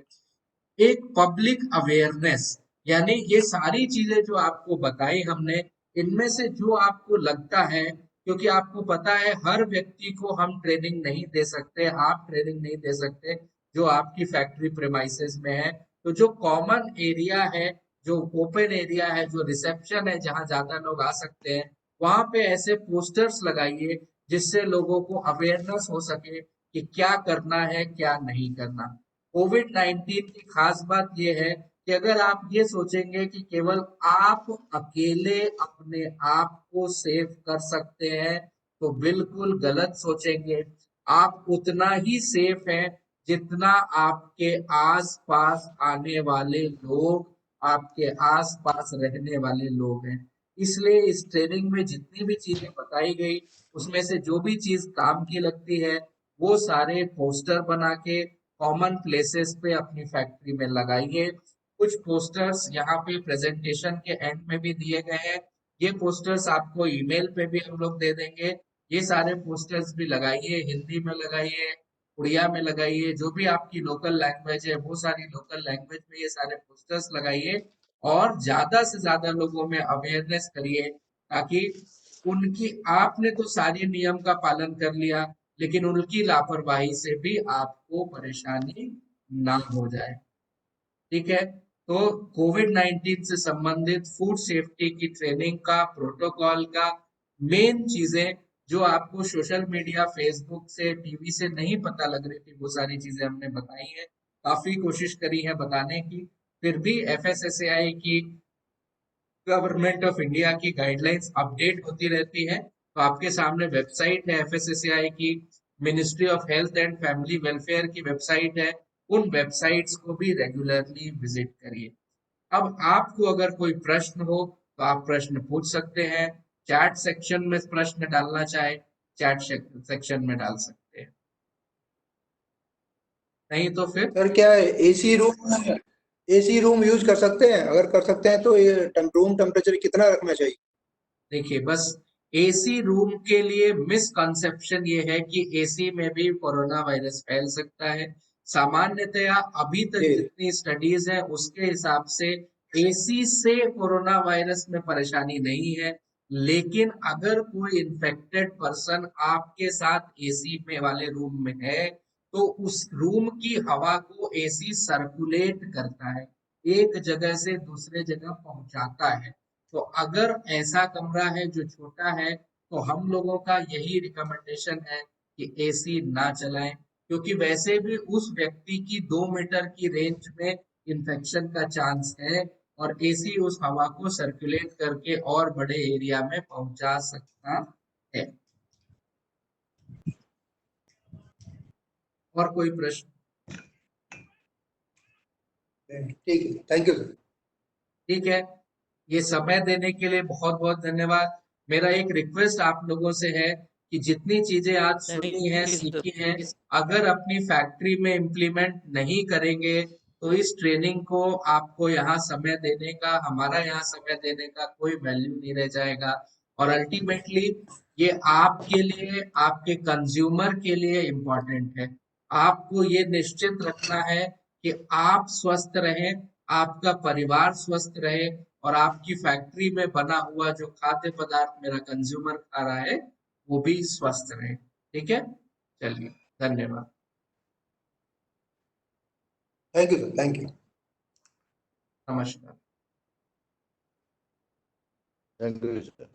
एक पब्लिक अवेयरनेस, यानी ये सारी चीजें जो आपको बताई हमने, इनमें से जो आपको लगता है, क्योंकि आपको पता है हर व्यक्ति को हम ट्रेनिंग नहीं दे सकते, आप ट्रेनिंग नहीं दे सकते जो आपकी फैक्ट्री प्रेमाइसेस में है, तो जो कॉमन एरिया है, जो ओपन एरिया है, जो रिसेप्शन है जहां ज्यादा लोग आ सकते हैं, वहां पे ऐसे पोस्टर्स लगाइए जिससे लोगों को अवेयरनेस हो सके कि क्या करना है क्या नहीं करना। कोविड-19 की खास बात यह है कि अगर आप ये सोचेंगे कि केवल आप अकेले अपने आप को सेव कर सकते हैं तो बिल्कुल गलत सोचेंगे। आप उतना ही सेफ हैं जितना आपके आस-पास आने वाले लोग, आपके आस-पास रहने वाले लोग हैं। इसलिए इस ट्रेनिंग में जितनी भी चीजें बताई गई उसमें से जो भी चीज काम की लगती है वो सारे पोस्टर बना के कॉमन प्लेसेस पे अपनी फैक्ट्री में लगाइए। कुछ पोस्टर्स यहाँ पे प्रेजेंटेशन के एंड में भी दिए गए हैं, ये पोस्टर्स आपको ईमेल पे भी हम लोग दे देंगे। ये सारे पोस्टर्स भी लगाइए, हिंदी में लगाइए, उड़िया में लगाइए, जो भी आपकी लोकल लैंग्वेज है वो सारी लोकल लैंग्वेज में ये सारे पोस्टर्स लगाइए, और ज्यादा से ज्यादा लोगों में अवेयरनेस करिए, ताकि उनकी, आपने तो सारे नियम का पालन कर लिया लेकिन उनकी लापरवाही से भी आपको परेशानी ना हो जाए। ठीक है, तो कोविड-19 से संबंधित फूड सेफ्टी की ट्रेनिंग का, प्रोटोकॉल का, मेन चीजें जो आपको सोशल मीडिया, फेसबुक से, टीवी से नहीं पता लग रही थी वो सारी चीजें हमने बताई हैं। काफी कोशिश करी है बताने की, फिर भी एफएसएसएआई की, गवर्नमेंट ऑफ इंडिया की गाइडलाइंस अपडेट होती रहती है। तो आपके सामने वेबसाइट है एफएसएसएआई की, ministry of health and family welfare की वेबसाइट है, उन वेबसाइट्स को भी रेगुलरली विजिट करिए। अब आपको अगर कोई प्रश्न हो तो आप प्रश्न पूछ सकते हैं। चैट सेक्शन में प्रश्न डालना चाहे चैट सेक्शन में डाल सकते हैं, नहीं तो फिर सर क्या है, एसी रूम यूज कर सकते हैं? अगर कर सकते हैं तो ये रूम टेम्परेचर कितना रखना चाहिए? देखिए, बस एसी रूम के लिए मिसकंसेप्शन ये है कि एसी में भी कोरोना वायरस फैल सकता है। सामान्यतया अभी तक जी जितनी स्टडीज है उसके हिसाब से एसी से कोरोना वायरस में परेशानी नहीं है, लेकिन अगर कोई इन्फेक्टेड पर्सन आपके साथ एसी में वाले रूम में है तो उस रूम की हवा को एसी सर्कुलेट करता है, एक जगह से दूसरे जगह पहुंचाता है। तो अगर ऐसा कमरा है जो छोटा है तो हम लोगों का यही रिकमेंडेशन है कि एसी ना चलाएं, क्योंकि वैसे भी उस व्यक्ति की 2 मीटर की रेंज में इन्फेक्शन का चांस है और एसी उस हवा को सर्कुलेट करके और बड़े एरिया में पहुंचा सकता है। और कोई प्रश्न? ठीक है, थैंक यू सर। ठीक है, ये समय देने के लिए बहुत बहुत धन्यवाद। मेरा एक रिक्वेस्ट आप लोगों से है कि जितनी चीजें आज सुनी है, Thank you, sir. सीखी है, अगर अपनी फैक्ट्री में इम्प्लीमेंट नहीं करेंगे तो इस ट्रेनिंग को आपको यहाँ समय देने का, हमारा यहाँ समय देने का कोई वैल्यू नहीं रह जाएगा। और अल्टीमेटली ये आपके लिए, आपके कंज्यूमर के लिए इम्पोर्टेंट है। आपको ये निश्चित रखना है कि आप स्वस्थ रहें, आपका परिवार स्वस्थ रहे और आपकी फैक्ट्री में बना हुआ जो खाद्य पदार्थ मेरा कंज्यूमर खा रहा है वो भी स्वस्थ रहे। ठीक है, चलिए, धन्यवाद। Thank you sir, thank you. नमस्कार। Thank you, sir.